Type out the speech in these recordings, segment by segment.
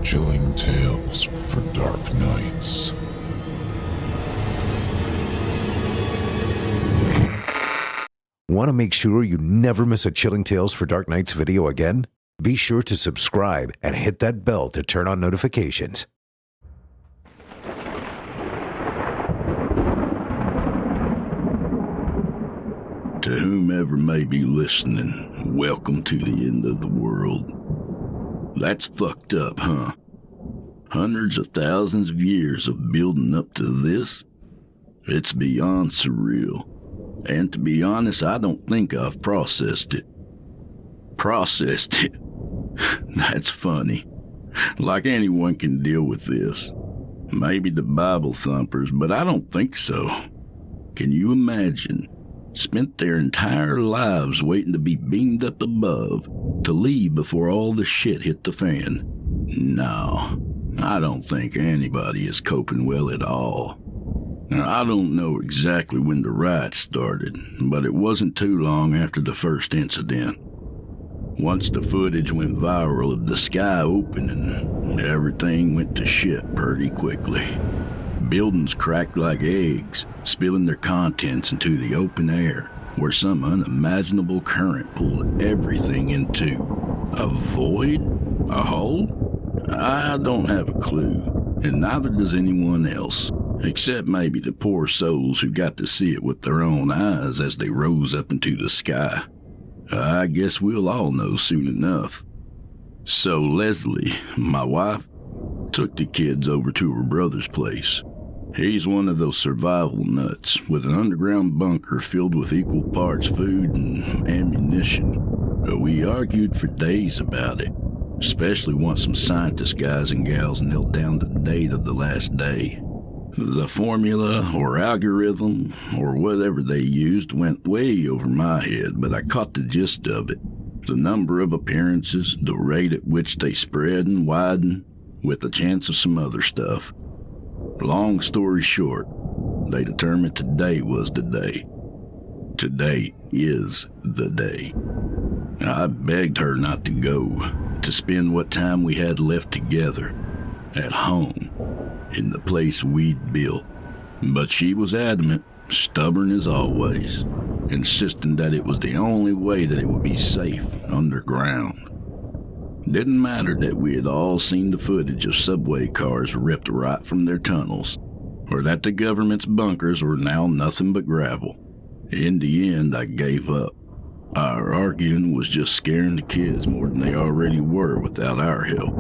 Chilling tales for dark nights. Want to make sure you never miss a Chilling Tales for Dark Nights video again? Be sure to subscribe and hit that bell to turn on notifications. To whomever may be listening, welcome to the end of the world. That's fucked up, huh? Hundreds of thousands of years of building up to this? It's beyond surreal. And to be honest, I don't think I've processed it. Processed it? That's funny. Like anyone can deal with this. Maybe the Bible thumpers, but I don't think so. Can you imagine? Spent their entire lives waiting to be beamed up above, to leave before all the shit hit the fan. No, I don't think anybody is coping well at all. Now, I don't know exactly when the riot started, but it wasn't too long after the first incident. Once the footage went viral of the sky opening, everything went to shit pretty quickly. Buildings cracked like eggs, spilling their contents into the open air, where some unimaginable current pulled everything into a void? A hole? I don't have a clue, and neither does anyone else, except maybe the poor souls who got to see it with their own eyes as they rose up into the sky. I guess we'll all know soon enough. So Leslie, my wife, took the kids over to her brother's place. He's one of those survival nuts, with an underground bunker filled with equal parts food and ammunition. We argued for days about it, especially once some scientist guys and gals knelt down the date of the last day. The formula or algorithm or whatever they used went way over my head, but I caught the gist of it. The number of appearances, the rate at which they spread and widen, with a chance of some other stuff. Long story short, they determined today was the day. Today is the day. I begged her not to go, to spend what time we had left together, at home, in the place we'd built. But she was adamant, stubborn as always, insisting that it was the only way that it would be safe underground. Didn't matter that we had all seen the footage of subway cars ripped right from their tunnels, or that the government's bunkers were now nothing but gravel. In the end, I gave up. Our arguing was just scaring the kids more than they already were without our help.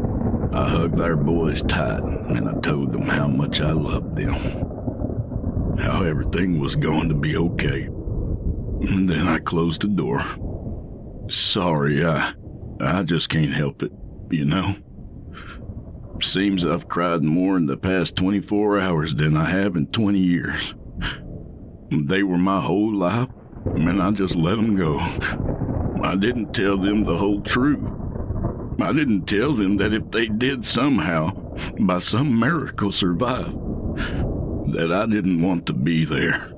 I hugged our boys tight, and I told them how much I loved them. How everything was going to be okay. And then I closed the door. Sorry, I just can't help it, you know? Seems I've cried more in the past 24 hours than I have in 20 years. They were my whole life, and I just let them go. I didn't tell them the whole truth. I didn't tell them that if they did somehow, by some miracle, survive, that I didn't want to be there.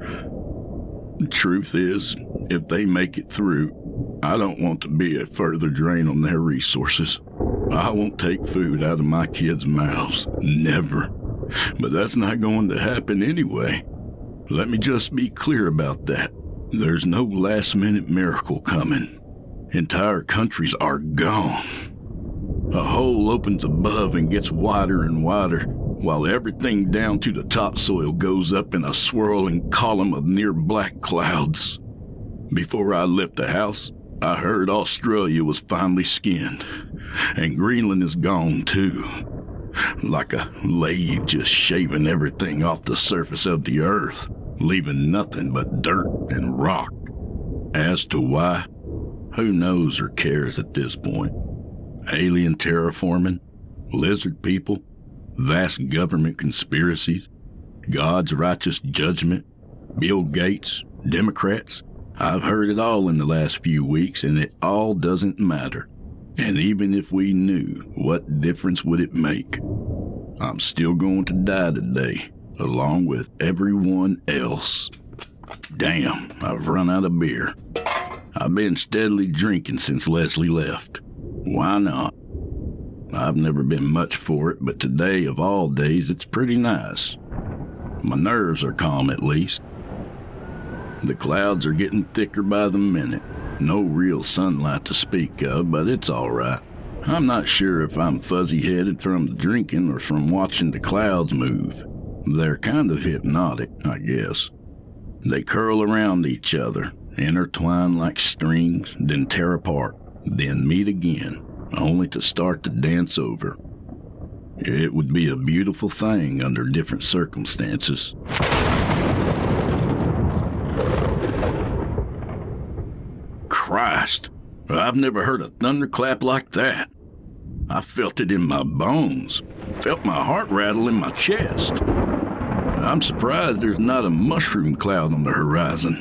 The truth is, if they make it through, I don't want to be a further drain on their resources. I won't take food out of my kids' mouths. Never. But that's not going to happen anyway. Let me just be clear about that. There's no last-minute miracle coming. Entire countries are gone. A hole opens above and gets wider and wider, while everything down to the topsoil goes up in a swirling column of near-black clouds. Before I left the house, I heard Australia was finally skinned, and Greenland is gone too. Like a lathe just shaving everything off the surface of the earth, leaving nothing but dirt and rock. As to why, who knows or cares at this point? Alien terraforming, lizard people, vast government conspiracies, God's righteous judgment, Bill Gates, Democrats. I've heard it all in the last few weeks, and it all doesn't matter. And even if we knew, what difference would it make? I'm still going to die today, along with everyone else. Damn, I've run out of beer. I've been steadily drinking since Leslie left. Why not? I've never been much for it, but today of all days, it's pretty nice. My nerves are calm at least. The clouds are getting thicker by the minute. No real sunlight to speak of, but it's all right. I'm not sure if I'm fuzzy-headed from the drinking or from watching the clouds move. They're kind of hypnotic, I guess. They curl around each other, intertwine like strings, then tear apart, then meet again, only to start to dance over. It would be a beautiful thing under different circumstances. Christ, I've never heard a thunderclap like that. I felt it in my bones, felt my heart rattle in my chest. I'm surprised there's not a mushroom cloud on the horizon.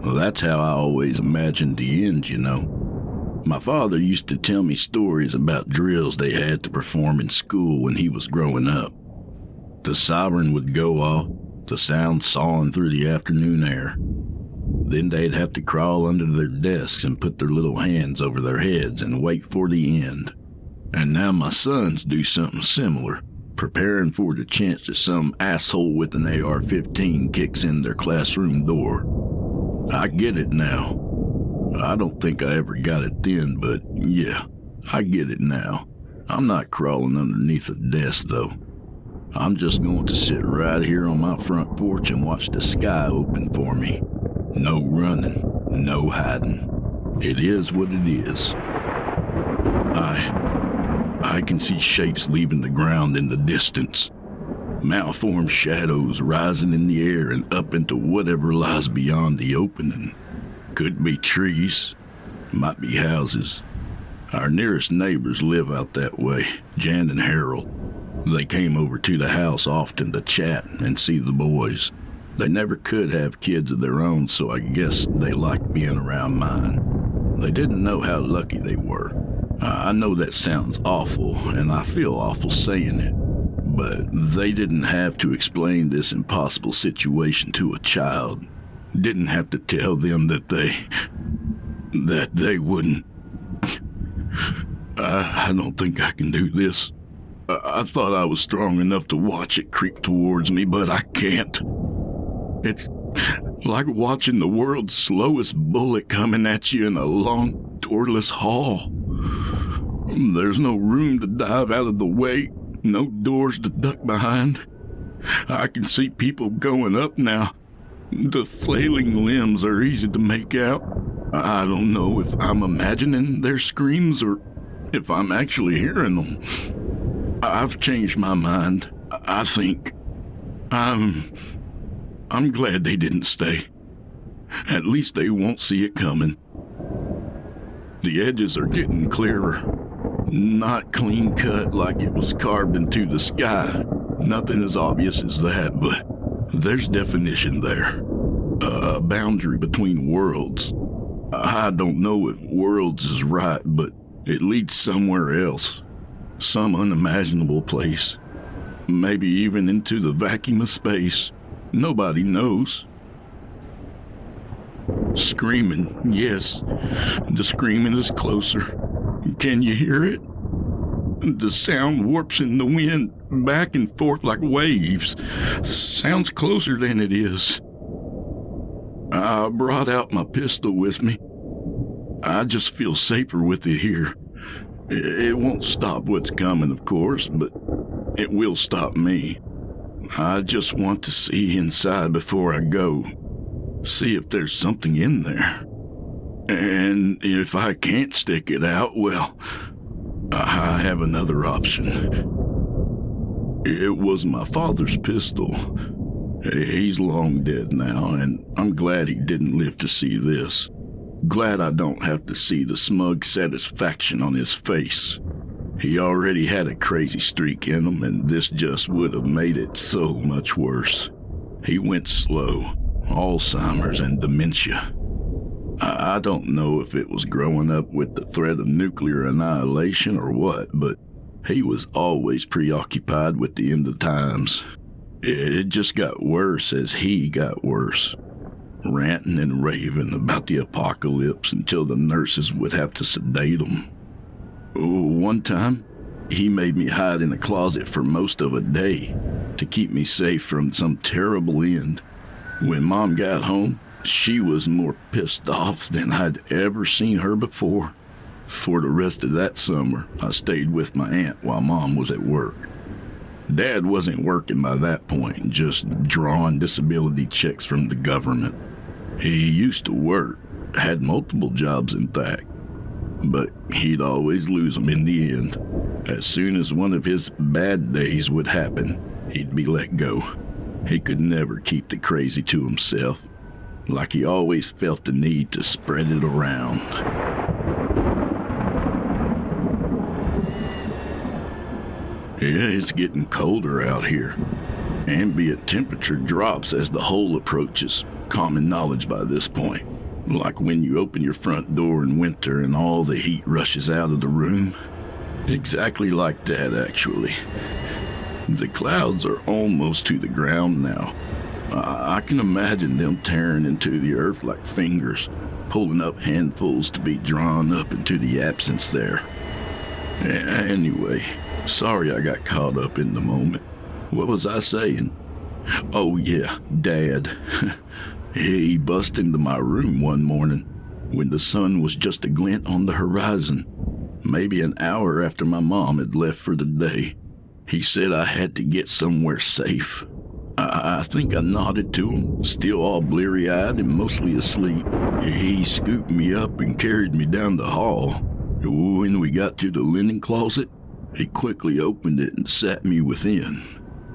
Well, that's how I always imagined the end, you know. My father used to tell me stories about drills they had to perform in school when he was growing up. The siren would go off, the sound sawing through the afternoon air. Then they'd have to crawl under their desks and put their little hands over their heads and wait for the end. And now my sons do something similar, preparing for the chance that some asshole with an AR-15 kicks in their classroom door. I get it now. I don't think I ever got it then, but yeah, I get it now. I'm not crawling underneath a desk, though. I'm just going to sit right here on my front porch and watch the sky open for me. No running, no hiding. It is what it is. I can see shapes leaving the ground in the distance. Malformed shadows rising in the air and up into whatever lies beyond the opening. Could be trees, might be houses. Our nearest neighbors live out that way, Jan and Harold. They came over to the house often to chat and see the boys. They never could have kids of their own, so I guess they liked being around mine. They didn't know how lucky they were. I know that sounds awful, and I feel awful saying it, but they didn't have to explain this impossible situation to a child. Didn't have to tell them that they wouldn't. I don't think I can do this. I thought I was strong enough to watch it creep towards me, but I can't. It's like watching the world's slowest bullet coming at you in a long, doorless hall. There's no room to dive out of the way, no doors to duck behind. I can see people going up now. The flailing limbs are easy to make out. I don't know if I'm imagining their screams or if I'm actually hearing them. I've changed my mind. I think I'm glad they didn't stay. At least they won't see it coming. The edges are getting clearer. Not clean cut like it was carved into the sky. Nothing as obvious as that, but there's definition there. A boundary between worlds. I don't know if worlds is right, but it leads somewhere else. Some unimaginable place. Maybe even into the vacuum of space. Nobody knows. Screaming, yes. The screaming is closer. Can you hear it? The sound warps in the wind, back and forth like waves. Sounds closer than it is. I brought out my pistol with me. I just feel safer with it here. It won't stop what's coming, of course, but it will stop me. I just want to see inside before I go. See if there's something in there. And if I can't stick it out, well, I have another option. It was my father's pistol. He's long dead now, and I'm glad he didn't live to see this. Glad I don't have to see the smug satisfaction on his face. He already had a crazy streak in him, and this just would have made it so much worse. He went slow, Alzheimer's and dementia. I don't know if it was growing up with the threat of nuclear annihilation or what, but he was always preoccupied with the end of times. It just got worse as he got worse, ranting and raving about the apocalypse until the nurses would have to sedate him. One time, he made me hide in a closet for most of a day to keep me safe from some terrible end. When Mom got home, she was more pissed off than I'd ever seen her before. For the rest of that summer, I stayed with my aunt while Mom was at work. Dad wasn't working by that point, just drawing disability checks from the government. He used to work, had multiple jobs in fact, but he'd always lose them in the end. As soon as one of his bad days would happen, he'd be let go. He could never keep the crazy to himself, like he always felt the need to spread it around. Yeah, it's getting colder out here. Ambient temperature drops as the hole approaches, common knowledge by this point. Like when you open your front door in winter and all the heat rushes out of the room. Exactly like that, actually. The clouds are almost to the ground now. I can imagine them tearing into the earth like fingers, pulling up handfuls to be drawn up into the absence there. Anyway, sorry I got caught up in the moment. What was I saying? Oh yeah, Dad. He bust into my room one morning when the sun was just a glint on the horizon, maybe an hour after my mom had left for the day. He said I had to get somewhere safe. I think I nodded to him, still all bleary-eyed and mostly asleep. He scooped me up and carried me down the hall. When we got to the linen closet, he quickly opened it and sat me within.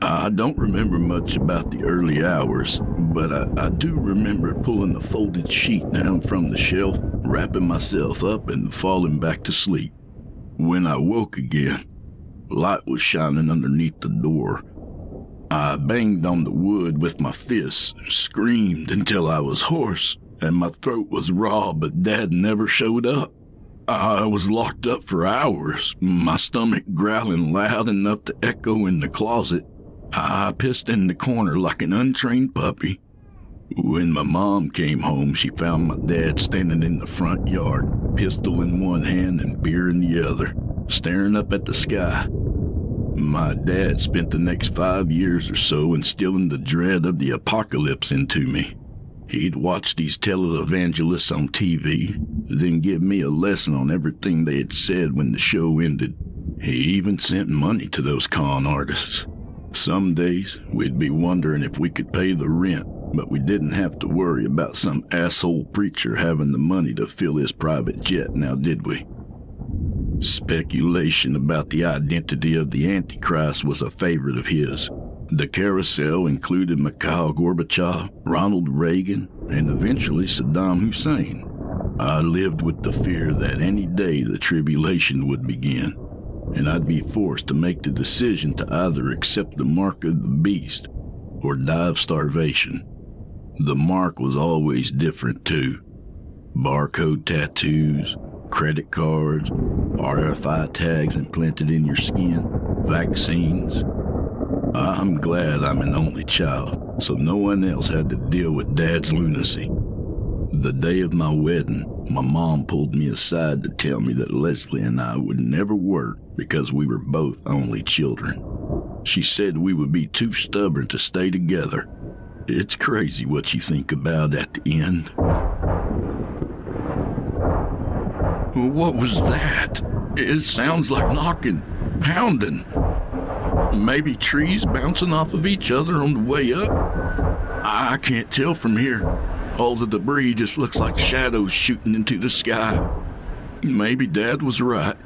I don't remember much about the early hours, but I do remember pulling the folded sheet down from the shelf, wrapping myself up and falling back to sleep. When I woke again, light was shining underneath the door. I banged on the wood with my fists, screamed until I was hoarse, and my throat was raw, but Dad never showed up. I was locked up for hours, my stomach growling loud enough to echo in the closet. I pissed in the corner like an untrained puppy. When my mom came home, she found my dad standing in the front yard, pistol in one hand and beer in the other, staring up at the sky. My dad spent the next 5 years or so instilling the dread of the apocalypse into me. He'd watch these televangelists on TV, then give me a lesson on everything they had said when the show ended. He even sent money to those con artists. Some days, we'd be wondering if we could pay the rent, but we didn't have to worry about some asshole preacher having the money to fill his private jet, now did we? Speculation about the identity of the Antichrist was a favorite of his. The carousel included Mikhail Gorbachev, Ronald Reagan, and eventually Saddam Hussein. I lived with the fear that any day the tribulation would begin, and I'd be forced to make the decision to either accept the mark of the beast or die of starvation. The mark was always different too. Barcode tattoos, credit cards, RFI tags implanted in your skin, vaccines. I'm glad I'm an only child, so no one else had to deal with Dad's lunacy. The day of my wedding, my mom pulled me aside to tell me that Leslie and I would never work because we were both only children. She said we would be too stubborn to stay together. It's crazy what you think about at the end. What was that? It sounds like knocking, pounding. Maybe trees bouncing off of each other on the way up? I can't tell from here. All the debris just looks like shadows shooting into the sky. Maybe Dad was right.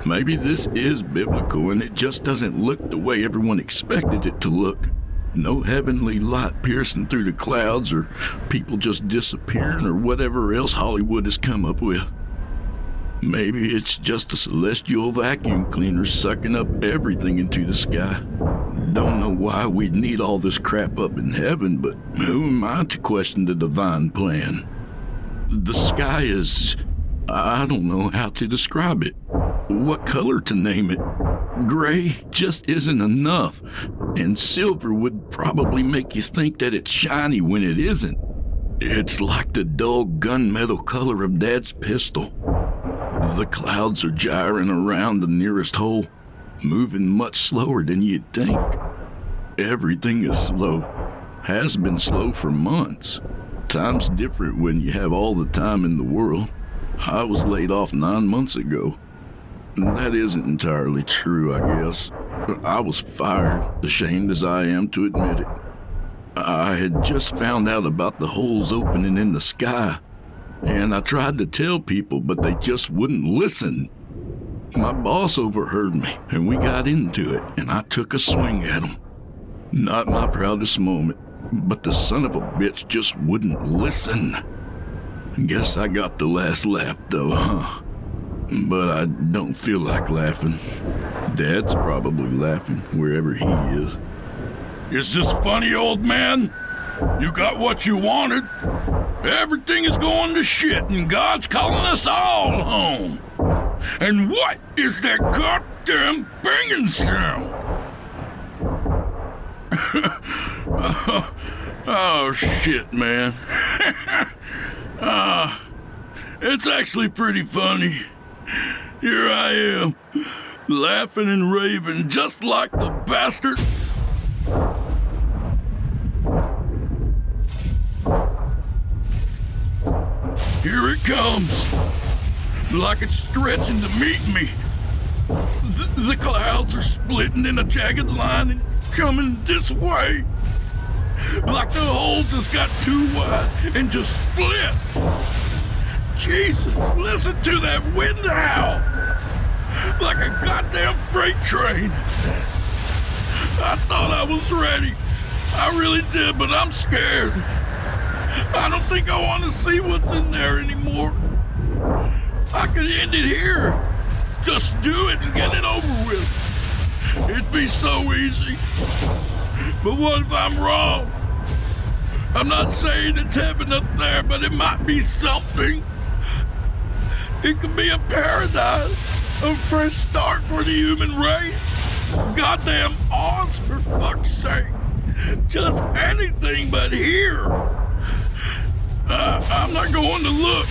Maybe this is biblical and it just doesn't look the way everyone expected it to look. No heavenly light piercing through the clouds or people just disappearing or whatever else Hollywood has come up with. Maybe it's just a celestial vacuum cleaner sucking up everything into the sky. Don't know why we'd need all this crap up in heaven, but who am I to question the divine plan? The sky is... I don't know how to describe it. What color to name it? Gray just isn't enough, and silver would probably make you think that it's shiny when it isn't. It's like the dull gunmetal color of Dad's pistol. The clouds are gyring around the nearest hole, moving much slower than you'd think. Everything is slow. Has been slow for months. Time's different when you have all the time in the world. I was laid off 9 months ago. That isn't entirely true, I guess. I was fired, ashamed as I am to admit it. I had just found out about the holes opening in the sky, and I tried to tell people, but they just wouldn't listen. My boss overheard me, and we got into it, and I took a swing at him. Not my proudest moment, but the son of a bitch just wouldn't listen. Guess I got the last laugh, though, huh? But I don't feel like laughing. Dad's probably laughing wherever he is. Is this funny, old man? You got what you wanted. Everything is going to shit, and God's calling us all home. And what is that goddamn banging sound? Oh, shit, man. It's actually pretty funny. Here I am, laughing and raving just like the bastard. Here it comes, like it's stretching to meet me. The clouds are splitting in a jagged line and coming this way. Like the hole just got too wide and just split. Jesus, listen to that wind howl. Like a goddamn freight train. I thought I was ready. I really did, but I'm scared. I don't think I want to see what's in there anymore. I could end it here. Just do it and get it over with. It'd be so easy. But what if I'm wrong? I'm not saying it's heaven up there, but it might be something. It could be a paradise, a fresh start for the human race. Goddamn Oz, for fuck's sake. Just anything but here. I'm not going to look.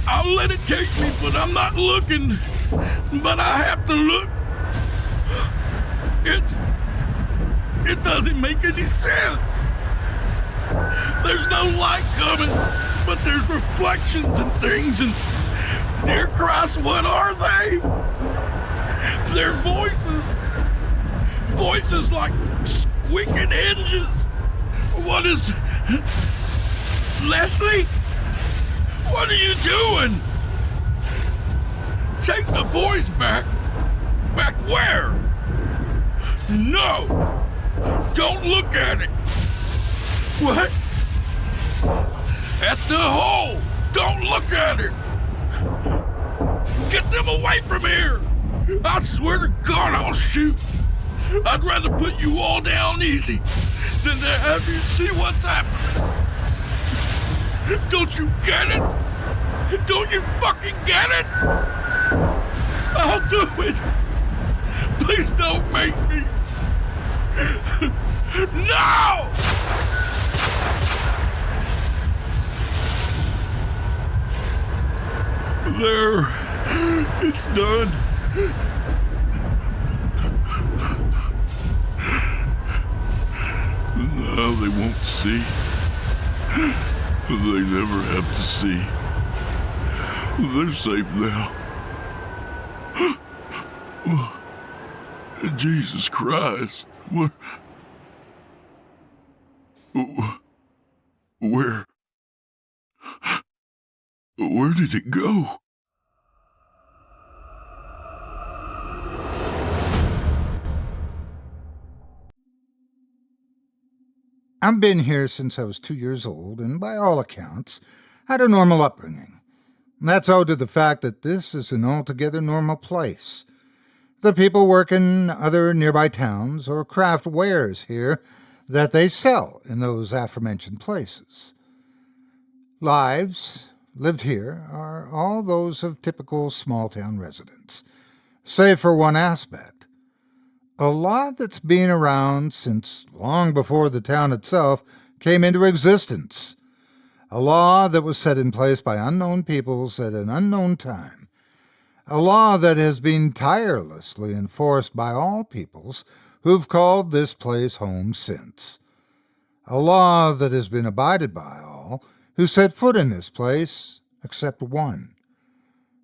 I'll let it take me, but I'm not looking. But I have to look. It doesn't make any sense. There's no light coming, but there's reflections and things, and dear Christ, what are they? They're voices. Voices like squeaking hinges. What is... Leslie? What are you doing? Take the voice back. Back where? No! Don't look at it. What? At the hole! Don't look at it! Get them away from here! I swear to God I'll shoot! I'd rather put you all down easy than to have you see what's happening! Don't you get it? Don't you fucking get it? I'll do it! Please don't make me! No! There. It's done. Now they won't see. They never have to see. They're safe now. Jesus Christ. What? Where did it go? I've been here since I was 2 years old, and by all accounts, had a normal upbringing. That's owed to the fact that this is an altogether normal place. The people work in other nearby towns or craft wares here that they sell in those aforementioned places. Lives lived here are all those of typical small-town residents, save for one aspect. A lot that's been around since long before the town itself came into existence. A law that was set in place by unknown peoples at an unknown time. A law that has been tirelessly enforced by all peoples who've called this place home since. A law that has been abided by all who set foot in this place except one.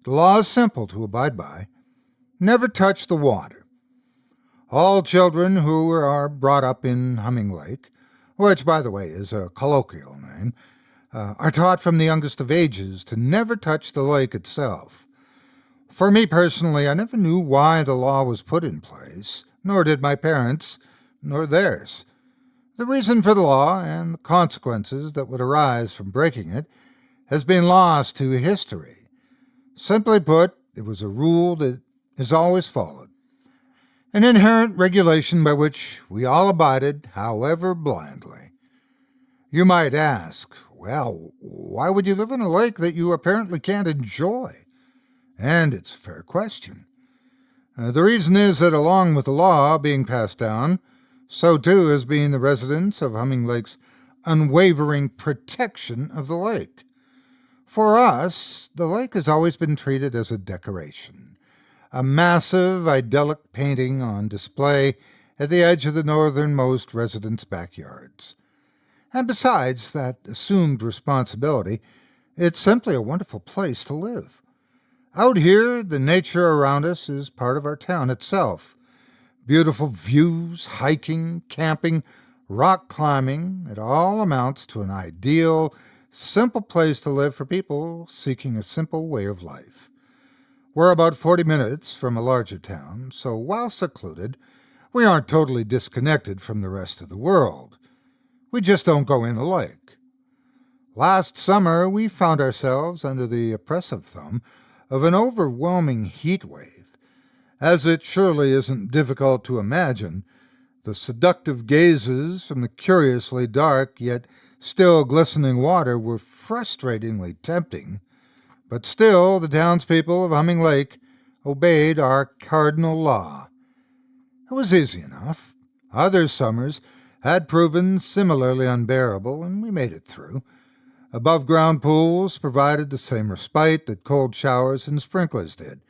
The law is simple to abide by. Never touch the water. All children who are brought up in Humming Lake, which, by the way, is a colloquial name, are taught from the youngest of ages to never touch the lake itself. For me personally, I never knew why the law was put in place, nor did my parents, nor theirs. The reason for the law and the consequences that would arise from breaking it has been lost to history. Simply put, it was a rule that is always followed. An inherent regulation by which we all abided, however blindly. You might ask, well, why would you live in a lake that you apparently can't enjoy? And it's a fair question. The reason is that along with the law being passed down, so too has been the residents of Humming Lake's unwavering protection of the lake. For us, the lake has always been treated as a decoration, a massive, idyllic painting on display at the edge of the northernmost residents' backyards. And besides that assumed responsibility, it's simply a wonderful place to live. Out here, the nature around us is part of our town itself. Beautiful views, hiking, camping, rock climbing, it all amounts to an ideal, simple place to live for people seeking a simple way of life. We're about 40 minutes from a larger town, so while secluded, we aren't totally disconnected from the rest of the world. We just don't go in the lake. Last summer, we found ourselves under the oppressive thumb of an overwhelming heat wave. As it surely isn't difficult to imagine, the seductive gazes from the curiously dark yet still glistening water were frustratingly tempting, but still the townspeople of Humming Lake obeyed our cardinal law. It was easy enough. Other summers had proven similarly unbearable, and we made it through. Above-ground pools provided the same respite that cold showers and sprinklers did.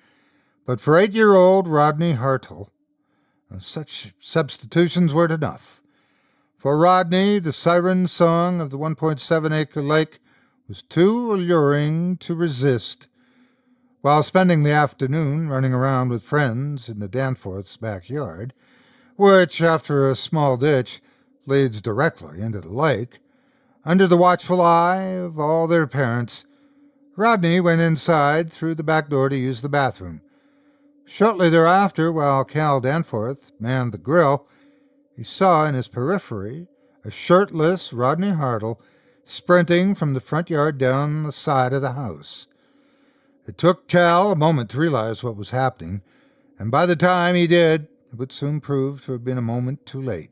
But for 8-year-old Rodney Hartle, such substitutions weren't enough. For Rodney, the siren song of the 1.7-acre lake was too alluring to resist. While spending the afternoon running around with friends in the Danforths' backyard, which, after a small ditch, leads directly into the lake, under the watchful eye of all their parents, Rodney went inside through the back door to use the bathroom. Shortly thereafter, while Cal Danforth manned the grill, he saw in his periphery a shirtless Rodney Hartle sprinting from the front yard down the side of the house. It took Cal a moment to realize what was happening, and by the time he did, it would soon prove to have been a moment too late.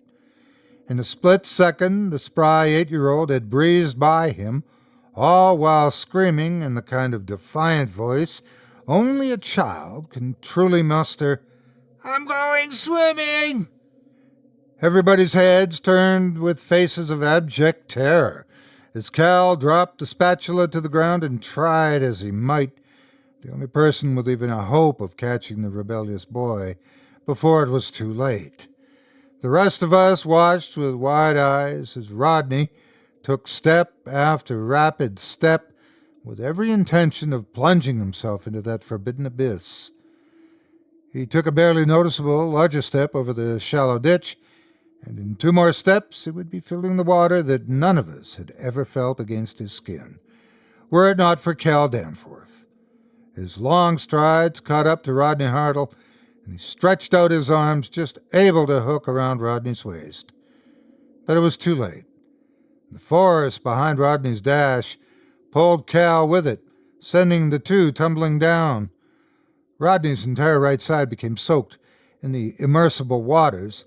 In a split second, the spry 8-year-old had breezed by him, all while screaming in the kind of defiant voice only a child can truly muster, "I'm going swimming!" Everybody's heads turned with faces of abject terror as Cal dropped the spatula to the ground and tried as he might, the only person with even a hope of catching the rebellious boy, before it was too late. The rest of us watched with wide eyes as Rodney took step after rapid step with every intention of plunging himself into that forbidden abyss. He took a barely noticeable larger step over the shallow ditch, and in 2 more steps he would be feeling the water that none of us had ever felt against his skin, were it not for Cal Danforth. His long strides caught up to Rodney Hartle, and he stretched out his arms, just able to hook around Rodney's waist. But it was too late. The force behind Rodney's dash pulled Cal with it, sending the two tumbling down. Rodney's entire right side became soaked in the immersible waters,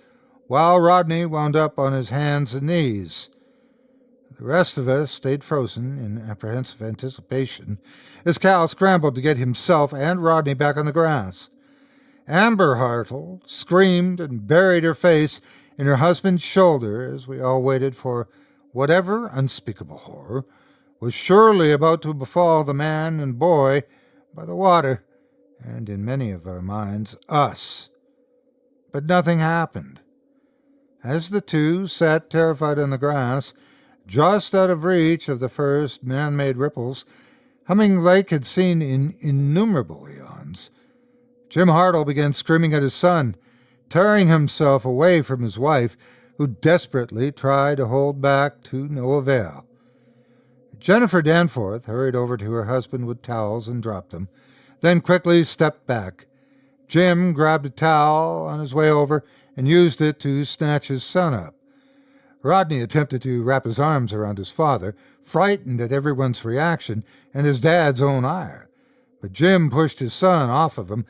while Rodney wound up on his hands and knees. The rest of us stayed frozen in apprehensive anticipation as Cal scrambled to get himself and Rodney back on the grass. Amber Hartle screamed and buried her face in her husband's shoulder as we all waited for whatever unspeakable horror was surely about to befall the man and boy by the water, and in many of our minds, us. But nothing happened. As the two sat terrified on the grass, just out of reach of the first man-made ripples Humming Lake had seen in innumerable eons, Jim Hartle began screaming at his son, tearing himself away from his wife, who desperately tried to hold back to no avail. Jennifer Danforth hurried over to her husband with towels and dropped them, then quickly stepped back. Jim grabbed a towel on his way over and used it to snatch his son up. Rodney attempted to wrap his arms around his father, frightened at everyone's reaction and his dad's own ire. But Jim pushed his son off of him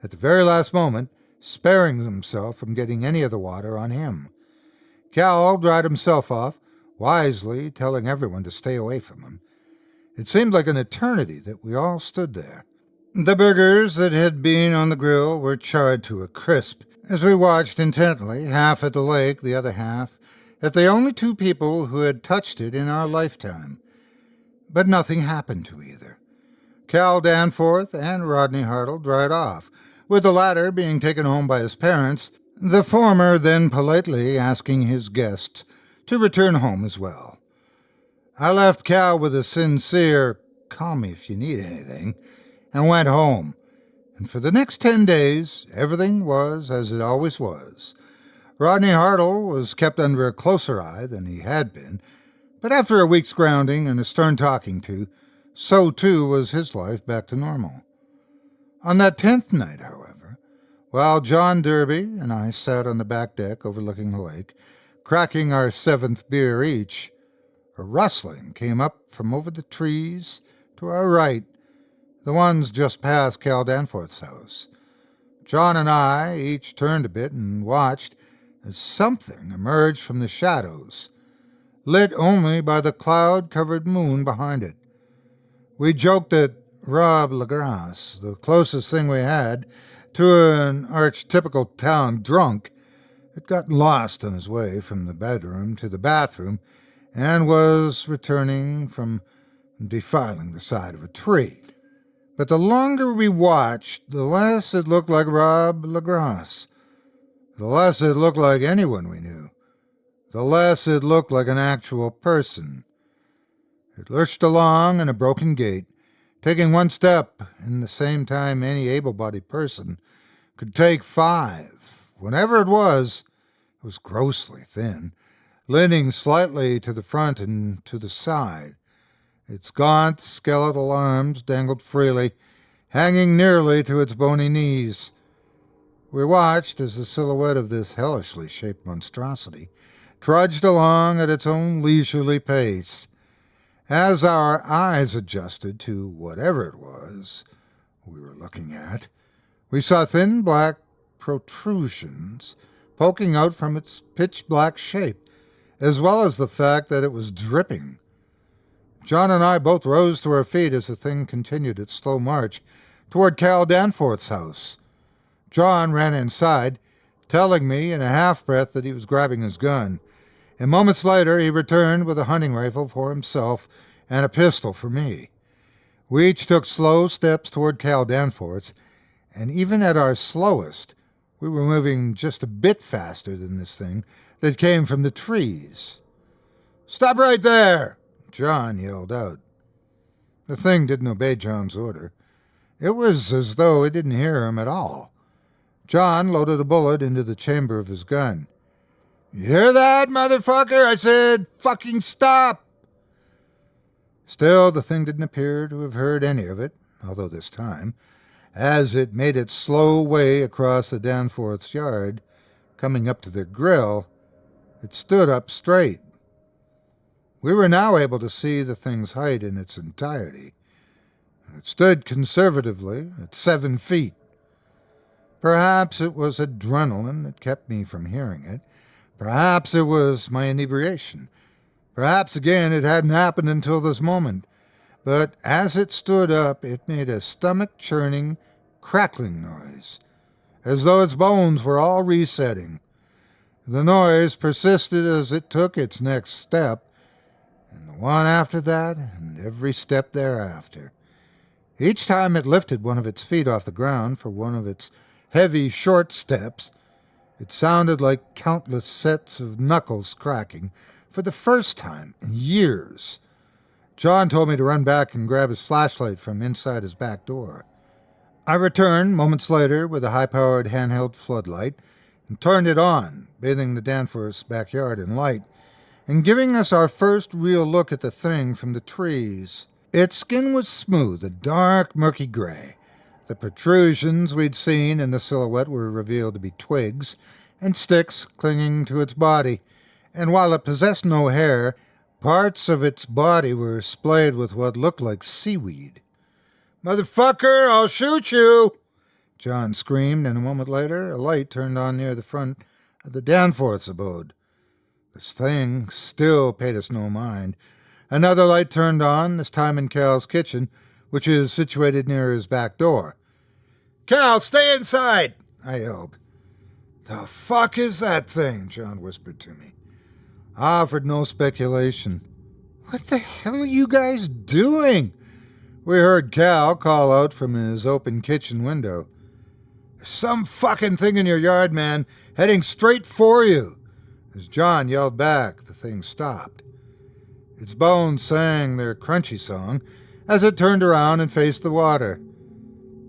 at the very last moment, sparing himself from getting any of the water on him. Cal dried himself off, wisely telling everyone to stay away from him. It seemed like an eternity that we all stood there. The burgers that had been on the grill were charred to a crisp, as we watched intently, half at the lake, the other half, at the only two people who had touched it in our lifetime. But nothing happened to either. Cal Danforth and Rodney Hartle dried off, with the latter being taken home by his parents, the former then politely asking his guests to return home as well. I left Cal with a sincere, "Call me if you need anything," and went home. And for the next 10 days, everything was as it always was. Rodney Hartle was kept under a closer eye than he had been, but after a week's grounding and a stern talking to, so too was his life back to normal. On that 10th night, however, while John Derby and I sat on the back deck overlooking the lake, cracking our 7th beer each, a rustling came up from over the trees to our right, the ones just past Cal Danforth's house. John and I each turned a bit and watched as something emerged from the shadows, lit only by the cloud-covered moon behind it. We joked that Rob LaGrasse, the closest thing we had to an archetypical town drunk, had gotten lost on his way from the bedroom to the bathroom and was returning from defiling the side of a tree. But the longer we watched, the less it looked like Rob LaGrasse, the less it looked like anyone we knew, the less it looked like an actual person. It lurched along in a broken gait, taking one step in the same time any able-bodied person could take 5. Whenever it was grossly thin, leaning slightly to the front and to the side. Its gaunt skeletal arms dangled freely, hanging nearly to its bony knees. We watched as the silhouette of this hellishly shaped monstrosity trudged along at its own leisurely pace. As our eyes adjusted to whatever it was we were looking at, we saw thin black protrusions poking out from its pitch-black shape, as well as the fact that it was dripping. John and I both rose to our feet as the thing continued its slow march toward Cal Danforth's house. John ran inside, telling me in a half-breath that he was grabbing his gun, and moments later he returned with a hunting rifle for himself and a pistol for me. We each took slow steps toward Cal Danforth's, and even at our slowest, we were moving just a bit faster than this thing that came from the trees. "Stop right there!" John yelled out. The thing didn't obey John's order. It was as though it didn't hear him at all. John loaded a bullet into the chamber of his gun. "You hear that, motherfucker? I said, fucking stop!" Still, the thing didn't appear to have heard any of it, although this time, as it made its slow way across the Danforth's yard, coming up to their grill, it stood up straight. We were now able to see the thing's height in its entirety. It stood conservatively at 7 feet. Perhaps it was adrenaline that kept me from hearing it. Perhaps it was my inebriation. Perhaps, again, it hadn't happened until this moment. But as it stood up, it made a stomach-churning, crackling noise, as though its bones were all resetting. The noise persisted as it took its next step, and the one after that, and every step thereafter. Each time it lifted one of its feet off the ground for one of its heavy, short steps, it sounded like countless sets of knuckles cracking for the first time in years. John told me to run back and grab his flashlight from inside his back door. I returned moments later with a high-powered handheld floodlight and turned it on, bathing the Danforth's backyard in light and giving us our first real look at the thing from the trees. Its skin was smooth, a dark, murky gray. The protrusions we'd seen in the silhouette were revealed to be twigs and sticks clinging to its body, and while it possessed no hair, parts of its body were splayed with what looked like seaweed. "Motherfucker, I'll shoot you!" John screamed, and a moment later a light turned on near the front of the Danforth's abode. This thing still paid us no mind. Another light turned on, this time in Cal's kitchen, which is situated near his back door. "Cal, stay inside!" I yelled. "The fuck is that thing?" John whispered to me. I offered no speculation. "What the hell are you guys doing?" We heard Cal call out from his open kitchen window. "There's some fucking thing in your yard, man, heading straight for you." As John yelled back, the thing stopped. Its bones sang their crunchy song as it turned around and faced the water.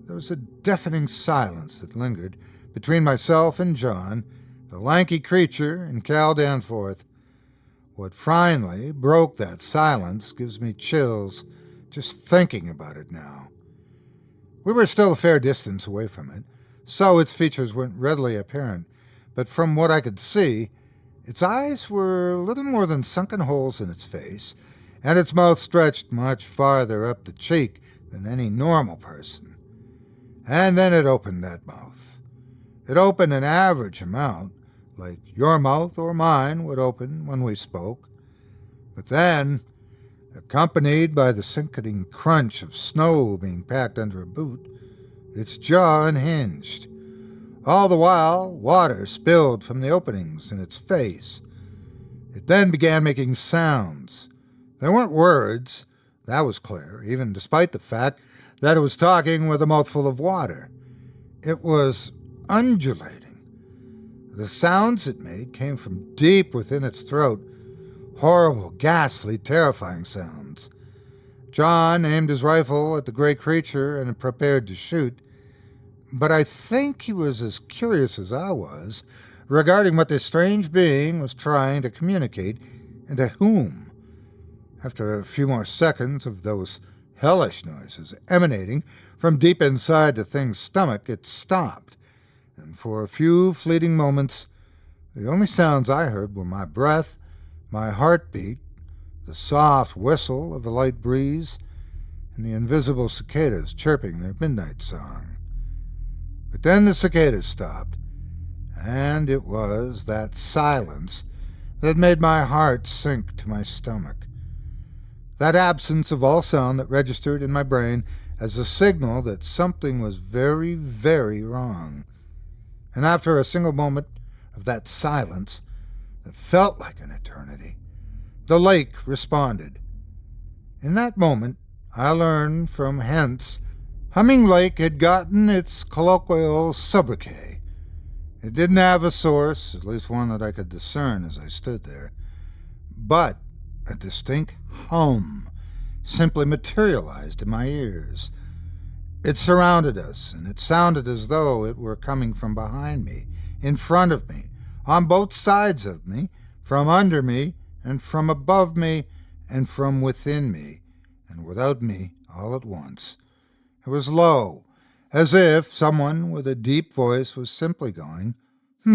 There was a deafening silence that lingered between myself and John, the lanky creature, and Cal Danforth. What finally broke that silence gives me chills just thinking about it now. We were still a fair distance away from it, so its features weren't readily apparent, but from what I could see, its eyes were little more than sunken holes in its face, and its mouth stretched much farther up the cheek than any normal person. And then it opened that mouth. It opened an average amount, like your mouth or mine would open when we spoke. But then, accompanied by the sickening crunch of snow being packed under a boot, its jaw unhinged. All the while, water spilled from the openings in its face. It then began making sounds. They weren't words, that was clear, even despite the fact that it was talking with a mouthful of water. It was undulating. The sounds it made came from deep within its throat, horrible, ghastly, terrifying sounds. John aimed his rifle at the gray creature and prepared to shoot, but I think he was as curious as I was regarding what this strange being was trying to communicate and to whom. After a few more seconds of those hellish noises emanating from deep inside the thing's stomach, it stopped, and for a few fleeting moments, the only sounds I heard were my breath, my heartbeat, the soft whistle of a light breeze, and the invisible cicadas chirping their midnight song. But then the cicadas stopped, and it was that silence that made my heart sink to my stomach. That absence of all sound that registered in my brain as a signal that something was very, very wrong. And after a single moment of that silence that felt like an eternity, the lake responded. In that moment, I learned from Hence Humming Lake had gotten its colloquial sobriquet. It didn't have a source, at least one that I could discern as I stood there, but a distinct hum simply materialized in my ears. It surrounded us, and it sounded as though it were coming from behind me, in front of me, on both sides of me, from under me, and from above me, and from within me, and without me all at once. It was low, as if someone with a deep voice was simply going, I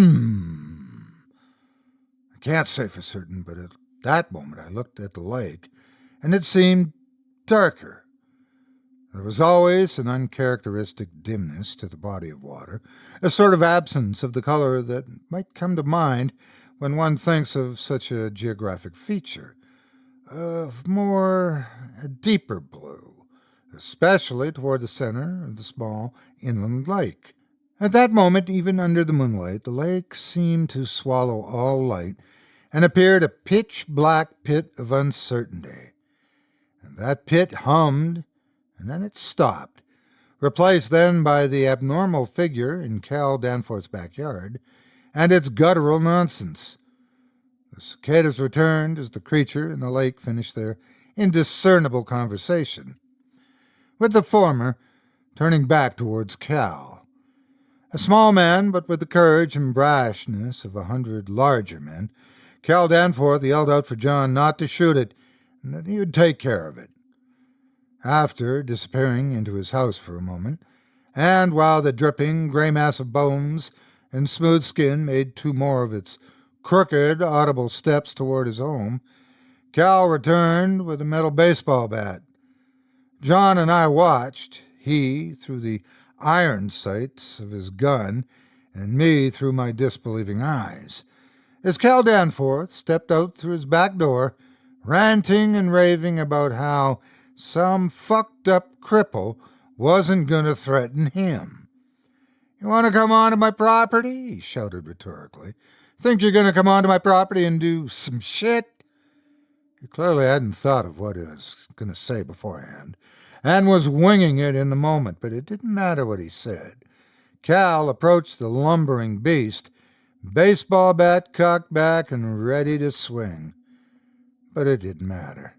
can't say for certain, but at that moment I looked at the lake, and it seemed darker. There was always an uncharacteristic dimness to the body of water, a sort of absence of the color that might come to mind when one thinks of such a geographic feature, of a deeper blue, especially toward the center of the small inland lake. At that moment, even under the moonlight, the lake seemed to swallow all light and appeared a pitch-black pit of uncertainty. And that pit hummed, and then it stopped, replaced then by the abnormal figure in Cal Danforth's backyard and its guttural nonsense. The cicadas returned as the creature and the lake finished their indiscernible conversation, with the former turning back towards Cal. A small man, but with the courage and brashness of 100 larger men, Cal Danforth yelled out for John not to shoot it, and that he would take care of it. After disappearing into his house for a moment, and while the dripping gray mass of bones and smooth skin made 2 more of its crooked, audible steps toward his home, Cal returned with a metal baseball bat. John and I watched, he through the iron sights of his gun, and me through my disbelieving eyes, as Cal Danforth stepped out through his back door, ranting and raving about how some fucked-up cripple wasn't going to threaten him. "You want to come onto my property?" he shouted rhetorically. "Think you're going to come onto my property and do some shit?" He clearly hadn't thought of what he was going to say beforehand, and was winging it in the moment, but it didn't matter what he said. Cal approached the lumbering beast, baseball bat cocked back and ready to swing. But it didn't matter.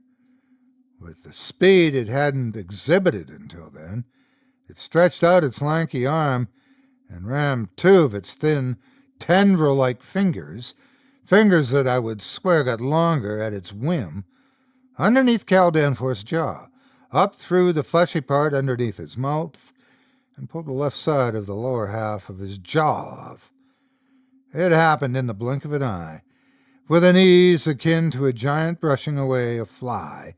With the speed it hadn't exhibited until then, it stretched out its lanky arm and rammed 2 of its thin, tendril-like fingers that I would swear got longer at its whim, underneath Cal Danforth's jaw, up through the fleshy part underneath his mouth, and pulled the left side of the lower half of his jaw off. It happened in the blink of an eye, with an ease akin to a giant brushing away a fly.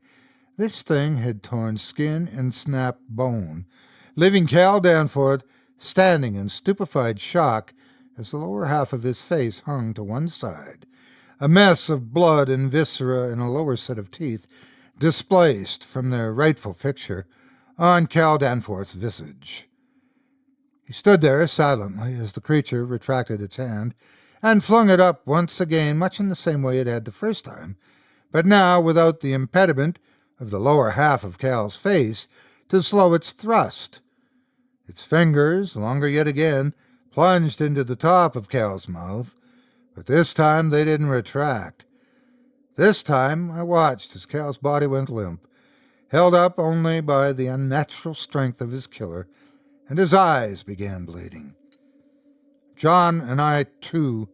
This thing had torn skin and snapped bone, leaving Cal Danforth standing in stupefied shock as the lower half of his face hung to one side, a mess of blood and viscera and a lower set of teeth displaced from their rightful fixture on Cal Danforth's visage. He stood there silently as the creature retracted its hand and flung it up once again, much in the same way it had the first time, but now without the impediment of the lower half of Cal's face to slow its thrust. Its fingers, longer yet again, plunged into the top of Cal's mouth, but this time they didn't retract. This time I watched as Cal's body went limp, held up only by the unnatural strength of his killer, and his eyes began bleeding. John and I, too,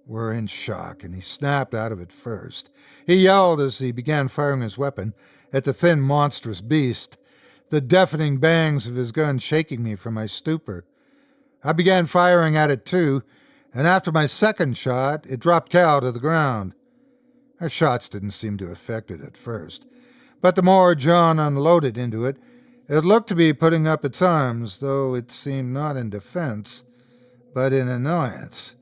were in shock, and he snapped out of it first. He yelled as he began firing his weapon at the thin, monstrous beast, the deafening bangs of his gun shaking me from my stupor. I began firing at it, too, and after my second shot, it dropped Cal to the ground. Our shots didn't seem to affect it at first, but the more John unloaded into it, it looked to be putting up its arms, though it seemed not in defense, but in annoyance.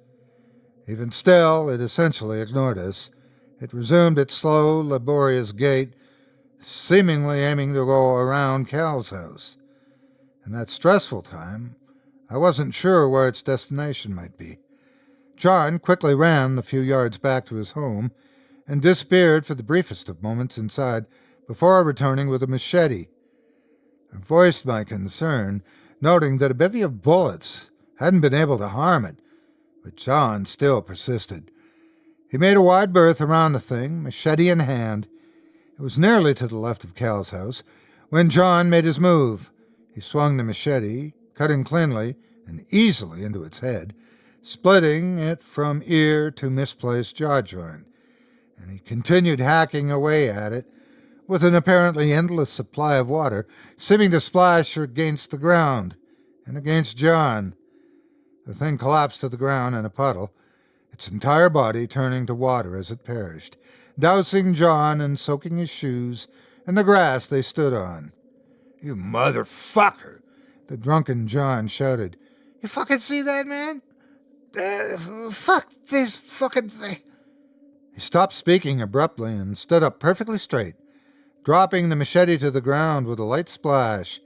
Even still, it essentially ignored us. It resumed its slow, laborious gait, seemingly aiming to go around Cal's house. In that stressful time, I wasn't sure where its destination might be. John quickly ran the few yards back to his home and disappeared for the briefest of moments inside before returning with a machete. I voiced my concern, noting that a bevy of bullets hadn't been able to harm it, but John still persisted. He made a wide berth around the thing, machete in hand. It was nearly to the left of Cal's house when John made his move. He swung the machete, cutting cleanly and easily into its head, splitting it from ear to misplaced jaw joint, and he continued hacking away at it with an apparently endless supply of water seeming to splash against the ground and against John. The thing collapsed to the ground in a puddle, its entire body turning to water as it perished, dousing John and soaking his shoes and the grass they stood on. "You motherfucker!" the drunken John shouted. "You fucking see that, man? Fuck this fucking thing." He stopped speaking abruptly and stood up perfectly straight, dropping the machete to the ground with a light splash.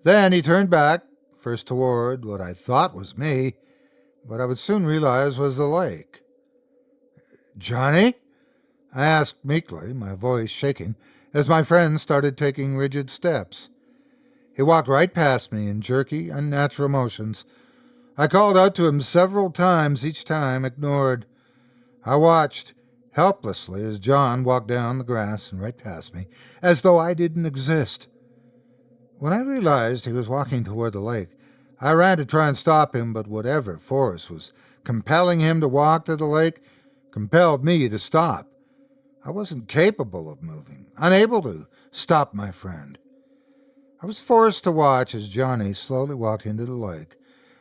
Then he turned back, first toward what I thought was me, but I would soon realize was the lake. "Johnny?" I asked meekly, my voice shaking, as my friend started taking rigid steps. He walked right past me in jerky, unnatural motions. I called out to him several times, each time ignored. I watched helplessly as John walked down the grass and right past me, as though I didn't exist. When I realized he was walking toward the lake, I ran to try and stop him, but whatever force was compelling him to walk to the lake compelled me to stop. I wasn't capable of moving, unable to stop my friend. I was forced to watch as Johnny slowly walked into the lake,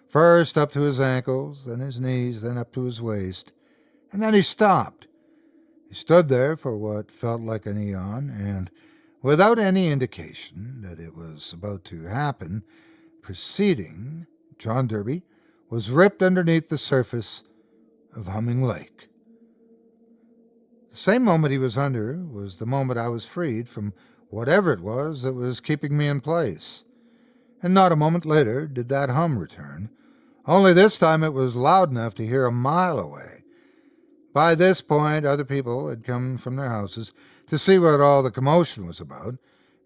first up to his ankles, then his knees, then up to his waist, and then he stopped. He stood there for what felt like an eon, and without any indication that it was about to happen, preceding John Derby was ripped underneath the surface of Humming Lake. The same moment he was under was the moment I was freed from whatever it was that was keeping me in place. And not a moment later did that hum return, only this time it was loud enough to hear a mile away. By this point, other people had come from their houses to see what all the commotion was about,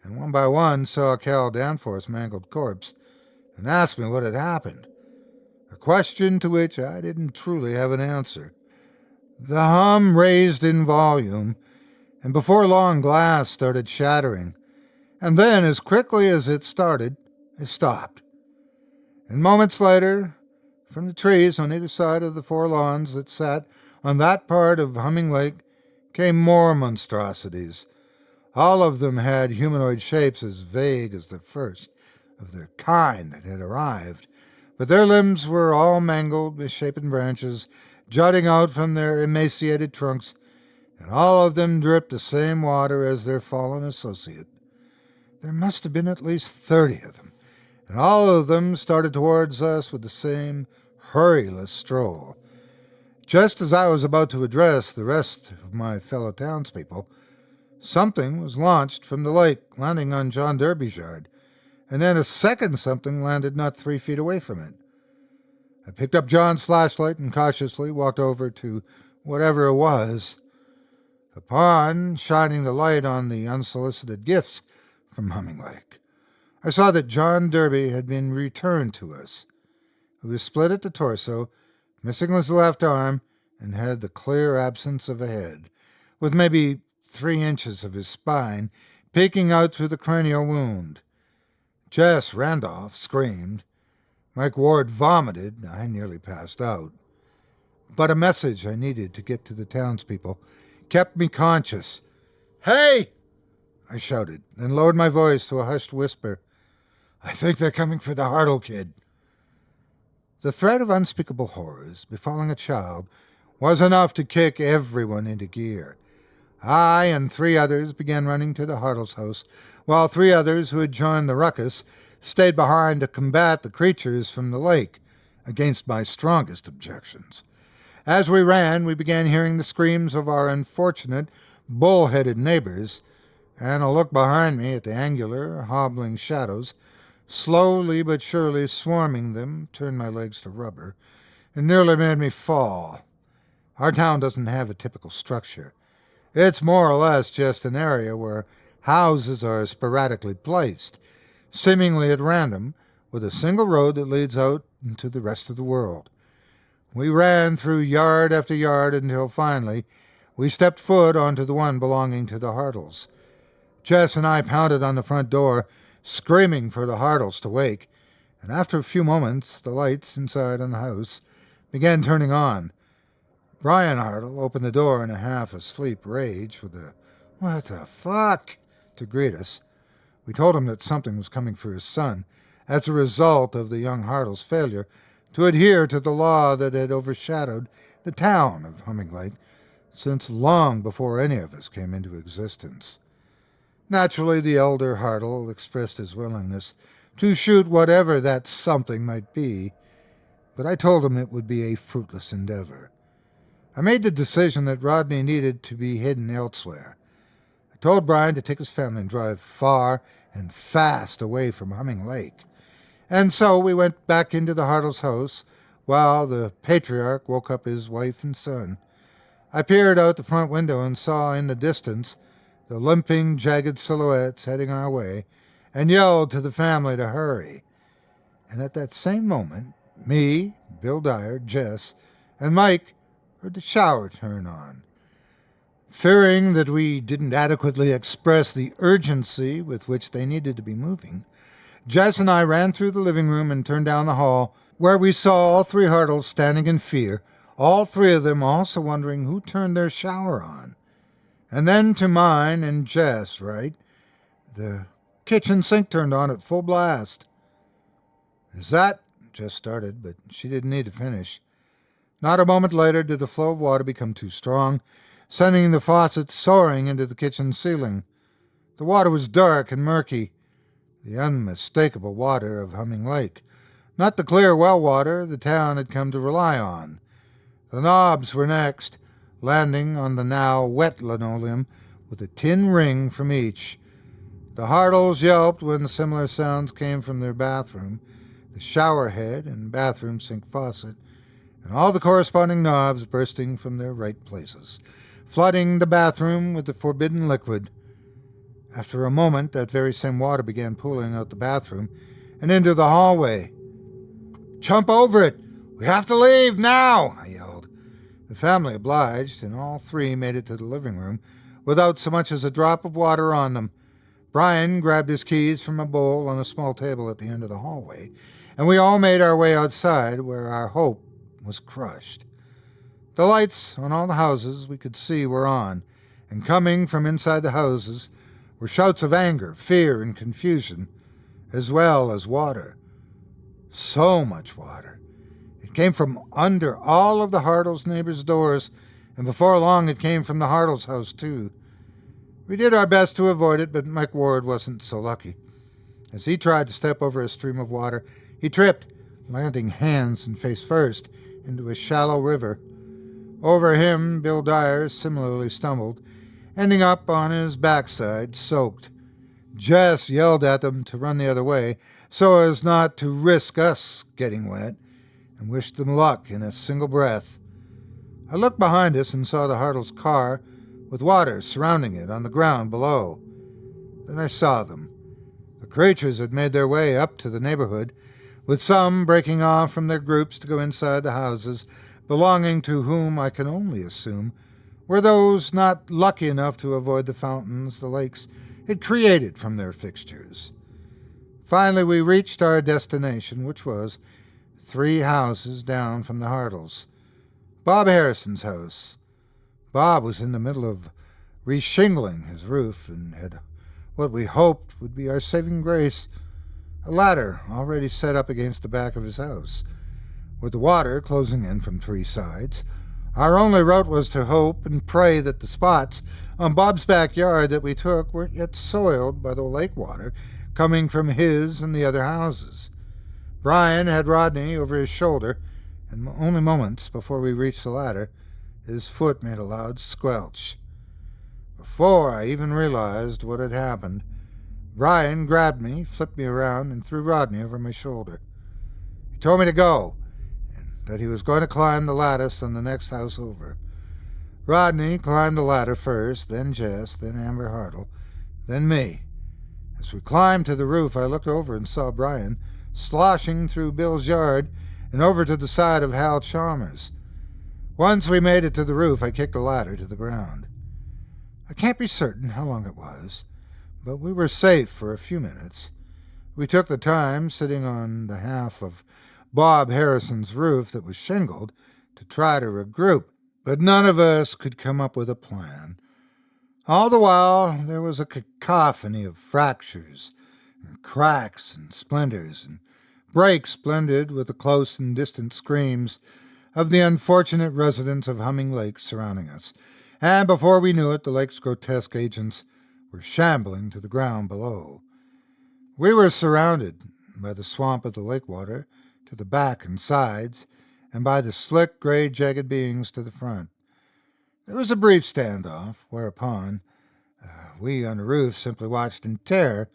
and one by one saw Cal Danforth's mangled corpse and asked me what had happened, a question to which I didn't truly have an answer. The hum raised in volume, and before long glass started shattering, and then, as quickly as it started, it stopped. And moments later, from the trees on either side of the 4 lawns that sat on that part of Humming Lake, came more monstrosities. All of them had humanoid shapes as vague as the first of their kind that had arrived, but their limbs were all mangled, misshapen branches jutting out from their emaciated trunks, and all of them dripped the same water as their fallen associate. There must have been at least 30 of them, and all of them started towards us with the same hurryless stroll. Just as I was about to address the rest of my fellow townspeople, something was launched from the lake, landing on John Derby's yard, and then a second something landed not 3 feet away from it. I picked up John's flashlight and cautiously walked over to whatever it was. Upon shining the light on the unsolicited gifts from Humming Lake, I saw that John Derby had been returned to us. He was split at the torso, missing his left arm, and had the clear absence of a head, with maybe 3 inches of his spine peeking out through the cranial wound. Jess Randolph screamed. Mike Ward vomited. I nearly passed out. But a message I needed to get to the townspeople kept me conscious. "Hey!" I shouted, then lowered my voice to a hushed whisper. "I think they're coming for the Harville kid." The threat of unspeakable horrors befalling a child was enough to kick everyone into gear. I and 3 others began running to the Harville's house, while 3 others who had joined the ruckus stayed behind to combat the creatures from the lake, against my strongest objections. As we ran, we began hearing the screams of our unfortunate, bull-headed neighbors, and a look behind me at the angular, hobbling shadows, slowly but surely swarming them, turned my legs to rubber, and nearly made me fall. Our town doesn't have a typical structure. It's more or less just an area where houses are sporadically placed, seemingly at random, with a single road that leads out into the rest of the world. We ran through yard after yard until finally we stepped foot onto the one belonging to the Harvilles. Jess and I pounded on the front door, screaming for the Harvilles to wake, and after a few moments the lights inside on the house began turning on. Brian Harville opened the door in a half-asleep rage with a "What the fuck?" to greet us. We told him that something was coming for his son, as a result of the young Harville's failure to adhere to the law that had overshadowed the town of Humming Lake since long before any of us came into existence. Naturally, the elder Harville expressed his willingness to shoot whatever that something might be, but I told him it would be a fruitless endeavor. I made the decision that Rodney needed to be hidden elsewhere. I told Brian to take his family and drive far and fast away from Humming Lake. And so we went back into the Harville's house while the patriarch woke up his wife and son. I peered out the front window and saw in the distance the limping, jagged silhouettes heading our way, and yelled to the family to hurry. And at that same moment, me, Bill Dyer, Jess, and Mike heard the shower turn on. Fearing that we didn't adequately express the urgency with which they needed to be moving, Jess and I ran through the living room and turned down the hall, where we saw all three Hartles standing in fear, all three of them also wondering who turned their shower on. And then to mine and Jess, right? The kitchen sink turned on at full blast. "Is that?" Jess started, but she didn't need to finish. Not a moment later did the flow of water become too strong, sending the faucet soaring into the kitchen ceiling. The water was dark and murky, the unmistakable water of Humming Lake, not the clear well water the town had come to rely on. The knobs were next, landing on the now wet linoleum with a tin ring from each. The Hartles yelped when similar sounds came from their bathroom, the shower head and bathroom sink faucet, and all the corresponding knobs bursting from their right places, flooding the bathroom with the forbidden liquid. After a moment, that very same water began pooling out the bathroom and into the hallway. "Jump over it! We have to leave now!" I yelled. The family obliged, and all three made it to the living room without so much as a drop of water on them. Brian grabbed his keys from a bowl on a small table at the end of the hallway, and we all made our way outside, where our hope was crushed. The lights on all the houses we could see were on, and coming from inside the houses were shouts of anger, fear, and confusion, as well as water. So much water. It came from under all of the Hartles' neighbors' doors, and before long it came from the Hartles' house, too. We did our best to avoid it, but Mike Ward wasn't so lucky. As he tried to step over a stream of water, he tripped, landing hands and face first into a shallow river. Over him, Bill Dyer similarly stumbled, ending up on his backside, soaked. Jess yelled at them to run the other way, so as not to risk us getting wet, and wished them luck in a single breath. I looked behind us and saw the Hartles' car, with water surrounding it on the ground below. Then I saw them. The creatures had made their way up to the neighborhood, with some breaking off from their groups to go inside the houses, belonging to whom I can only assume were those not lucky enough to avoid the fountains the lakes had created from their fixtures. Finally, we reached our destination, which was 3 houses down from the Hartles. Bob Harrison's house. Bob was in the middle of reshingling his roof and had what we hoped would be our saving grace, a ladder already set up against the back of his house. With the water closing in from 3 sides, our only route was to hope and pray that the spots on Bob's backyard that we took weren't yet soiled by the lake water coming from his and the other houses. Brian had Rodney over his shoulder, and only moments before we reached the ladder, his foot made a loud squelch. Before I even realized what had happened, Brian grabbed me, flipped me around, and threw Rodney over my shoulder. He told me to go, and that he was going to climb the lattice on the next house over. Rodney climbed the ladder first, then Jess, then Amber Hartle, then me. As we climbed to the roof, I looked over and saw Brian sloshing through Bill's yard and over to the side of Hal Chalmers. Once we made it to the roof, I kicked the ladder to the ground. I can't be certain how long it was, but we were safe for a few minutes. We took the time, sitting on the half of Bob Harrison's roof that was shingled, to try to regroup, but none of us could come up with a plan. All the while, there was a cacophony of fractures, and cracks and splinters, and breaks blended with the close and distant screams of the unfortunate residents of Humming Lake surrounding us, and before we knew it, the lake's grotesque agents were shambling to the ground below. We were surrounded by the swamp of the lake water to the back and sides, and by the slick, gray, jagged beings to the front. There was a brief standoff, whereupon we on the roof simply watched in terror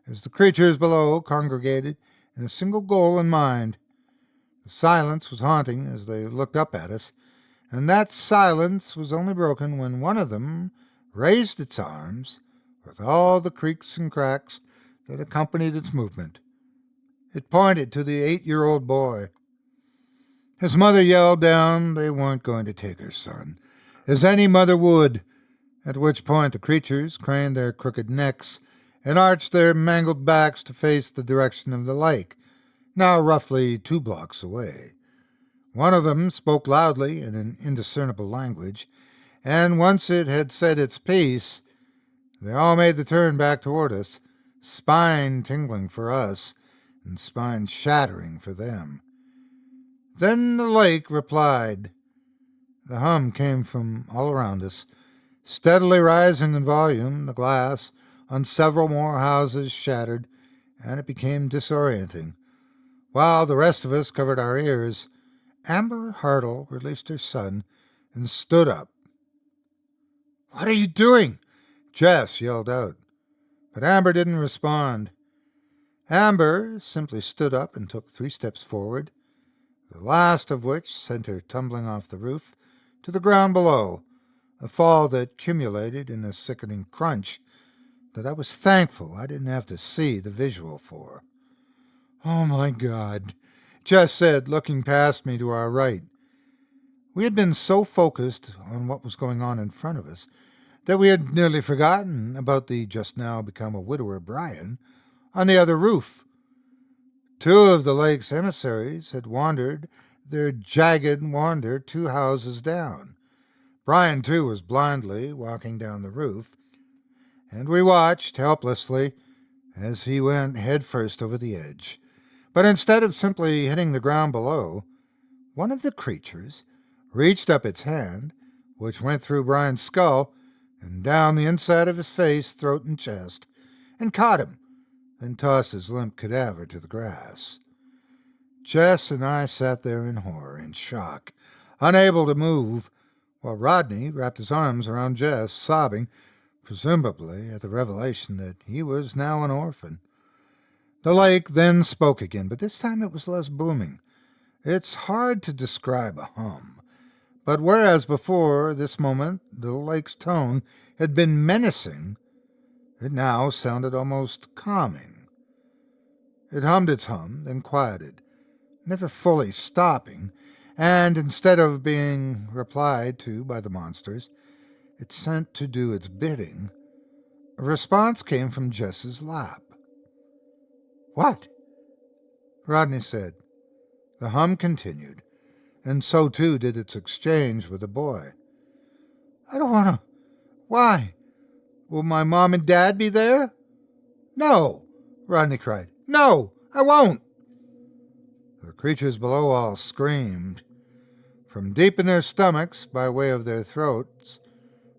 as the creatures below congregated in a single goal in mind. The silence was haunting as they looked up at us, and that silence was only broken when one of them raised its arms with all the creaks and cracks that accompanied its movement. It pointed to the 8-year-old boy. His mother yelled down they weren't going to take her son, as any mother would, at which point the creatures craned their crooked necks and arched their mangled backs to face the direction of the lake, now roughly 2 blocks away. One of them spoke loudly in an indiscernible language, and once it had said its piece, they all made the turn back toward us, spine tingling for us and spine shattering for them. Then the lake replied. The hum came from all around us, steadily rising in volume. The glass on several more houses shattered, and it became disorienting. While the rest of us covered our ears, Amber Hartle released her son and stood up. "What are you doing?" Jess yelled out, but Amber didn't respond. Amber simply stood up and took 3 steps forward, the last of which sent her tumbling off the roof to the ground below, a fall that culminated in a sickening crunch that I was thankful I didn't have to see the visual for. "Oh, my God," Jess said, looking past me to our right. We had been so focused on what was going on in front of us that we had nearly forgotten about the just now become a widower Brian on the other roof. 2 of the lake's emissaries had wandered their jagged wander 2 houses down. Brian, too, was blindly walking down the roof, and we watched helplessly as he went headfirst over the edge. But instead of simply hitting the ground below, one of the creatures reached up its hand, which went through Brian's skull and down the inside of his face, throat, and chest, and caught him, then tossed his limp cadaver to the grass. Jess and I sat there in horror, in shock, unable to move, while Rodney wrapped his arms around Jess, sobbing, presumably at the revelation that he was now an orphan. The lake then spoke again, but this time it was less booming. It's hard to describe a hum, but whereas before this moment the lake's tone had been menacing, it now sounded almost calming. It hummed its hum, then quieted, never fully stopping, and instead of being replied to by the monsters it sent to do its bidding, a response came from Jess's lap. "What?" Rodney said. The hum continued, and so too did its exchange with the boy. "I don't want to. Why? Will my mom and dad be there?" "No!" Rodney cried. "No, I won't!" The creatures below all screamed. From deep in their stomachs, by way of their throats,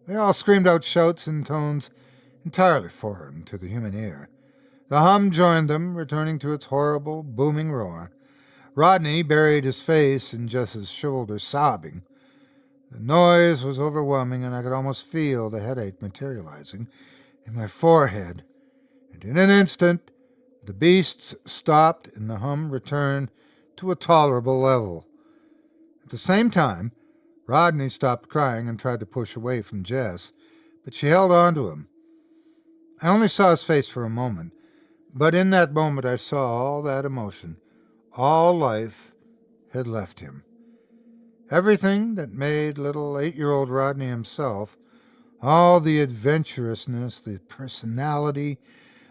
they all screamed out shouts in tones entirely foreign to the human ear. The hum joined them, returning to its horrible, booming roar. Rodney buried his face in Jess's shoulder, sobbing. The noise was overwhelming, and I could almost feel the headache materializing in my forehead. And in an instant, the beasts stopped, and the hum returned to a tolerable level. At the same time, Rodney stopped crying and tried to push away from Jess, but she held on to him. I only saw his face for a moment, but in that moment I saw all that emotion, all life had left him. Everything that made little 8-year-old Rodney himself, all the adventurousness, the personality,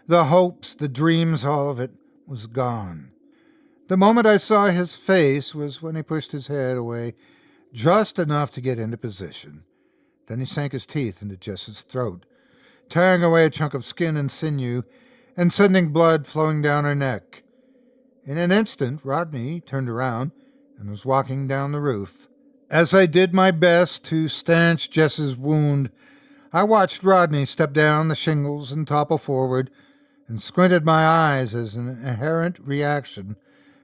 the hopes, the dreams, all of it was gone. The moment I saw his face was when he pushed his head away just enough to get into position. Then he sank his teeth into Jess's throat, tearing away a chunk of skin and sinew and sending blood flowing down her neck. In an instant, Rodney turned around and was walking down the roof. As I did my best to stanch Jess's wound, I watched Rodney step down the shingles and topple forward, and squinted my eyes as an inherent reaction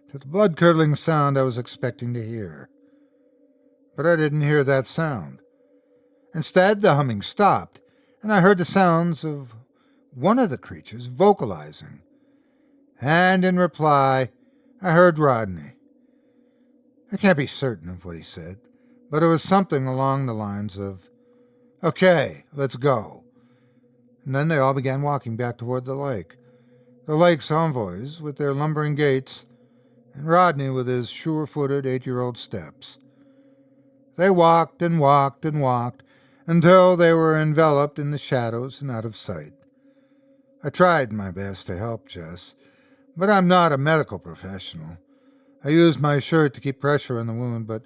to the blood-curdling sound I was expecting to hear. But I didn't hear that sound. Instead, the humming stopped, and I heard the sounds of one of the creatures vocalizing. And in reply, I heard Rodney. I can't be certain of what he said, but it was something along the lines of, "Okay, let's go." And then they all began walking back toward the lake's envoys with their lumbering gaits, and Rodney with his sure-footed 8-year-old steps. They walked and walked and walked until they were enveloped in the shadows and out of sight. I tried my best to help Jess, but I'm not a medical professional. I used my shirt to keep pressure on the wound, but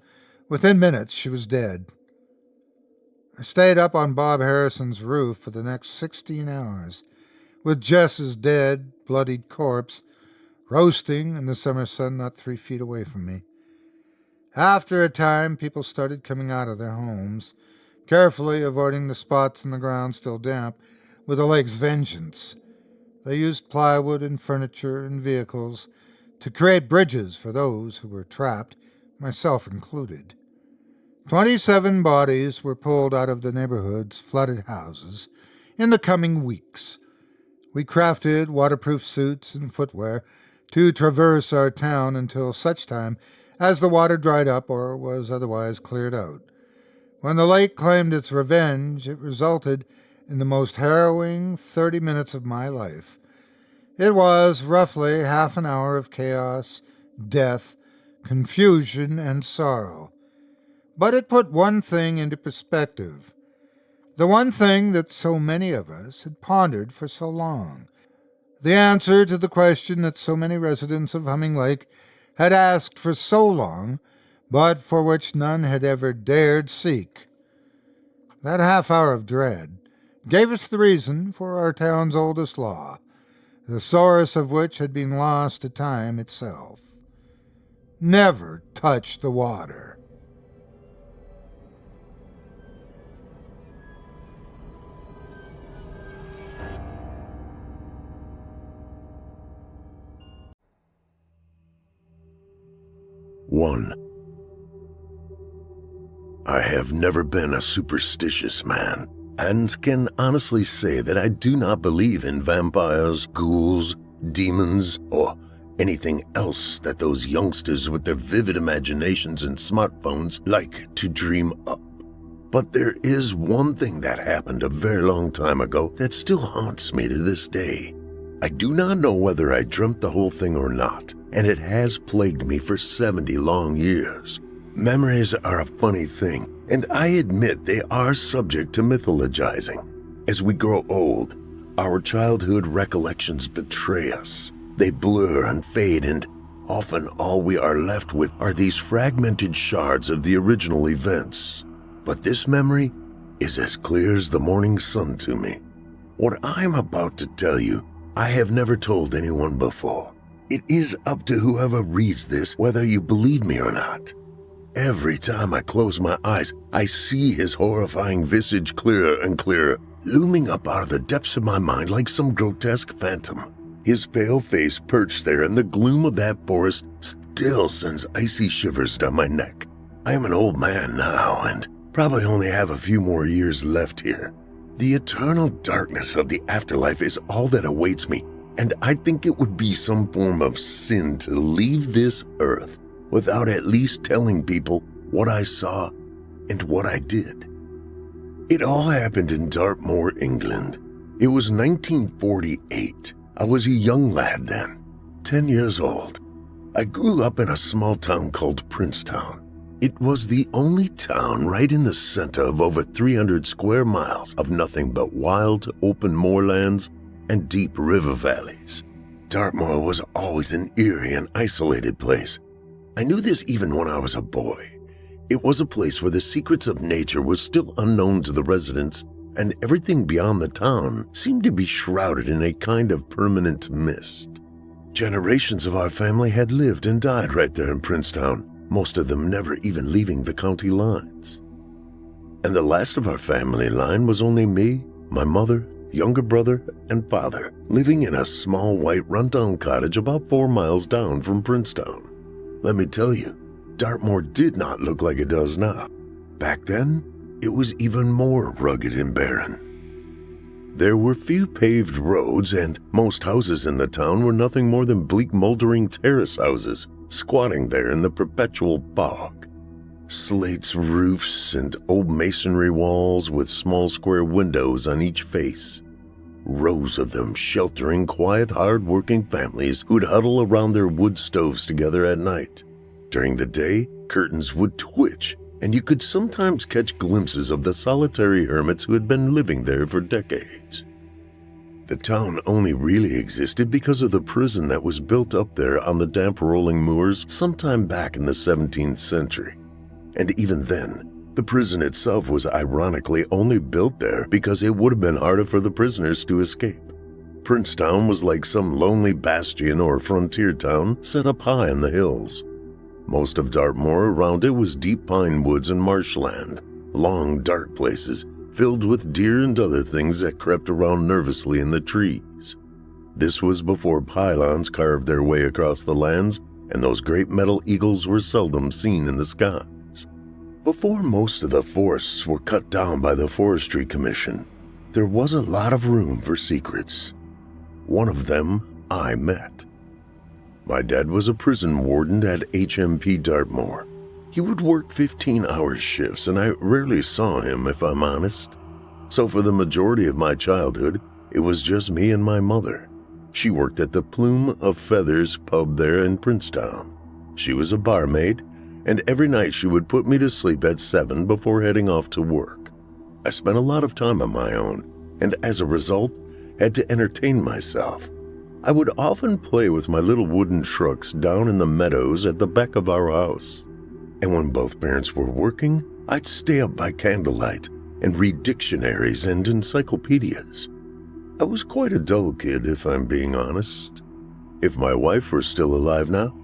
within minutes she was dead. I stayed up on Bob Harrison's roof for the next 16 hours, with Jess's dead, bloodied corpse roasting in the summer sun not 3 feet away from me. After a time, people started coming out of their homes, carefully avoiding the spots in the ground still damp with the lake's vengeance. They used plywood and furniture and vehicles to create bridges for those who were trapped, myself included. 27 bodies were pulled out of the neighborhood's flooded houses in the coming weeks. We crafted waterproof suits and footwear to traverse our town until such time as the water dried up or was otherwise cleared out. When the lake claimed its revenge, it resulted in the most harrowing 30 minutes of my life. It was roughly half an hour of chaos, death, confusion, and sorrow. But it put one thing into perspective. The one thing that so many of us had pondered for so long. The answer to the question that so many residents of Humming Lake had asked for so long, but for which none had ever dared seek. That half hour of dread gave us the reason for our town's oldest law, the source of which had been lost to time itself. Never touch the water. One. I have never been a superstitious man, and can honestly say that I do not believe in vampires, ghouls, demons, or anything else that those youngsters with their vivid imaginations and smartphones like to dream up. But there is one thing that happened a very long time ago that still haunts me to this day. I do not know whether I dreamt the whole thing or not, and it has plagued me for 70 long years. Memories are a funny thing, and I admit they are subject to mythologizing. As we grow old, our childhood recollections betray us. They blur and fade, and often all we are left with are these fragmented shards of the original events. But this memory is as clear as the morning sun to me. What I'm about to tell you, I have never told anyone before. It is up to whoever reads this whether you believe me or not. Every time I close my eyes, I see his horrifying visage clearer and clearer, looming up out of the depths of my mind like some grotesque phantom. His pale face perched there in the gloom of that forest still sends icy shivers down my neck. I am an old man now and probably only have a few more years left here. The eternal darkness of the afterlife is all that awaits me, and I think it would be some form of sin to leave this earth without at least telling people what I saw and what I did. It all happened in Dartmoor, England. It was 1948. I was a young lad then, 10 years old. I grew up in a small town called Princetown. It was the only town right in the center of over 300 square miles of nothing but wild, open moorlands and deep river valleys. Dartmoor was always an eerie and isolated place. I knew this even when I was a boy. It was a place where the secrets of nature were still unknown to the residents, and everything beyond the town seemed to be shrouded in a kind of permanent mist. Generations of our family had lived and died right there in Princetown, most of them never even leaving the county lines. And the last of our family line was only me, my mother, younger brother, and father, living in a small white rundown cottage about 4 miles down from Princetown. Let me tell you, Dartmoor did not look like it does now. Back then, it was even more rugged and barren. There were few paved roads, and most houses in the town were nothing more than bleak, moldering terrace houses, squatting there in the perpetual bog. Slates roofs and old masonry walls with small square windows on each face. Rows of them sheltering quiet, hard-working families who'd huddle around their wood stoves together at night. During the day, curtains would twitch, and you could sometimes catch glimpses of the solitary hermits who had been living there for decades. The town only really existed because of the prison that was built up there on the damp rolling moors sometime back in the 17th century. And even then, the prison itself was ironically only built there because it would have been harder for the prisoners to escape. Princetown was like some lonely bastion or frontier town set up high in the hills. Most of Dartmoor around it was deep pine woods and marshland, long dark places filled with deer and other things that crept around nervously in the trees. This was before pylons carved their way across the lands, and those great metal eagles were seldom seen in the skies. Before most of the forests were cut down by the Forestry Commission, there was a lot of room for secrets. One of them I met. My dad was a prison warden at HMP Dartmoor. He would work 15-hour shifts, and I rarely saw him, if I'm honest. So for the majority of my childhood, it was just me and my mother. She worked at the Plume of Feathers pub there in Princetown. She was a barmaid, and every night she would put me to sleep at 7 before heading off to work. I spent a lot of time on my own, and as a result, had to entertain myself. I would often play with my little wooden trucks down in the meadows at the back of our house. And when both parents were working, I'd stay up by candlelight and read dictionaries and encyclopedias. I was quite a dull kid, if I'm being honest. If my wife were still alive now,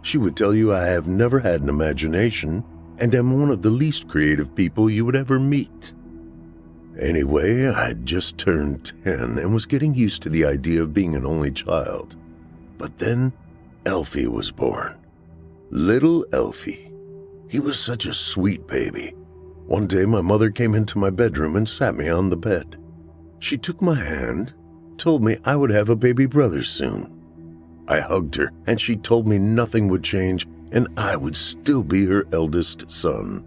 she would tell you I have never had an imagination and am one of the least creative people you would ever meet. Anyway, I'd just turned 10 and was getting used to the idea of being an only child. But then, Elfie was born. Little Elfie. He was such a sweet baby. One day my mother came into my bedroom and sat me on the bed. She took my hand, told me I would have a baby brother soon. I hugged her and she told me nothing would change and I would still be her eldest son.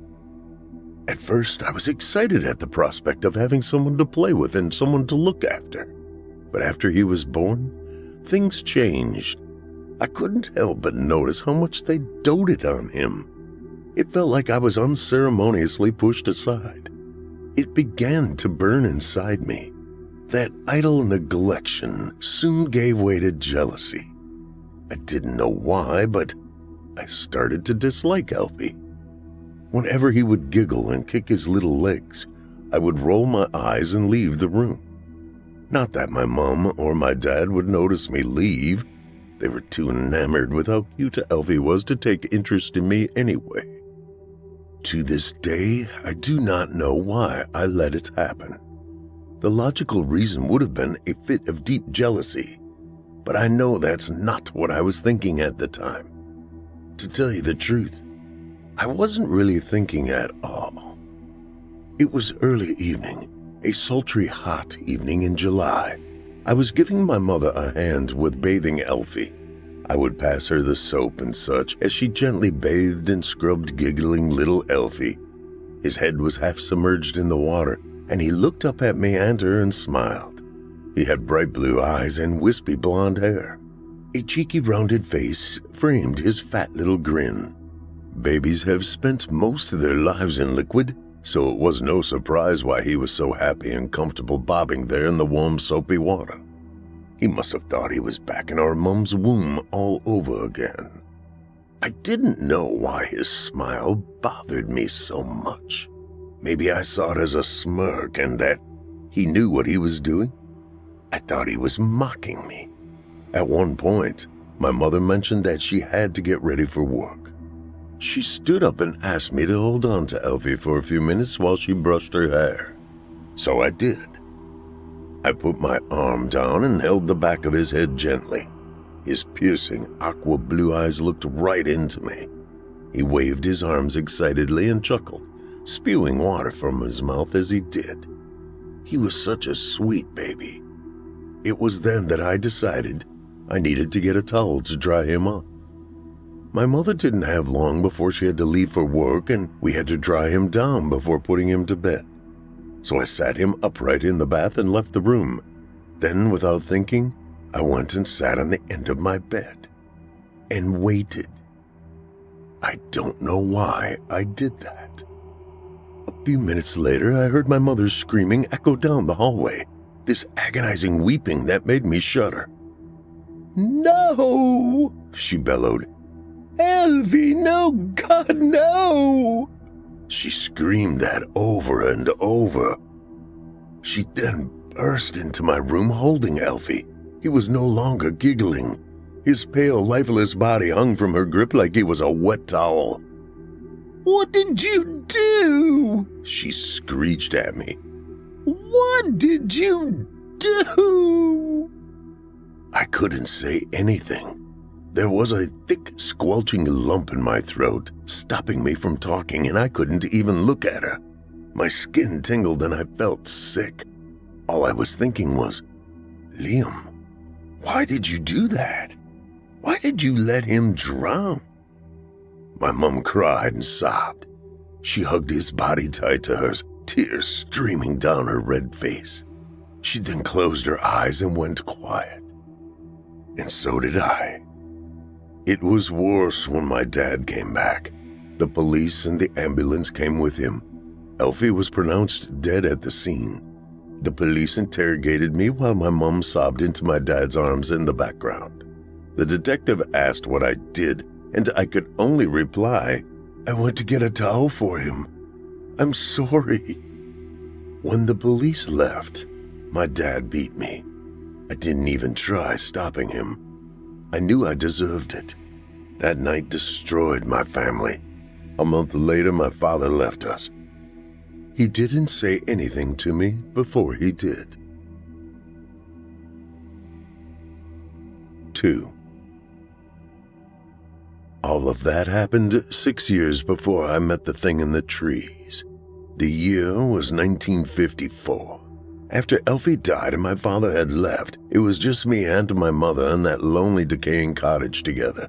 At first, I was excited at the prospect of having someone to play with and someone to look after. But after he was born, things changed. I couldn't help but notice how much they doted on him. It felt like I was unceremoniously pushed aside. It began to burn inside me. That idle neglection soon gave way to jealousy. I didn't know why, but I started to dislike Elfie. Whenever he would giggle and kick his little legs, I would roll my eyes and leave the room. Not that my mom or my dad would notice me leave. They were too enamored with how cute Elfie was to take interest in me anyway. To this day, I do not know why I let it happen. The logical reason would have been a fit of deep jealousy, but I know that's not what I was thinking at the time. To tell you the truth, I wasn't really thinking at all. It was early evening, a sultry hot evening in July. I was giving my mother a hand with bathing Elfie. I would pass her the soap and such as she gently bathed and scrubbed giggling little Elfie. His head was half submerged in the water, and he looked up at me and her and smiled. He had bright blue eyes and wispy blonde hair. A cheeky rounded face framed his fat little grin. Babies have spent most of their lives in liquid, so it was no surprise why he was so happy and comfortable bobbing there in the warm soapy water. He must have thought he was back in our mum's womb all over again. I didn't know why his smile bothered me so much. Maybe I saw it as a smirk and that he knew what he was doing. I thought he was mocking me. At one point, my mother mentioned that she had to get ready for work. She stood up and asked me to hold on to Elfie for a few minutes while she brushed her hair. So I did. I put my arm down and held the back of his head gently. His piercing aqua blue eyes looked right into me. He waved his arms excitedly and chuckled, spewing water from his mouth as he did. He was such a sweet baby. It was then that I decided I needed to get a towel to dry him off. My mother didn't have long before she had to leave for work, and we had to dry him down before putting him to bed. So I sat him upright in the bath and left the room. Then, without thinking, I went and sat on the end of my bed and waited. I don't know why I did that. A few minutes later, I heard my mother's screaming echo down the hallway, this agonizing weeping that made me shudder. "No!" she bellowed. "Elvie, no, God, no!" She screamed that over and over. She then burst into my room holding Elfie. He was no longer giggling. His pale, lifeless body hung from her grip like he was a wet towel. "What did you do?" she screeched at me. "What did you do?" I couldn't say anything. There was a thick, squelching lump in my throat, stopping me from talking, and I couldn't even look at her. My skin tingled and I felt sick. All I was thinking was, "Liam, why did you do that? Why did you let him drown?" My mom cried and sobbed. She hugged his body tight to hers, tears streaming down her red face. She then closed her eyes and went quiet. And so did I. It was worse when my dad came back. The police and the ambulance came with him. Elfie was pronounced dead at the scene. The police interrogated me while my mom sobbed into my dad's arms in the background. The detective asked what I did, and I could only reply, "I went to get a towel for him. I'm sorry." When the police left, my dad beat me. I didn't even try stopping him. I knew I deserved it. That night destroyed my family. A month later, my father left us. He didn't say anything to me before he did. 2. All of that happened 6 years before I met the thing in the trees. The year was 1954. After Elfie died and my father had left, it was just me and my mother in that lonely, decaying cottage together.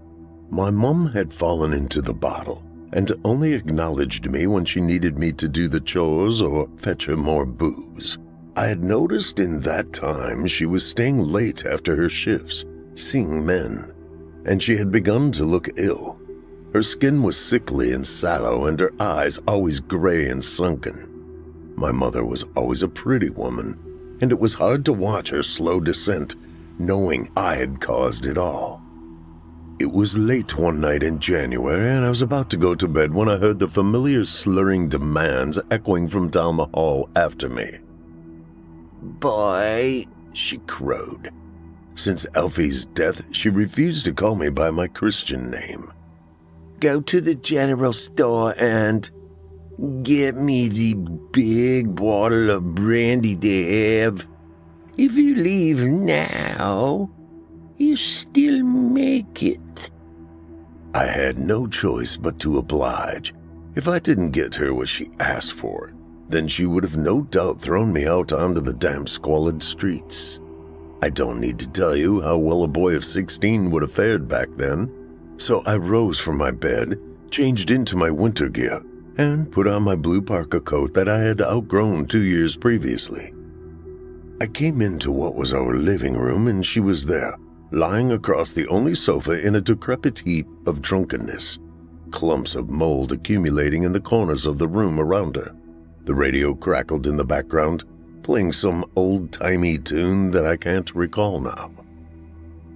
My mom had fallen into the bottle and only acknowledged me when she needed me to do the chores or fetch her more booze. I had noticed in that time she was staying late after her shifts, seeing men, and she had begun to look ill. Her skin was sickly and sallow, and her eyes always gray and sunken. My mother was always a pretty woman, and it was hard to watch her slow descent, knowing I had caused it all. It was late one night in January, and I was about to go to bed when I heard the familiar slurring demands echoing from down the hall after me. "Boy," she crowed. Since Elfie's death, she refused to call me by my Christian name. "Go to the general store and get me the big bottle of brandy they have. If you leave now, you still make it." I had no choice but to oblige. If I didn't get her what she asked for, then she would have no doubt thrown me out onto the damp, squalid streets. I don't need to tell you how well a boy of 16 would have fared back then. So I rose from my bed, changed into my winter gear, and put on my blue parka coat that I had outgrown 2 years previously. I came into what was our living room, and she was there, lying across the only sofa in a decrepit heap of drunkenness, clumps of mold accumulating in the corners of the room around her. The radio crackled in the background, playing some old-timey tune that I can't recall now.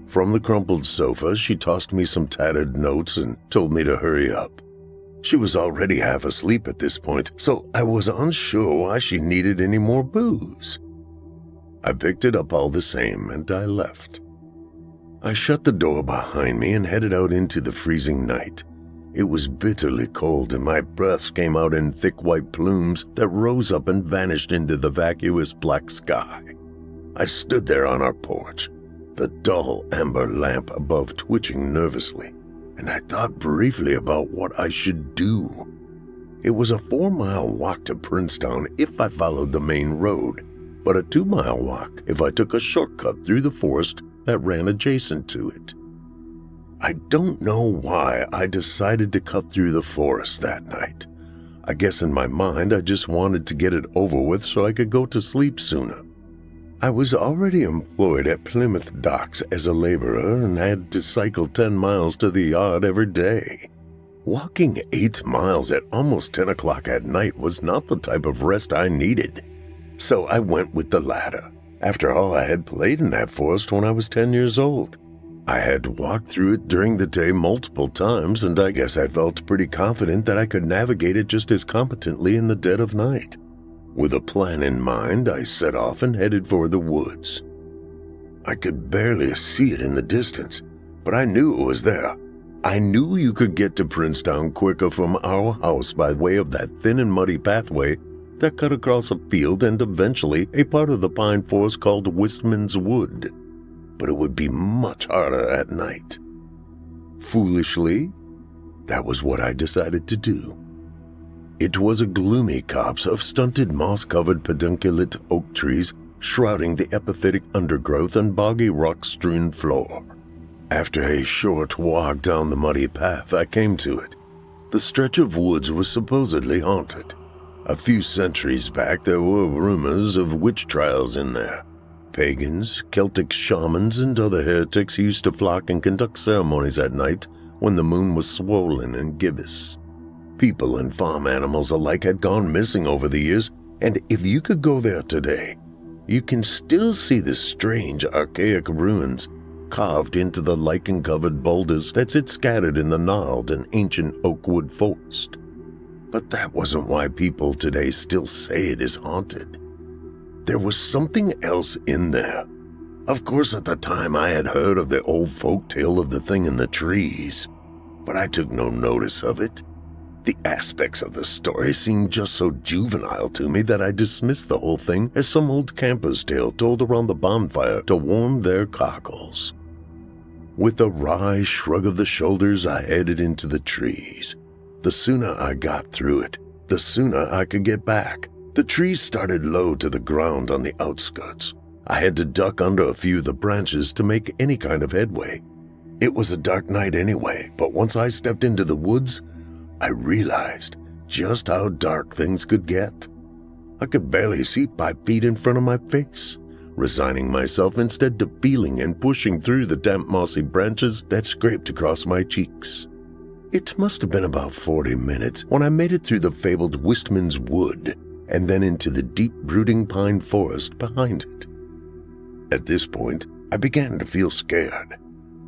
From the crumpled sofa, she tossed me some tattered notes and told me to hurry up. She was already half asleep at this point, so I was unsure why she needed any more booze. I picked it up all the same, and I left. I shut the door behind me and headed out into the freezing night. It was bitterly cold, and my breaths came out in thick white plumes that rose up and vanished into the vacuous black sky. I stood there on our porch, the dull amber lamp above twitching nervously, and I thought briefly about what I should do. It was a 4-mile walk to Princetown if I followed the main road, but a 2-mile walk if I took a shortcut through the forest that ran adjacent to it. I don't know why I decided to cut through the forest that night. I guess in my mind I just wanted to get it over with so I could go to sleep sooner. I was already employed at Plymouth Docks as a laborer and had to cycle 10 miles to the yard every day. Walking 8 miles at almost 10 o'clock at night was not the type of rest I needed, so I went with the latter. After all, I had played in that forest when I was 10 years old. I had walked through it during the day multiple times, and I guess I felt pretty confident that I could navigate it just as competently in the dead of night. With a plan in mind, I set off and headed for the woods. I could barely see it in the distance, but I knew it was there. I knew you could get to Princetown quicker from our house by way of that thin and muddy pathway that cut across a field and eventually a part of the pine forest called Wistman's Wood. But it would be much harder at night. Foolishly, that was what I decided to do. It was a gloomy copse of stunted moss-covered pedunculate oak trees shrouding the epiphytic undergrowth and boggy rock-strewn floor. After a short walk down the muddy path, I came to it. The stretch of woods was supposedly haunted. A few centuries back, there were rumors of witch trials in there. Pagans, Celtic shamans, and other heretics used to flock and conduct ceremonies at night when the moon was swollen and gibbous. People and farm animals alike had gone missing over the years, and if you could go there today, you can still see the strange, archaic ruins carved into the lichen-covered boulders that sit scattered in the gnarled and ancient oakwood forest. But that wasn't why people today still say it is haunted. There was something else in there. Of course, at the time I had heard of the old folk tale of the thing in the trees, but I took no notice of it. The aspects of the story seemed just so juvenile to me that I dismissed the whole thing as some old camper's tale told around the bonfire to warm their cockles. With a wry shrug of the shoulders, I headed into the trees. The sooner I got through it, the sooner I could get back. The trees started low to the ground on the outskirts. I had to duck under a few of the branches to make any kind of headway. It was a dark night anyway, but once I stepped into the woods, I realized just how dark things could get. I could barely see 5 feet in front of my face, resigning myself instead to feeling and pushing through the damp mossy branches that scraped across my cheeks. It must have been about 40 minutes when I made it through the fabled Wistman's Wood and then into the deep brooding pine forest behind it. At this point, I began to feel scared.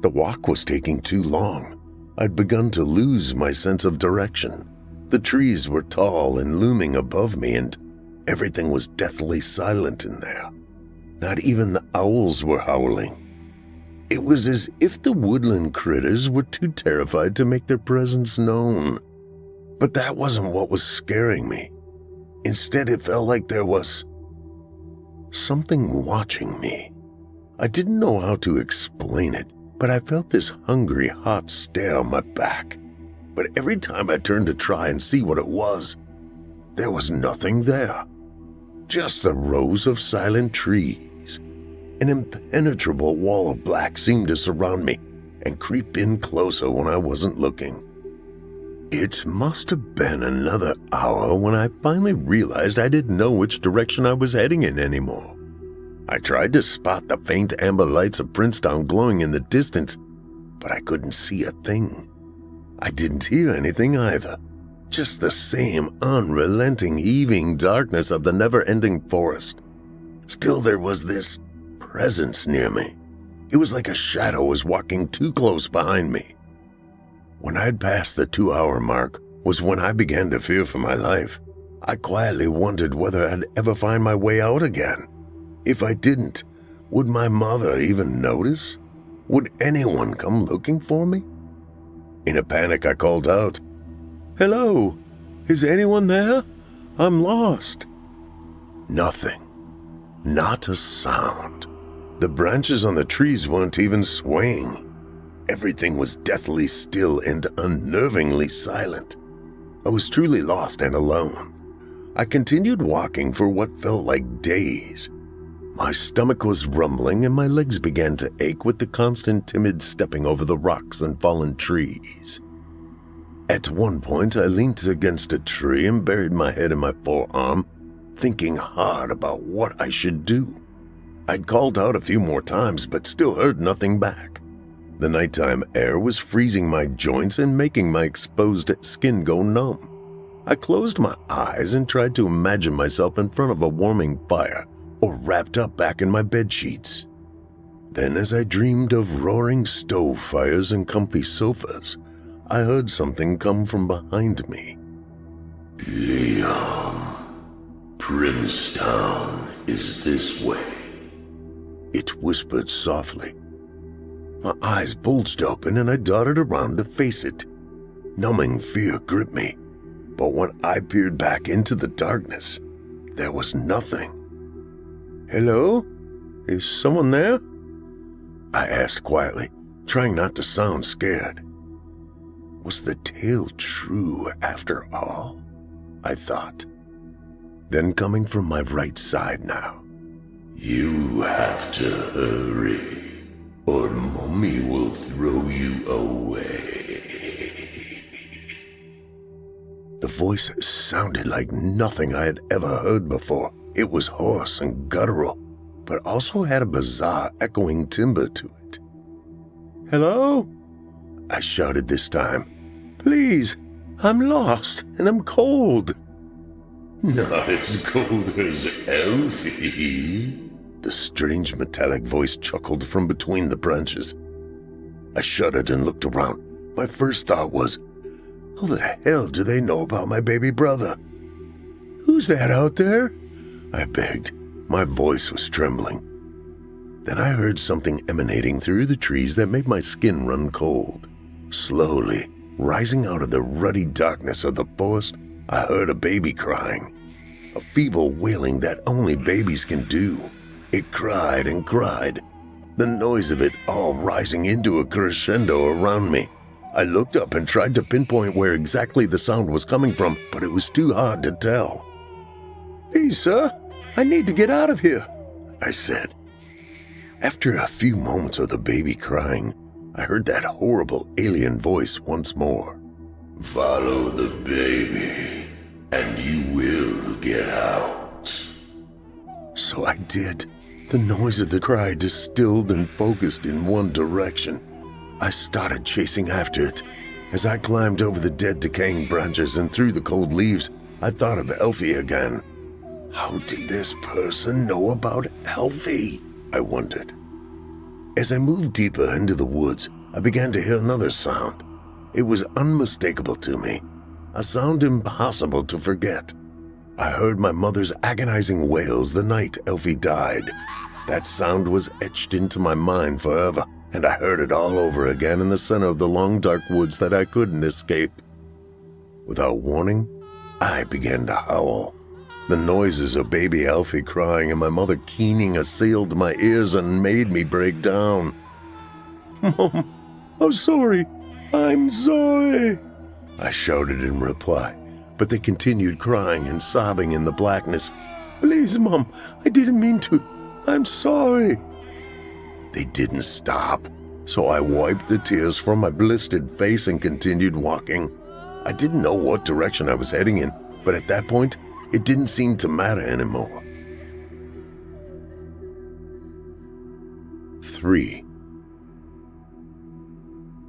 The walk was taking too long. I'd begun to lose my sense of direction. The trees were tall and looming above me, and everything was deathly silent in there. Not even the owls were howling. It was as if the woodland critters were too terrified to make their presence known. But that wasn't what was scaring me. Instead, it felt like there was something watching me. I didn't know how to explain it, but I felt this hungry, hot stare on my back. But every time I turned to try and see what it was, there was nothing there. Just the rows of silent trees. An impenetrable wall of black seemed to surround me and creep in closer when I wasn't looking. It must have been another hour when I finally realized I didn't know which direction I was heading in anymore. I tried to spot the faint amber lights of Princetown glowing in the distance, but I couldn't see a thing. I didn't hear anything either, just the same unrelenting, heaving darkness of the never-ending forest. Still, there was this presence near me. It was like a shadow was walking too close behind me. When I'd passed the 2-hour mark was when I began to fear for my life. I quietly wondered whether I'd ever find my way out again. If I didn't, would my mother even notice? Would anyone come looking for me? In a panic, I called out, "Hello, is anyone there? I'm lost." Nothing. Not a sound. The branches on the trees weren't even swaying. Everything was deathly still and unnervingly silent. I was truly lost and alone. I continued walking for what felt like days. My stomach was rumbling and my legs began to ache with the constant timid stepping over the rocks and fallen trees. At one point, I leaned against a tree and buried my head in my forearm, thinking hard about what I should do. I'd called out a few more times, but still heard nothing back. The nighttime air was freezing my joints and making my exposed skin go numb. I closed my eyes and tried to imagine myself in front of a warming fire or wrapped up back in my bedsheets. Then, as I dreamed of roaring stove fires and comfy sofas, I heard something come from behind me. Liam, Princetown is this way. It whispered softly. My eyes bulged open and I darted around to face it. Numbing fear gripped me, but when I peered back into the darkness, there was nothing. "Hello? Is someone there?" I asked quietly, trying not to sound scared. Was the tale true after all? I thought. Then coming from my right side now. You have to hurry, or Mommy will throw you away. The voice sounded like nothing I had ever heard before. It was hoarse and guttural, but also had a bizarre echoing timbre to it. "Hello?" I shouted this time. "Please, I'm lost and I'm cold." Not as cold as Elfie. The strange metallic voice chuckled from between the branches. I shuddered and looked around. My first thought was, how the hell do they know about my baby brother? "Who's that out there?" I begged. My voice was trembling. Then I heard something emanating through the trees that made my skin run cold. Slowly, rising out of the ruddy darkness of the forest, I heard a baby crying. A feeble wailing that only babies can do. It cried and cried, the noise of it all rising into a crescendo around me. I looked up and tried to pinpoint where exactly the sound was coming from, but it was too hard to tell. "Please, sir, I need to get out of here," I said. After a few moments of the baby crying, I heard that horrible alien voice once more. Follow the baby, and you will get out. So I did. The noise of the cry distilled and focused in one direction. I started chasing after it. As I climbed over the dead, decaying branches and through the cold leaves, I thought of Elfie again. How did this person know about Elfie? I wondered. As I moved deeper into the woods, I began to hear another sound. It was unmistakable to me, a sound impossible to forget. I heard my mother's agonizing wails the night Elfie died. That sound was etched into my mind forever, and I heard it all over again in the center of the long dark woods that I couldn't escape. Without warning, I began to howl. The noises of baby Elfie crying and my mother keening assailed my ears and made me break down. "Mom, I'm sorry. I'm sorry," I shouted in reply, but they continued crying and sobbing in the blackness. "Please, Mom, I didn't mean to. I'm sorry." They didn't stop, so I wiped the tears from my blistered face and continued walking. I didn't know what direction I was heading in, but at that point, it didn't seem to matter anymore. 3.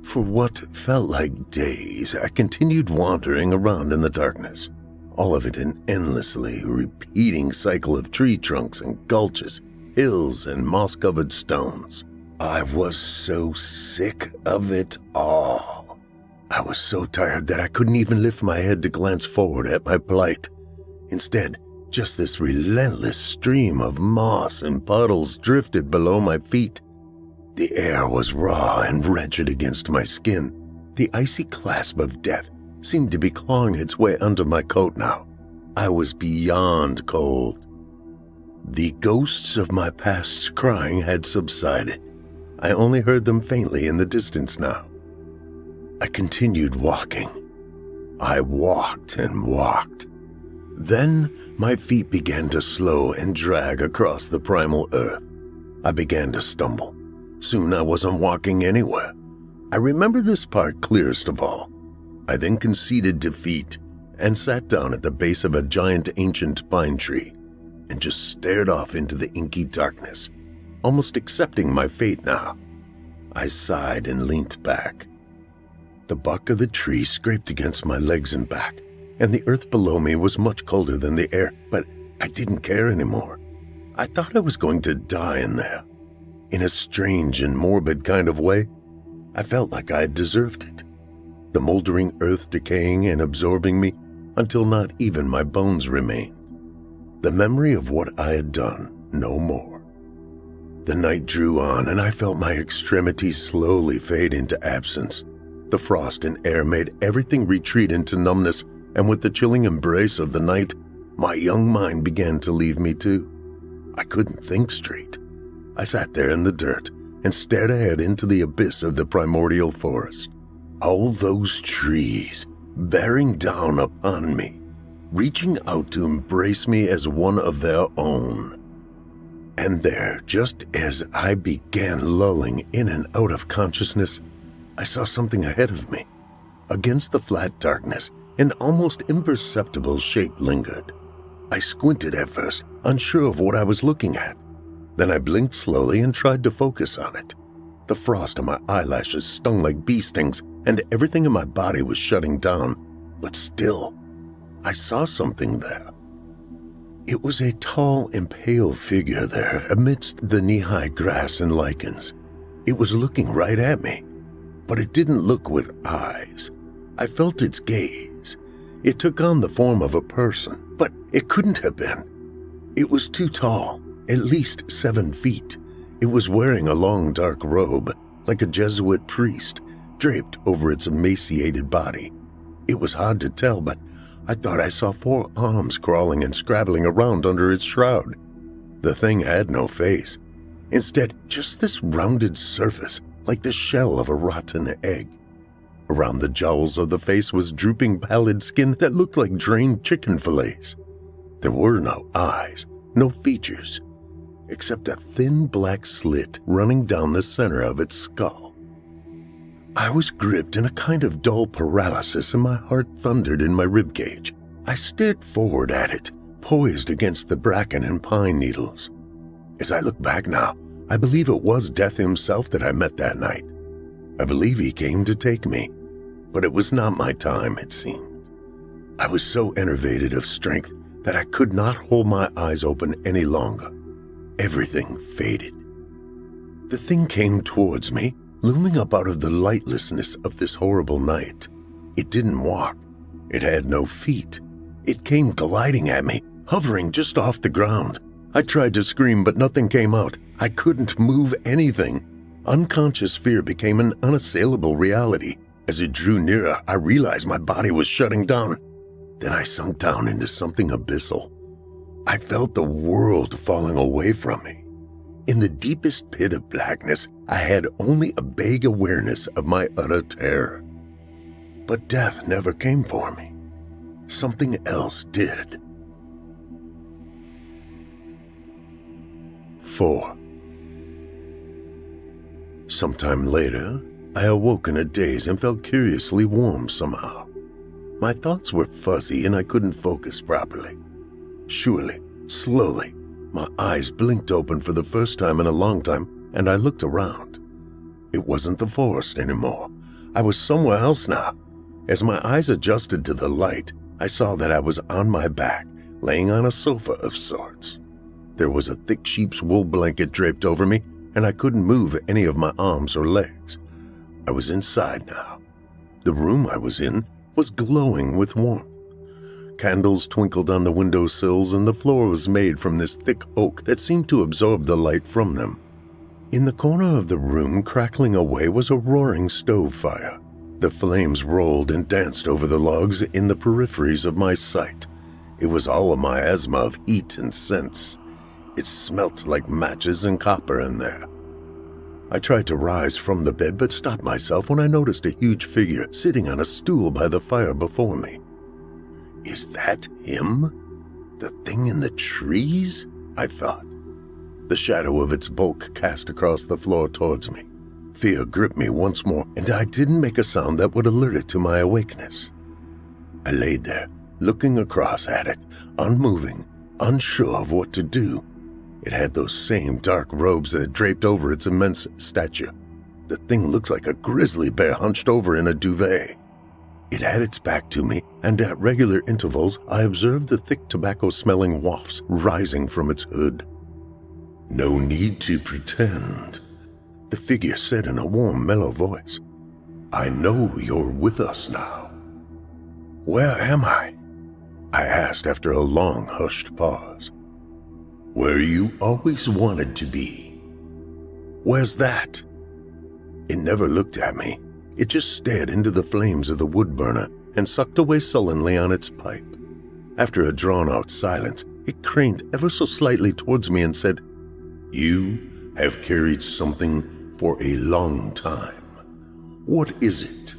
For what felt like days, I continued wandering around in the darkness, all of it an endlessly repeating cycle of tree trunks and gulches, hills and moss-covered stones. I was so sick of it all. I was so tired that I couldn't even lift my head to glance forward at my plight. Instead, just this relentless stream of moss and puddles drifted below my feet. The air was raw and wretched against my skin. The icy clasp of death seemed to be clawing its way under my coat now. I was beyond cold. The ghosts of my past crying had subsided. I only heard them faintly in the distance now. I continued walking. I walked and walked. Then my feet began to slow and drag across the primal earth. I began to stumble. Soon I wasn't walking anywhere. I remember this part clearest of all. I then conceded defeat and sat down at the base of a giant ancient pine tree and just stared off into the inky darkness, almost accepting my fate now. I sighed and leant back. The bark of the tree scraped against my legs and back, and the earth below me was much colder than the air, but I didn't care anymore. I thought I was going to die in there. In a strange and morbid kind of way, I felt like I had deserved it. The moldering earth decaying and absorbing me until not even my bones remained. The memory of what I had done, no more. The night drew on, and I felt my extremities slowly fade into absence. The frost and air made everything retreat into numbness, and with the chilling embrace of the night, my young mind began to leave me too. I couldn't think straight. I sat there in the dirt and stared ahead into the abyss of the primordial forest. All those trees bearing down upon me, reaching out to embrace me as one of their own. And there, just as I began lulling in and out of consciousness, I saw something ahead of me. Against the flat darkness, an almost imperceptible shape lingered. I squinted at first, unsure of what I was looking at. Then I blinked slowly and tried to focus on it. The frost on my eyelashes stung like bee stings, and everything in my body was shutting down. But still, I saw something there. It was a tall and pale figure there amidst the knee-high grass and lichens. It was looking right at me, but it didn't look with eyes. I felt its gaze. It took on the form of a person, but it couldn't have been. It was too tall, at least 7 feet. It was wearing a long dark robe, like a Jesuit priest, draped over its emaciated body. It was hard to tell, but I thought I saw 4 arms crawling and scrabbling around under its shroud. The thing had no face. Instead, just this rounded surface, like the shell of a rotten egg. Around the jowls of the face was drooping pallid skin that looked like drained chicken fillets. There were no eyes, no features, except a thin black slit running down the center of its skull. I was gripped in a kind of dull paralysis, and my heart thundered in my ribcage. I stared forward at it, poised against the bracken and pine needles. As I look back now, I believe it was Death himself that I met that night. I believe he came to take me, but it was not my time, it seemed. I was so enervated of strength that I could not hold my eyes open any longer. Everything faded. The thing came towards me, looming up out of the lightlessness of this horrible night. It didn't walk. It had no feet. It came gliding at me, hovering just off the ground. I tried to scream, but nothing came out. I couldn't move anything. Unconscious fear became an unassailable reality. As it drew nearer, I realized my body was shutting down. Then I sunk down into something abyssal. I felt the world falling away from me. In the deepest pit of blackness, I had only a vague awareness of my utter terror. But death never came for me. Something else did. 4. Sometime later, I awoke in a daze and felt curiously warm somehow. My thoughts were fuzzy and I couldn't focus properly. Surely, slowly, my eyes blinked open for the first time in a long time, and I looked around. It wasn't the forest anymore. I was somewhere else now. As my eyes adjusted to the light, I saw that I was on my back, laying on a sofa of sorts. There was a thick sheep's wool blanket draped over me, and I couldn't move any of my arms or legs. I was inside now. The room I was in was glowing with warmth. Candles twinkled on the windowsills, and the floor was made from this thick oak that seemed to absorb the light from them. In the corner of the room, crackling away, was a roaring stove fire. The flames rolled and danced over the logs in the peripheries of my sight. It was all a miasma of heat and scents. It smelt like matches and copper in there. I tried to rise from the bed, but stopped myself when I noticed a huge figure sitting on a stool by the fire before me. Is that him? The thing in the trees? I thought. The shadow of its bulk cast across the floor towards me. Fear gripped me once more, and I didn't make a sound that would alert it to my awakeness. I laid there, looking across at it, unmoving, unsure of what to do. It had those same dark robes that draped over its immense stature. The thing looked like a grizzly bear hunched over in a duvet. It had its back to me, and at regular intervals I observed the thick tobacco-smelling wafts rising from its hood. No need to pretend, the figure said in a warm, mellow voice. I know you're with us now. Where am I? I asked after a long, hushed pause. Where you always wanted to be. Where's that? It never looked at me. It just stared into the flames of the wood burner and sucked away sullenly on its pipe. After a drawn-out silence, it craned ever so slightly towards me and said, You have carried something for a long time. What is it?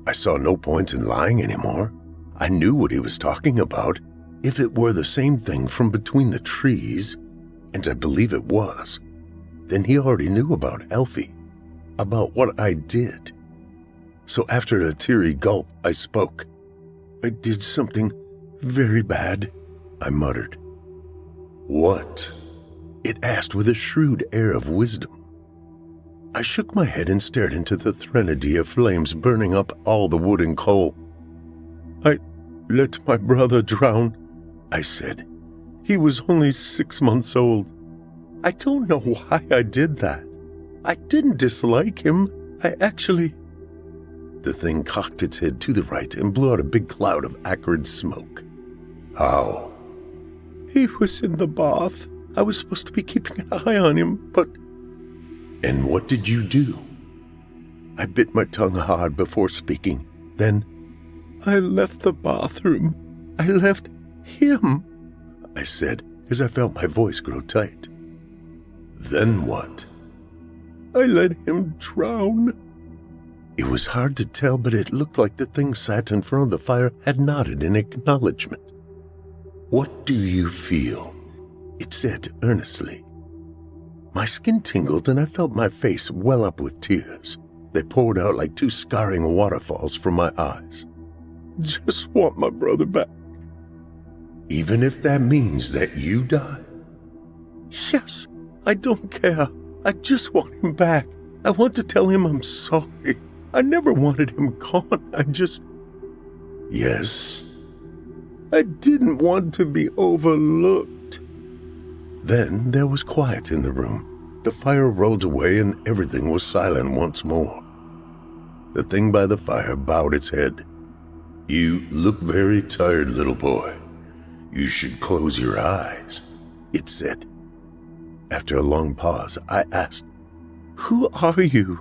I saw no point in lying anymore. I knew what he was talking about. If it were the same thing from between the trees, and I believe it was, then he already knew about Elfie, about what I did. So after a teary gulp, I spoke. I did something very bad, I muttered. What? It asked with a shrewd air of wisdom. I shook my head and stared into the threnody of flames burning up all the wood and coal. I let my brother drown, I said. He was only 6 months old. I don't know why I did that. I didn't dislike him. I actually... The thing cocked its head to the right and blew out a big cloud of acrid smoke. How? He was in the bath. I was supposed to be keeping an eye on him, but... And what did you do? I bit my tongue hard before speaking. Then, I left the bathroom. I left him, I said as I felt my voice grow tight. Then what? I let him drown. It was hard to tell, but it looked like the thing sat in front of the fire had nodded in acknowledgement. What do you feel? It said earnestly. My skin tingled and I felt my face well up with tears. They poured out like 2 scarring waterfalls from my eyes. Just want my brother back. Even if that means that you die? Yes, I don't care. I just want him back. I want to tell him I'm sorry. I never wanted him gone. Yes? I didn't want to be overlooked. Then there was quiet in the room. The fire rolled away and everything was silent once more. The thing by the fire bowed its head. You look very tired, little boy. You should close your eyes, it said. After a long pause, I asked, Who are you?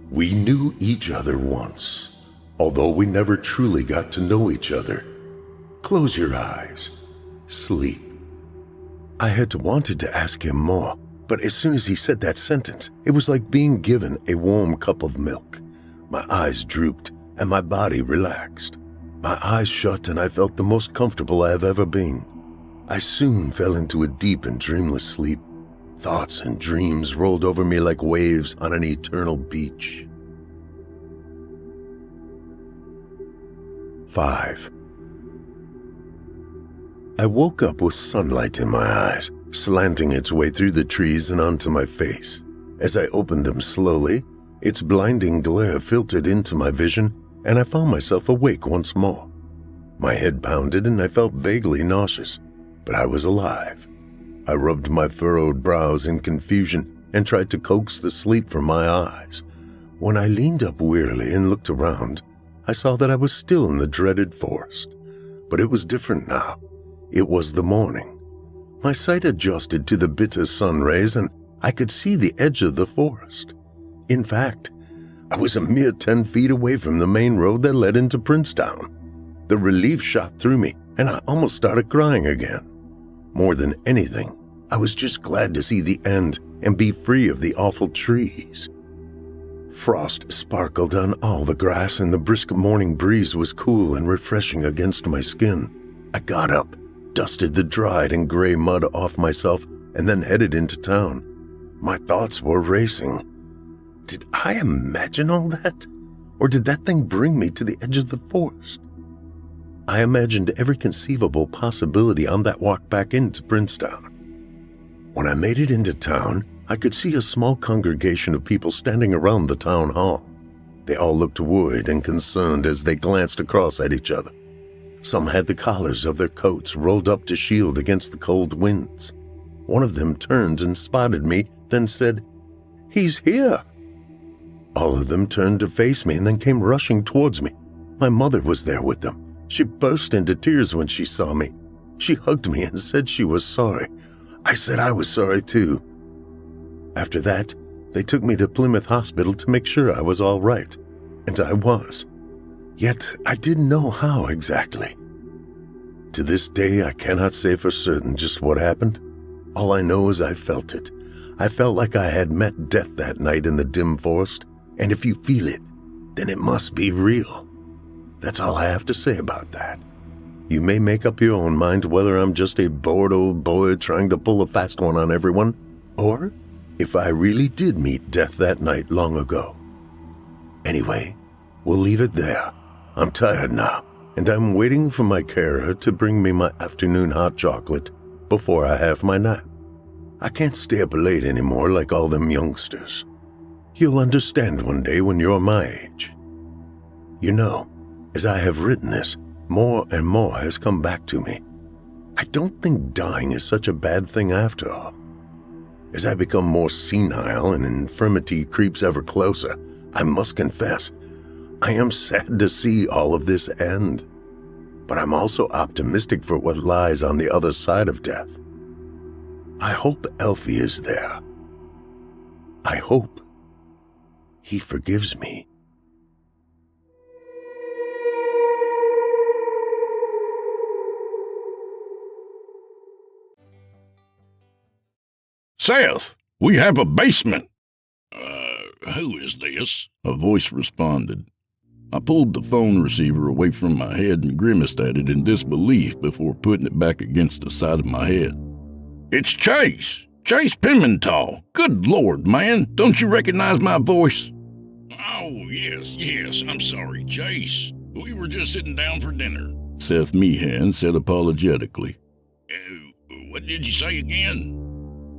We knew each other once, although we never truly got to know each other. Close your eyes. Sleep. I had wanted to ask him more, but as soon as he said that sentence, it was like being given a warm cup of milk. My eyes drooped and my body relaxed. My eyes shut and I felt the most comfortable I have ever been. I soon fell into a deep and dreamless sleep. Thoughts and dreams rolled over me like waves on an eternal beach. 5. I woke up with sunlight in my eyes, slanting its way through the trees and onto my face. As I opened them slowly, its blinding glare filtered into my vision, and I found myself awake once more. My head pounded and I felt vaguely nauseous, but I was alive. I rubbed my furrowed brows in confusion and tried to coax the sleep from my eyes. When I leaned up wearily and looked around, I saw that I was still in the dreaded forest. But it was different now. It was the morning. My sight adjusted to the bitter sun rays and I could see the edge of the forest. In fact, I was a mere 10 feet away from the main road that led into Princetown. The relief shot through me and I almost started crying again. More than anything, I was just glad to see the end and be free of the awful trees. Frost sparkled on all the grass and the brisk morning breeze was cool and refreshing against my skin. I got up, dusted the dried and gray mud off myself, and then headed into town. My thoughts were racing. Did I imagine all that? Or did that thing bring me to the edge of the forest? I imagined every conceivable possibility on that walk back into Princetown. When I made it into town, I could see a small congregation of people standing around the town hall. They all looked worried and concerned as they glanced across at each other. Some had the collars of their coats rolled up to shield against the cold winds. One of them turned and spotted me, then said, "He's here." All of them turned to face me and then came rushing towards me. My mother was there with them. She burst into tears when she saw me. She hugged me and said she was sorry. I said I was sorry too. After that, they took me to Plymouth Hospital to make sure I was all right. And I was. Yet I didn't know how exactly. To this day, I cannot say for certain just what happened. All I know is I felt it. I felt like I had met death that night in the dim forest, and if you feel it, then it must be real. That's all I have to say about that. You may make up your own mind whether I'm just a bored old boy trying to pull a fast one on everyone, or if I really did meet death that night long ago. Anyway, we'll leave it there. I'm tired now, and I'm waiting for my carer to bring me my afternoon hot chocolate before I have my nap. I can't stay up late anymore like all them youngsters. You'll understand one day when you're my age. You know, as I have written this, more and more has come back to me. I don't think dying is such a bad thing after all. As I become more senile and infirmity creeps ever closer, I must confess, I am sad to see all of this end. But I'm also optimistic for what lies on the other side of death. I hope Elfie is there. I hope he forgives me. Seth, we have a basement. Who is this? A voice responded. I pulled the phone receiver away from my head and grimaced at it in disbelief before putting it back against the side of my head. It's Chase. Chase Pimental. Good Lord, man, don't you recognize my voice? Oh, yes, I'm sorry, Chase. We were just sitting down for dinner, Seth Meehan said apologetically. What did you say again?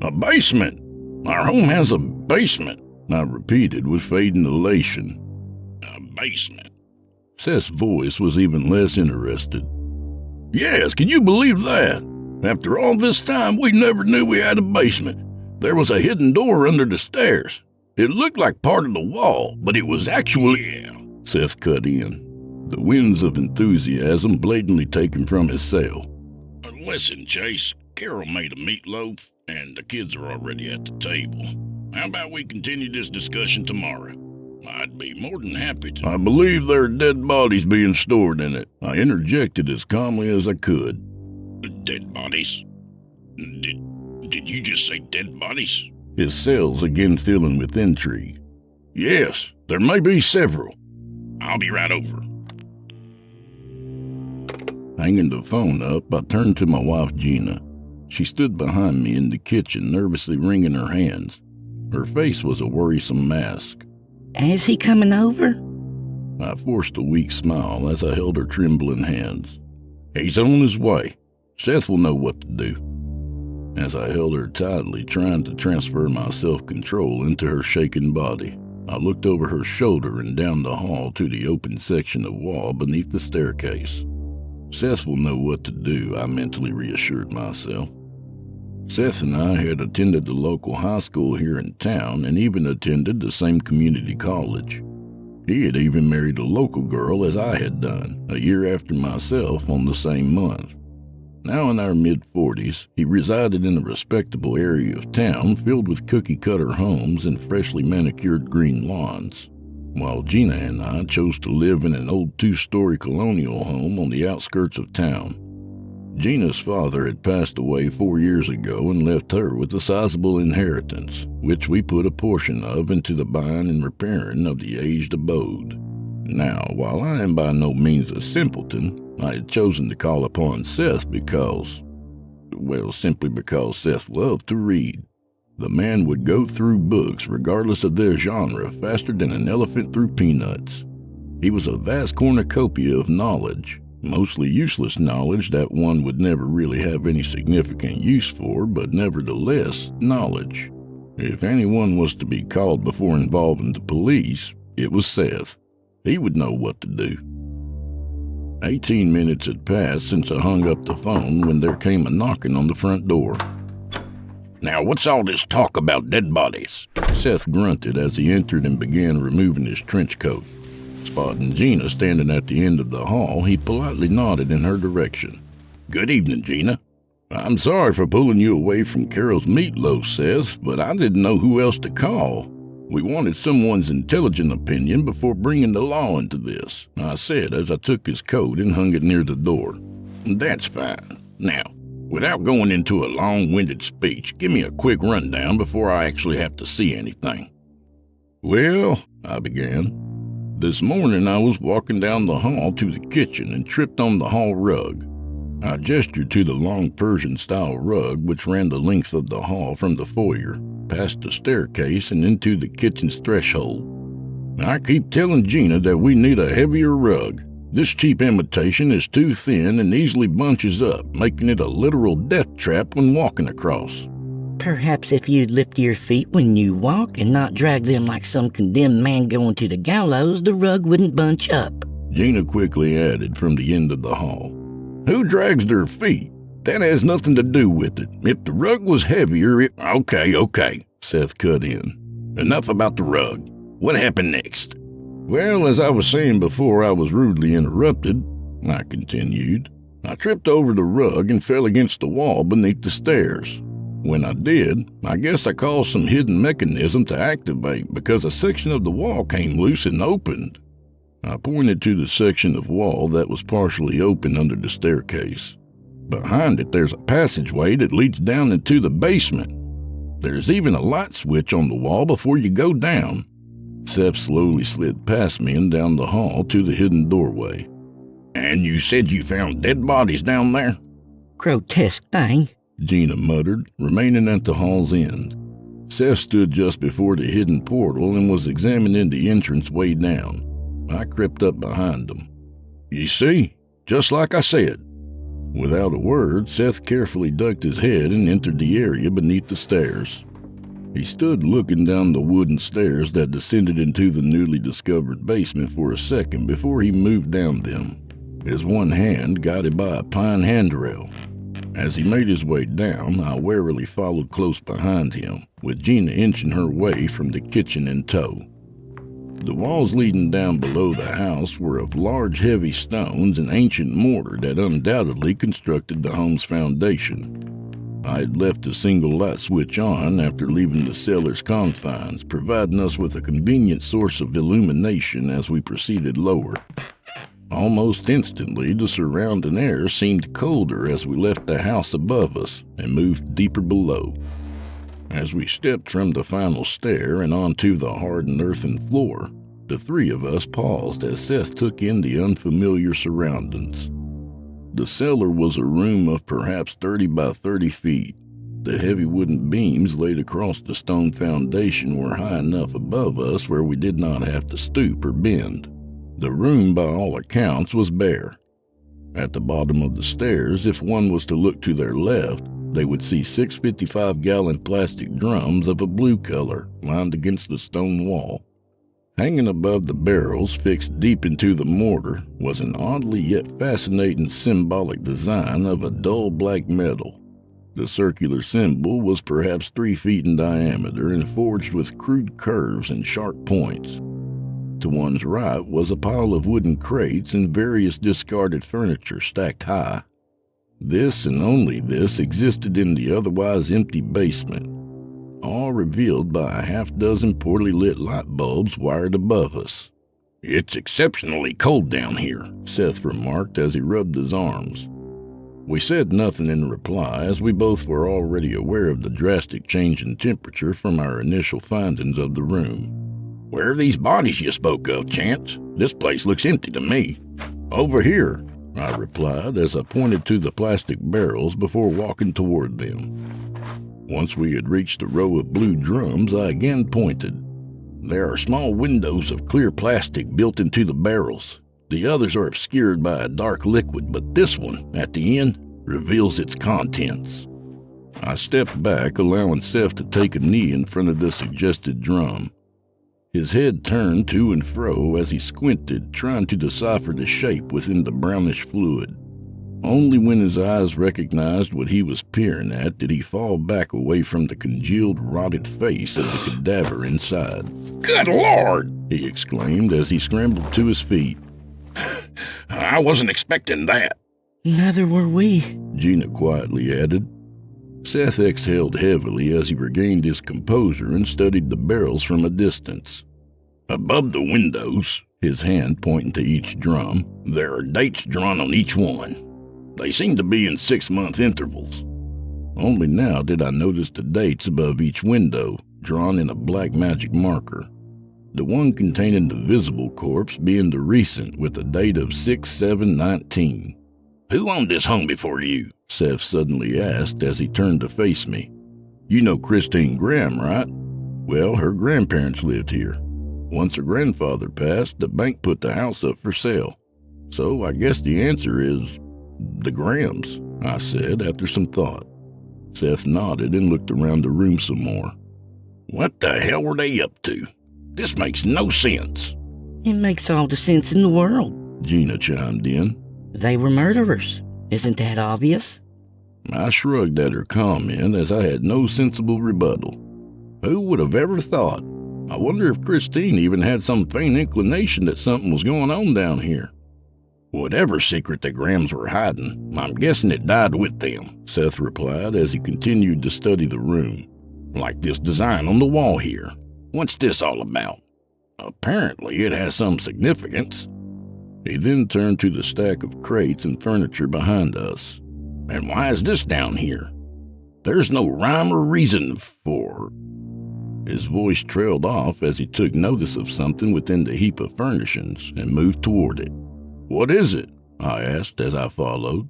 A basement. Our home has a basement, I repeated with fading elation. A basement. Seth's voice was even less interested. Yes, can you believe that? After all this time, we never knew we had a basement. There was a hidden door under the stairs. It looked like part of the wall, but it was actually... Yeah, Seth cut in, the winds of enthusiasm blatantly taken from his cell. Listen, Chase, Carol made a meatloaf, and the kids are already at the table. How about we continue this discussion tomorrow? I'd be more than happy to. I believe there are dead bodies being stored in it. I interjected as calmly as I could. Dead bodies? Did you just say dead bodies? His cells again filling with intrigue. Yes, there may be several. I'll be right over. Hanging the phone up, I turned to my wife, Gina. She stood behind me in the kitchen, nervously wringing her hands. Her face was a worrisome mask. Is he coming over? I forced a weak smile as I held her trembling hands. He's on his way. Seth will know what to do. As I held her tightly, trying to transfer my self-control into her shaking body, I looked over her shoulder and down the hall to the open section of wall beneath the staircase. Seth will know what to do, I mentally reassured myself. Seth and I had attended the local high school here in town and even attended the same community college. He had even married a local girl as I had done, a year after myself on the same month. Now in our mid-40s, he resided in a respectable area of town filled with cookie-cutter homes and freshly manicured green lawns, while Gina and I chose to live in an old two-story colonial home on the outskirts of town. Gina's father had passed away 4 years ago and left her with a sizable inheritance, which we put a portion of into the buying and repairing of the aged abode. Now, while I am by no means a simpleton, I had chosen to call upon Seth because, Well, simply because Seth loved to read. The man would go through books, regardless of their genre, faster than an elephant through peanuts. He was a vast cornucopia of knowledge, mostly useless knowledge that one would never really have any significant use for, but nevertheless, knowledge. If anyone was to be called before involving the police, it was Seth. He would know what to do. 18 minutes had passed since I hung up the phone when there came a knocking on the front door. "Now, what's all this talk about dead bodies?" Seth grunted as he entered and began removing his trench coat. Spotting Gina standing at the end of the hall, he politely nodded in her direction. "Good evening, Gina. I'm sorry for pulling you away from Carol's meatloaf, Seth, but I didn't know who else to call. We wanted someone's intelligent opinion before bringing the law into this," I said as I took his coat and hung it near the door. "That's fine. Now, without going into a long-winded speech, give me a quick rundown before I actually have to see anything." "Well," I began, "this morning I was walking down the hall to the kitchen and tripped on the hall rug." I gestured to the long Persian-style rug which ran the length of the hall from the foyer, past the staircase and into the kitchen's threshold. "I keep telling Gina that we need a heavier rug. This cheap imitation is too thin and easily bunches up, making it a literal death trap when walking across." Perhaps if you'd lift your feet when you walk and not drag them like some condemned man going to the gallows, the rug wouldn't bunch up. Gina quickly added from the end of the hall. "Who drags their feet? That has nothing to do with it. If the rug was heavier, it—" Okay, Seth cut in. "Enough about the rug. What happened next?" "Well, as I was saying before I was rudely interrupted," I continued, "I tripped over the rug and fell against the wall beneath the stairs. When I did, I guess I caused some hidden mechanism to activate because a section of the wall came loose and opened." I pointed to the section of wall that was partially open under the staircase. "Behind it there's a passageway that leads down into the basement. There's even a light switch on the wall before you go down." Seth slowly slid past me and down the hall to the hidden doorway. "And you said you found dead bodies down there?" Grotesque thing. Gina muttered, remaining at the hall's end. Seth stood just before the hidden portal and was examining the entrance way down. I crept up behind him. "You see? Just like I said." Without a word, Seth carefully ducked his head and entered the area beneath the stairs. He stood looking down the wooden stairs that descended into the newly discovered basement for a second before he moved down them, his one hand guided by a pine handrail. As he made his way down, I warily followed close behind him, with Gina inching her way from the kitchen in tow. The walls leading down below the house were of large heavy stones and ancient mortar that undoubtedly constructed the home's foundation. I had left a single light switch on after leaving the cellar's confines, providing us with a convenient source of illumination as we proceeded lower. Almost instantly, the surrounding air seemed colder as we left the house above us and moved deeper below. As we stepped from the final stair and onto the hardened earthen floor, the three of us paused as Seth took in the unfamiliar surroundings. The cellar was a room of perhaps 30 by 30 feet. The heavy wooden beams laid across the stone foundation were high enough above us where we did not have to stoop or bend. The room, by all accounts, was bare. At the bottom of the stairs, if one was to look to their left, they would see 6 55-gallon plastic drums of a blue color lined against the stone wall. Hanging above the barrels, fixed deep into the mortar, was an oddly yet fascinating symbolic design of a dull black metal. The circular symbol was perhaps 3 feet in diameter and forged with crude curves and sharp points. To one's right was a pile of wooden crates and various discarded furniture stacked high. This and only this existed in the otherwise empty basement, all revealed by a half-dozen poorly lit light bulbs wired above us. "It's exceptionally cold down here," Seth remarked as he rubbed his arms. We said nothing in reply, as we both were already aware of the drastic change in temperature from our initial findings of the room. "Where are these bodies you spoke of, Chance? This place looks empty to me." "Over here." I replied as I pointed to the plastic barrels before walking toward them. Once we had reached a row of blue drums, I again pointed. There are small windows of clear plastic built into the barrels. The others are obscured by a dark liquid, but this one, at the end, reveals its contents. I stepped back, allowing Seth to take a knee in front of the suggested drum. His head turned to and fro as he squinted, trying to decipher the shape within the brownish fluid. Only when his eyes recognized what he was peering at did he fall back away from the congealed, rotted face of the cadaver inside. "Good Lord!" he exclaimed as he scrambled to his feet. "I wasn't expecting that." Neither were we, Gina quietly added. Seth exhaled heavily as he regained his composure and studied the barrels from a distance. Above the windows, his hand pointing to each drum, there are dates drawn on each one. They seem to be in 6-month intervals. Only now did I notice the dates above each window, drawn in a black magic marker. The one containing the visible corpse being the recent with a date of 6/7/19. "Who owned this home before you?" Seth suddenly asked as he turned to face me. "You know Christine Graham, right? Well, her grandparents lived here. Once her grandfather passed, the bank put the house up for sale. So I guess the answer is the Grahams," I said after some thought. Seth nodded and looked around the room some more. "What the hell were they up to? This makes no sense." It makes all the sense in the world, Gina chimed in. They were murderers. Isn't that obvious? I shrugged at her comment as I had no sensible rebuttal. Who would have ever thought? I wonder if Christine even had some faint inclination that something was going on down here. "Whatever secret the Grahams were hiding, I'm guessing it died with them," Seth replied as he continued to study the room. "Like this design on the wall here. What's this all about? Apparently it has some significance." He then turned to the stack of crates and furniture behind us. "And why is this down here? There's no rhyme or reason for..." His voice trailed off as he took notice of something within the heap of furnishings and moved toward it. "What is it?" I asked as I followed.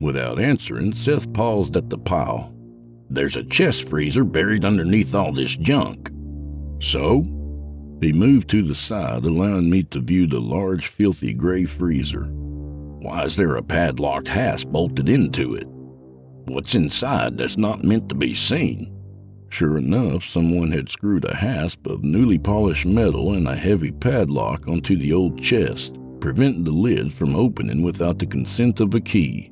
Without answering, Seth paused at the pile. "There's a chest freezer buried underneath all this junk." "So?" He moved to the side, allowing me to view the large, filthy gray freezer. "Why is there a padlocked hasp bolted into it? What's inside that's not meant to be seen?" Sure enough, someone had screwed a hasp of newly polished metal and a heavy padlock onto the old chest, preventing the lid from opening without the consent of a key.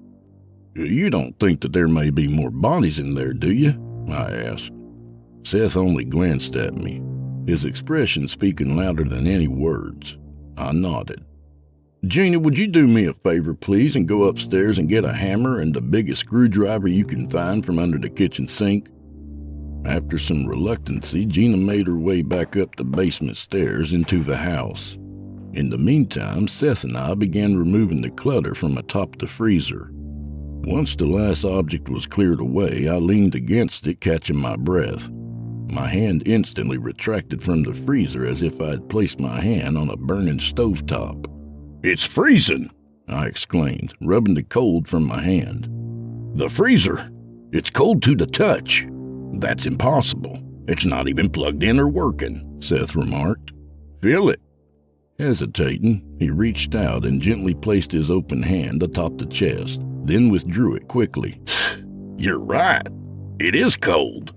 "You don't think that there may be more bodies in there, do you?" I asked. Seth only glanced at me, his expression speaking louder than any words. I nodded. "Gina, would you do me a favor, please, and go upstairs and get a hammer and the biggest screwdriver you can find from under the kitchen sink?" After some reluctancy, Gina made her way back up the basement stairs into the house. In the meantime, Seth and I began removing the clutter from atop the freezer. Once the last object was cleared away, I leaned against it, catching my breath. My hand instantly retracted from the freezer as if I had placed my hand on a burning stovetop. "It's freezing!" I exclaimed, rubbing the cold from my hand. "The freezer! It's cold to the touch!" "That's impossible. It's not even plugged in or working," Seth remarked. "Feel it." Hesitating, he reached out and gently placed his open hand atop the chest, then withdrew it quickly. "You're right. It is cold."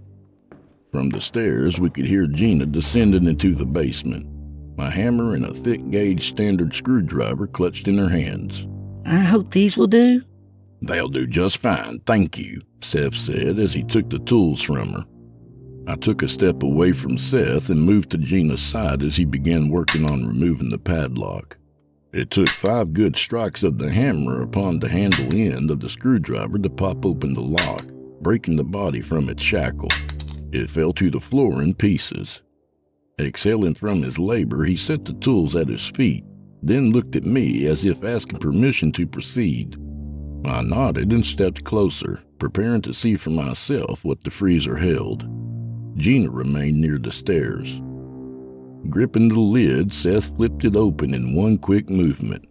From the stairs, we could hear Gina descending into the basement, my hammer and a thick-gauge standard screwdriver clutched in her hands. I hope these will do. "They'll do just fine, thank you," Seth said as he took the tools from her. I took a step away from Seth and moved to Gina's side as he began working on removing the padlock. It took 5 good strikes of the hammer upon the handle end of the screwdriver to pop open the lock, breaking the body from its shackle. It fell to the floor in pieces. Exhaling from his labor, he set the tools at his feet, then looked at me as if asking permission to proceed. I nodded and stepped closer, preparing to see for myself what the freezer held. Gina remained near the stairs. Gripping the lid, Seth flipped it open in one quick movement.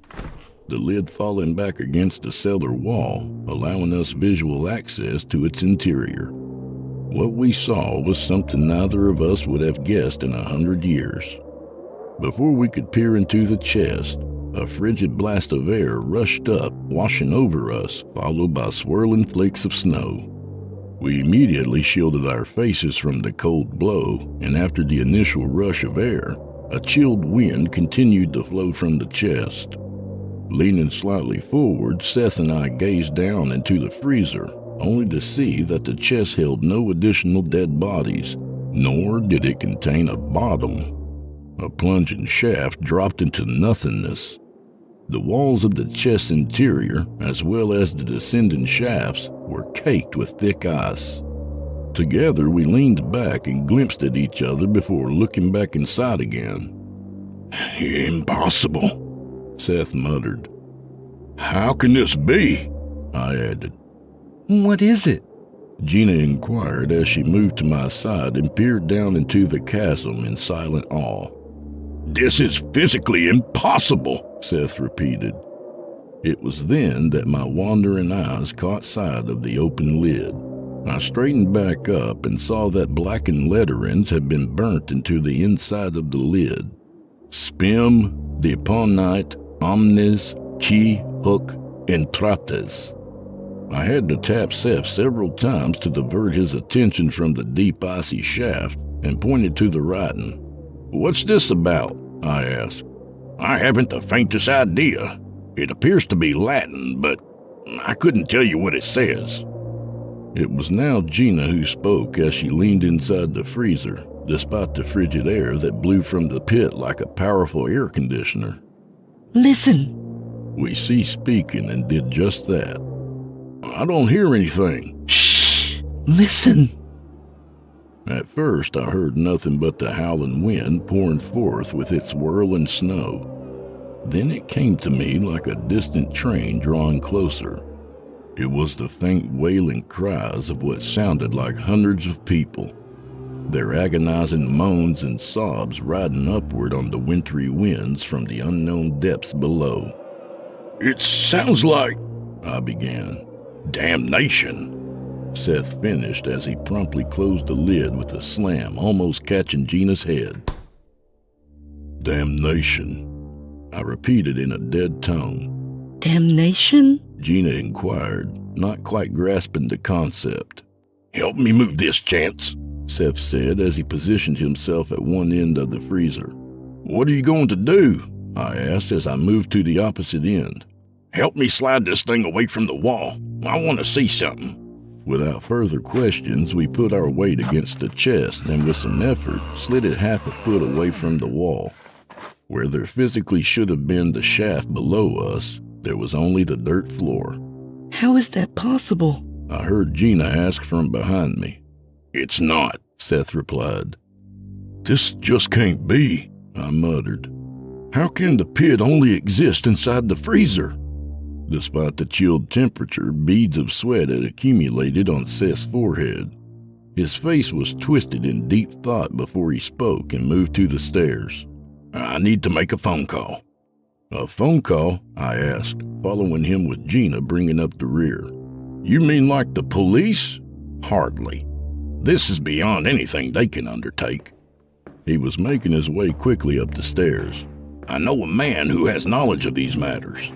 the lid falling back against the cellar wall, allowing us visual access to its interior. What we saw was something neither of us would have guessed in 100 years. Before we could peer into the chest, a frigid blast of air rushed up, washing over us, followed by swirling flakes of snow. We immediately shielded our faces from the cold blow, and after the initial rush of air, a chilled wind continued to flow from the chest. Leaning slightly forward, Seth and I gazed down into the freezer, only to see that the chest held no additional dead bodies, nor did it contain a bottom. A plunging shaft dropped into nothingness. The walls of the chest's interior, as well as the descending shafts, were caked with thick ice. Together we leaned back and glimpsed at each other before looking back inside again. "Impossible," Seth muttered. "How can this be?" I added. "What is it?" Gina inquired as she moved to my side and peered down into the chasm in silent awe. "This is physically impossible," Seth repeated. It was then that my wandering eyes caught sight of the open lid. I straightened back up and saw that blackened letterings had been burnt into the inside of the lid. Spem, deponite, omnes, qui hoc entrates. I had to tap Seth several times to divert his attention from the deep icy shaft and pointed to the writing. "What's this about?" I asked. "I haven't the faintest idea. It appears to be Latin, but I couldn't tell you what it says." It was now Gina who spoke as she leaned inside the freezer, despite the frigid air that blew from the pit like a powerful air conditioner. Listen. We ceased speaking and did just that. "I don't hear anything." Shh! Listen. At first I heard nothing but the howling wind pouring forth with its whirling snow. Then it came to me like a distant train drawing closer. It was the faint wailing cries of what sounded like hundreds of people, their agonizing moans and sobs riding upward on the wintry winds from the unknown depths below. "It sounds like," I began. "Damnation," Seth finished as he promptly closed the lid with a slam, almost catching Gina's head. "Damnation," I repeated in a dead tone. Damnation? Gina inquired, not quite grasping the concept. "Help me move this, Chance," Seth said as he positioned himself at one end of the freezer. "What are you going to do?" I asked as I moved to the opposite end. "Help me slide this thing away from the wall. I want to see something." Without further questions, we put our weight against the chest and with some effort slid it half a foot away from the wall. Where there physically should have been the shaft below us, there was only the dirt floor. How is that possible? I heard Gina ask from behind me. "It's not," Seth replied. "This just can't be," I muttered. "How can the pit only exist inside the freezer?" Despite the chilled temperature, beads of sweat had accumulated on Seth's forehead. His face was twisted in deep thought before he spoke and moved to the stairs. "I need to make a phone call." "A phone call?" I asked, following him with Gina bringing up the rear. "You mean like the police?" "Hardly. This is beyond anything they can undertake." He was making his way quickly up the stairs. "I know a man who has knowledge of these matters."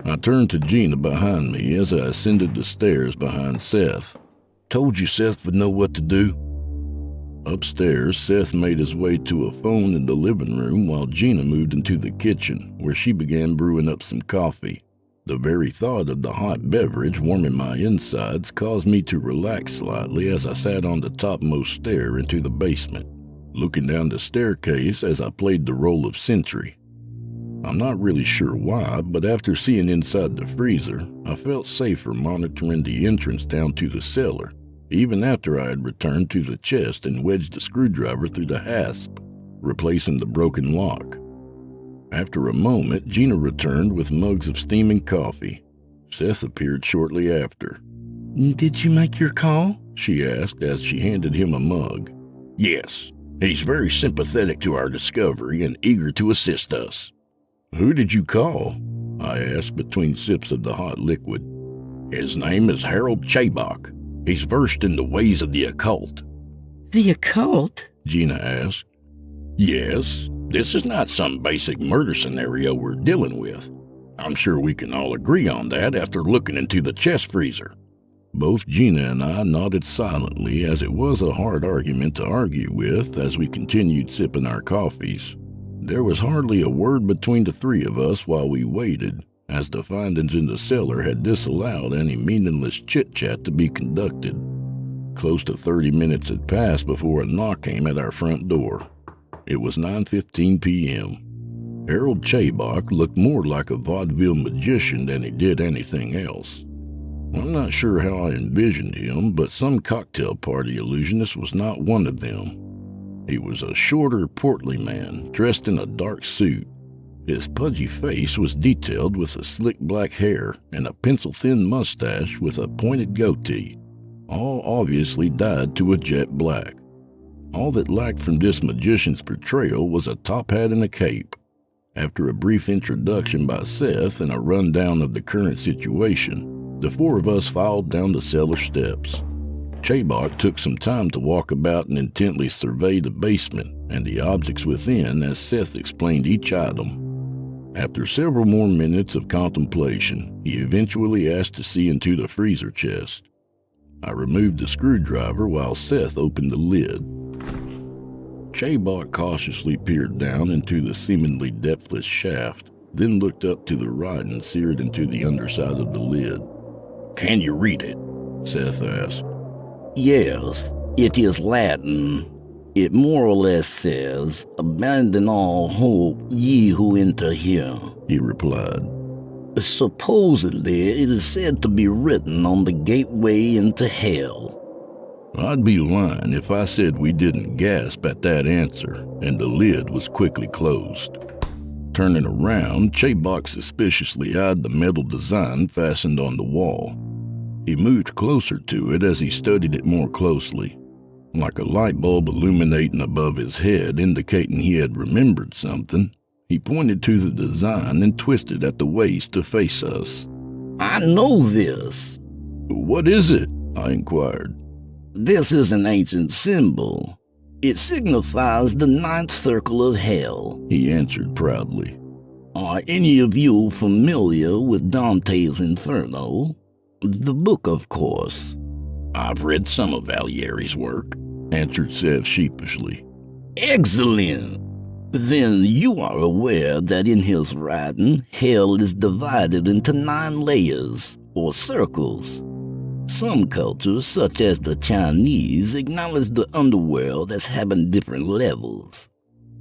I turned to Gina behind me as I ascended the stairs behind Seth. "Told you Seth would know what to do." Upstairs, Seth made his way to a phone in the living room while Gina moved into the kitchen, where she began brewing up some coffee. The very thought of the hot beverage warming my insides caused me to relax slightly as I sat on the topmost stair into the basement, looking down the staircase as I played the role of sentry. I'm not really sure why, but after seeing inside the freezer, I felt safer monitoring the entrance down to the cellar, even after I had returned to the chest and wedged the screwdriver through the hasp, replacing the broken lock. After a moment, Gina returned with mugs of steaming coffee. Seth appeared shortly after. "Did you make your call?" she asked as she handed him a mug. "Yes. He's very sympathetic to our discovery and eager to assist us." "Who did you call?" I asked between sips of the hot liquid. His name is Harold Chabok. He's versed in the ways of the occult. The occult? Gina asked. Yes, this is not some basic murder scenario we're dealing with. I'm sure we can all agree on that after looking into the chest freezer. Both Gina and I nodded silently, as it was a hard argument to argue with as we continued sipping our coffees. There was hardly a word between the three of us while we waited, as the findings in the cellar had disallowed any meaningless chit-chat to be conducted. Close to 30 minutes had passed before a knock came at our front door. It was 9:15 p.m. Harold Chabok looked more like a vaudeville magician than he did anything else. I'm not sure how I envisioned him, but some cocktail party illusionist was not one of them. He was a shorter, portly man, dressed in a dark suit. His pudgy face was detailed with a slick black hair and a pencil-thin mustache with a pointed goatee, all obviously dyed to a jet black. All that lacked from this magician's portrayal was a top hat and a cape. After a brief introduction by Seth and a rundown of the current situation, the four of us filed down the cellar steps. Chabok took some time to walk about and intently survey the basement and the objects within as Seth explained each item. After several more minutes of contemplation, he eventually asked to see into the freezer chest. I removed the screwdriver while Seth opened the lid. Chabok cautiously peered down into the seemingly depthless shaft, then looked up to the writing seared into the underside of the lid. "Can you read it?" Seth asked. Yes, it is Latin. It more or less says, "Abandon all hope, ye who enter here," he replied. Supposedly, it is said to be written on the gateway into hell. I'd be lying if I said we didn't gasp at that answer, and the lid was quickly closed. Turning around, Chabok suspiciously eyed the metal design fastened on the wall. He moved closer to it as he studied it more closely, like a light bulb illuminating above his head, indicating he had remembered something. He pointed to the design and twisted at the waist to face us. I know this. What is it? I inquired. This is an ancient symbol. It signifies the ninth circle of hell, he answered proudly. Are any of you familiar with Dante's Inferno? The book, of course. I've read some of Alighieri's work, answered Seth sheepishly. Excellent. Then you are aware that in his writing, hell is divided into 9 layers, or circles. Some cultures, such as the Chinese, acknowledge the underworld as having different levels,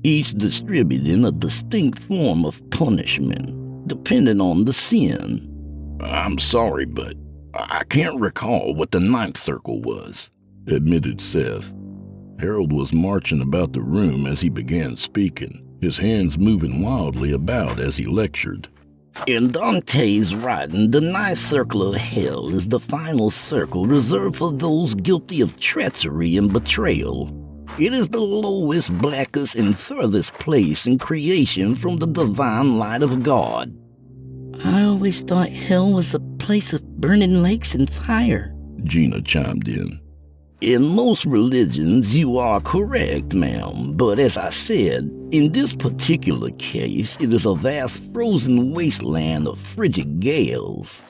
each distributing a distinct form of punishment, depending on the sin. I'm sorry, but I can't recall what the 9th circle was, admitted Seth. Harold was marching about the room as he began speaking, his hands moving wildly about as he lectured. In Dante's writing, the ninth circle of hell is the final circle reserved for those guilty of treachery and betrayal. It is the lowest, blackest, and furthest place in creation from the divine light of God. I always thought hell was a place of burning lakes and fire, Gina chimed in. In most religions, you are correct, ma'am, but as I said, in this particular case, it is a vast frozen wasteland of frigid gales.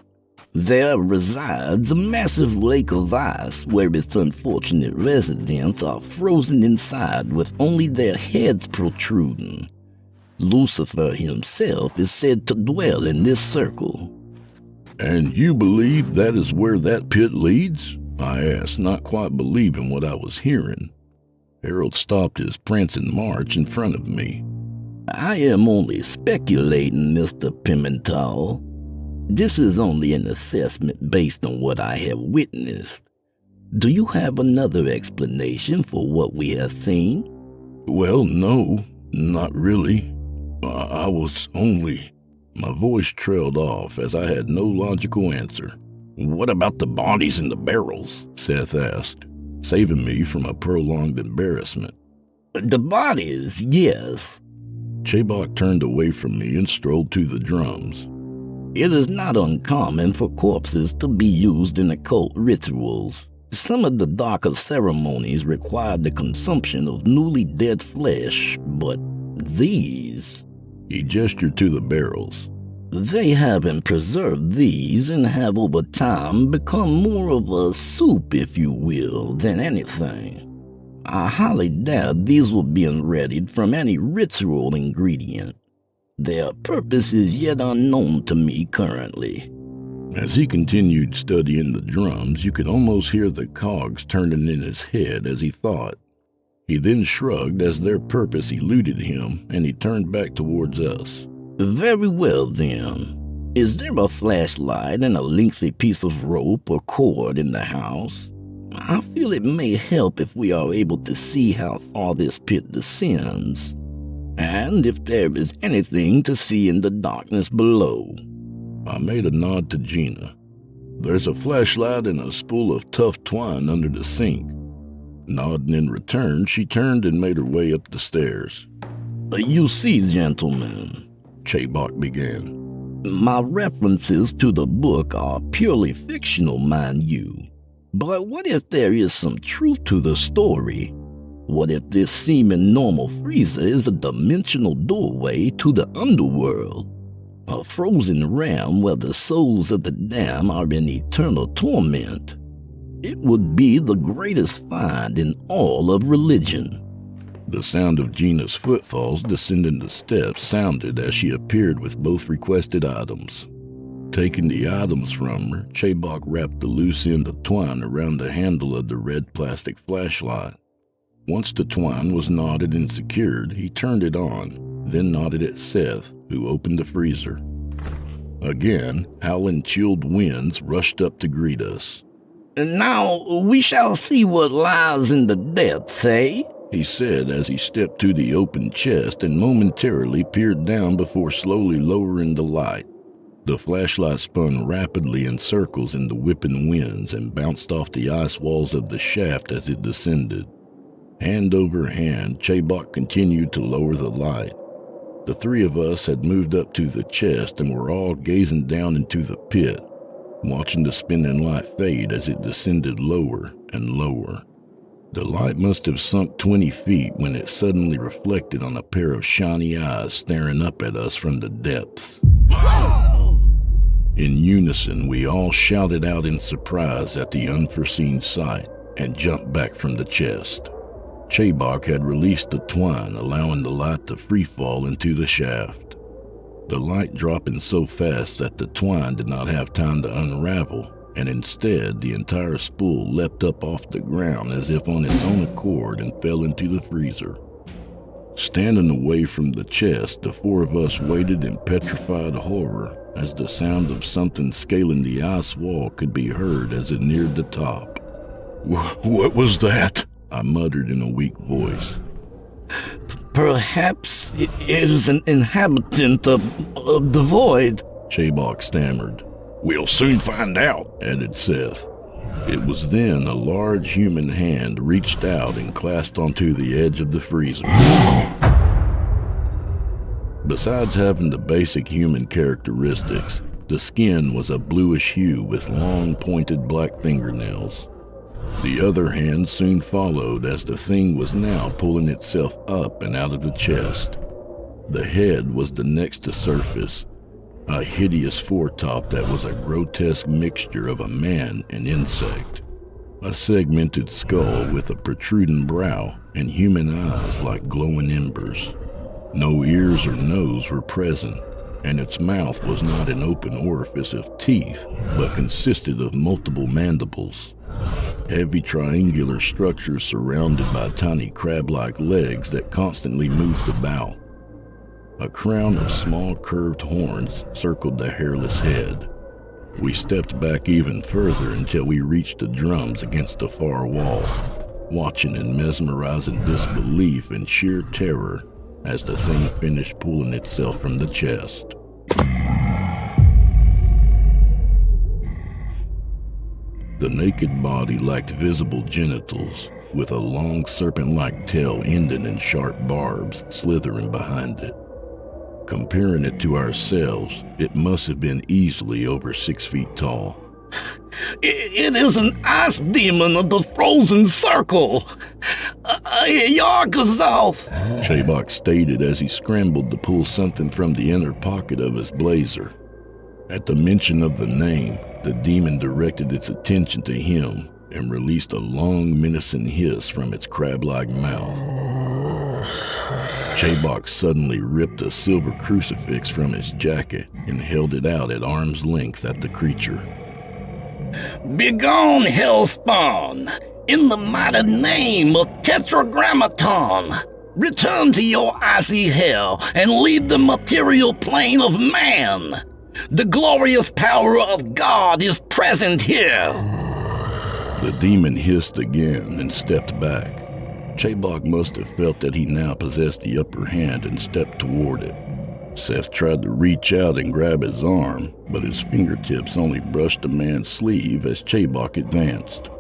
There resides a massive lake of ice where its unfortunate residents are frozen inside with only their heads protruding. Lucifer himself is said to dwell in this circle. And you believe that is where that pit leads? I asked, not quite believing what I was hearing. Harold stopped his prancing march in front of me. I am only speculating, Mr. Pimentel. This is only an assessment based on what I have witnessed. Do you have another explanation for what we have seen? Well, no, not really. I was only... My voice trailed off as I had no logical answer. What about the bodies in the barrels? Seth asked, saving me from a prolonged embarrassment. The bodies, yes. Chabok turned away from me and strolled to the drums. It is not uncommon for corpses to be used in occult rituals. Some of the darker ceremonies require the consumption of newly dead flesh, but these... He gestured to the barrels. They haven't preserved these and have over time become more of a soup, if you will, than anything. I highly doubt these were being readied from any ritual ingredient. Their purpose is yet unknown to me currently. As he continued studying the drums, you could almost hear the cogs turning in his head as he thought. He then shrugged as their purpose eluded him, and he turned back towards us. Very well, then. Is there a flashlight and a lengthy piece of rope or cord in the house? I feel it may help if we are able to see how far this pit descends, and if there is anything to see in the darkness below. I made a nod to Gina. There's a flashlight and a spool of tough twine under the sink. Nodding in return, she turned and made her way up the stairs. You see, gentlemen, Chabok began. My references to the book are purely fictional, mind you. But what if there is some truth to the story? What if this seeming normal freezer is a dimensional doorway to the underworld? A frozen realm where the souls of the damned are in eternal torment. It would be the greatest find in all of religion. The sound of Gina's footfalls descending the steps sounded as she appeared with both requested items. Taking the items from her, Chabok wrapped the loose end of twine around the handle of the red plastic flashlight. Once the twine was knotted and secured, he turned it on, then nodded at Seth, who opened the freezer. Again, howling chilled winds rushed up to greet us. Now we shall see what lies in the depths, eh? He said as he stepped to the open chest and momentarily peered down before slowly lowering the light. The flashlight spun rapidly in circles in the whipping winds and bounced off the ice walls of the shaft as it descended. Hand over hand, Chabok continued to lower the light. The three of us had moved up to the chest and were all gazing down into the pit, watching the spinning light fade as it descended lower and lower. The light must have sunk 20 feet when it suddenly reflected on a pair of shiny eyes staring up at us from the depths. In unison, we all shouted out in surprise at the unforeseen sight and jumped back from the chest. Chabok had released the twine, allowing the light to freefall into the shaft. The light dropping so fast that the twine did not have time to unravel, and instead the entire spool leapt up off the ground as if on its own accord and fell into the freezer. Standing away from the chest, the four of us waited in petrified horror as the sound of something scaling the ice wall could be heard as it neared the top. What was that? I muttered in a weak voice. Perhaps it is an inhabitant of the void, Chabok stammered. We'll soon find out, added Seth. It was then a large human hand reached out and clasped onto the edge of the freezer. Besides having the basic human characteristics, the skin was a bluish hue with long pointed black fingernails. The other hand soon followed as the thing was now pulling itself up and out of the chest. The head was the next to surface, a hideous foretop that was a grotesque mixture of a man and insect. A segmented skull with a protruding brow and human eyes like glowing embers. No ears or nose were present, and its mouth was not an open orifice of teeth, but consisted of multiple mandibles. Heavy triangular structures surrounded by tiny crab-like legs that constantly moved about. A crown of small curved horns circled the hairless head. We stepped back even further until we reached the drums against the far wall, watching in mesmerizing disbelief and sheer terror as the thing finished pulling itself from the chest. The naked body lacked visible genitals, with a long serpent-like tail ending in sharp barbs slithering behind it. Comparing it to ourselves, it must have been easily over 6 feet tall. It is an ice demon of the frozen circle. Yarkazoth, Chabok stated as he scrambled to pull something from the inner pocket of his blazer. At the mention of the name, the demon directed its attention to him and released a long, menacing hiss from its crab-like mouth. Chabok suddenly ripped a silver crucifix from his jacket and held it out at arm's length at the creature. Begone, hellspawn, in the mighty name of Tetragrammaton. Return to your icy hell and leave the material plane of man. The glorious power of God is present here. The demon hissed again and stepped back. Chabok must have felt that he now possessed the upper hand and stepped toward it. Seth tried to reach out and grab his arm, but his fingertips only brushed the man's sleeve as Chabok advanced.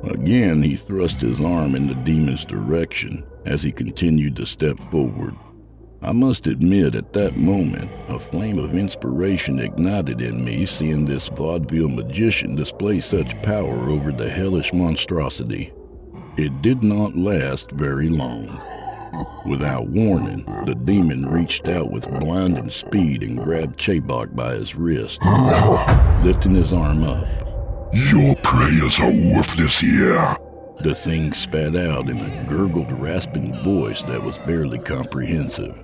Again, he thrust his arm in the demon's direction as he continued to step forward. I must admit, at that moment, a flame of inspiration ignited in me seeing this vaudeville magician display such power over the hellish monstrosity. It did not last very long. Without warning, the demon reached out with blinding speed and grabbed Chabok by his wrist, lifting his arm up. Your prayers are worthless here. The thing spat out in a gurgled, rasping voice that was barely comprehensive.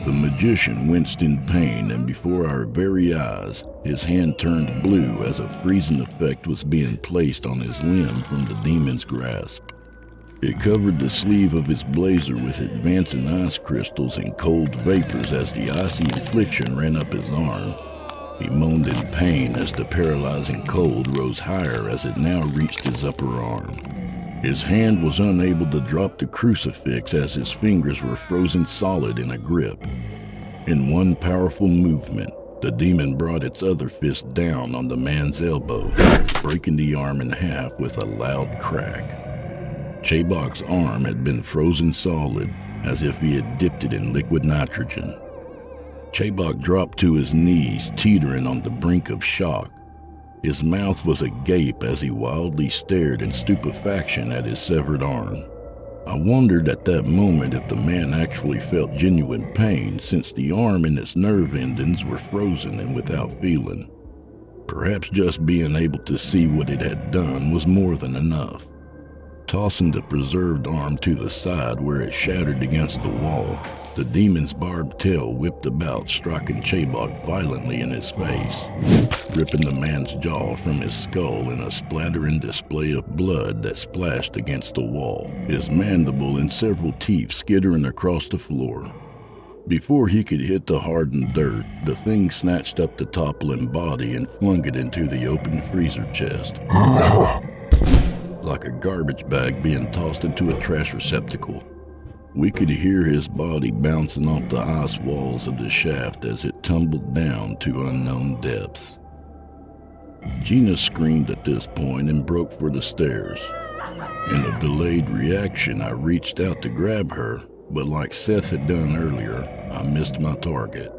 The magician winced in pain, and before our very eyes, his hand turned blue as a freezing effect was being placed on his limb from the demon's grasp. It covered the sleeve of his blazer with advancing ice crystals and cold vapors as the icy infliction ran up his arm. He moaned in pain as the paralyzing cold rose higher as it now reached his upper arm. His hand was unable to drop the crucifix as his fingers were frozen solid in a grip. In one powerful movement, the demon brought its other fist down on the man's elbow, breaking the arm in half with a loud crack. Chabok's arm had been frozen solid, as if he had dipped it in liquid nitrogen. Chabok dropped to his knees, teetering on the brink of shock. His mouth was agape as he wildly stared in stupefaction at his severed arm. I wondered at that moment if the man actually felt genuine pain, since the arm and its nerve endings were frozen and without feeling. Perhaps just being able to see what it had done was more than enough. Tossing the preserved arm to the side where it shattered against the wall, the demon's barbed tail whipped about, striking Chabok violently in his face, ripping the man's jaw from his skull in a splattering display of blood that splashed against the wall, his mandible and several teeth skittering across the floor. Before he could hit the hardened dirt, the thing snatched up the toppling body and flung it into the open freezer chest. Like a garbage bag being tossed into a trash receptacle. We could hear his body bouncing off the ice walls of the shaft as it tumbled down to unknown depths. Gina screamed at this point and broke for the stairs. In a delayed reaction, I reached out to grab her, but like Seth had done earlier, I missed my target.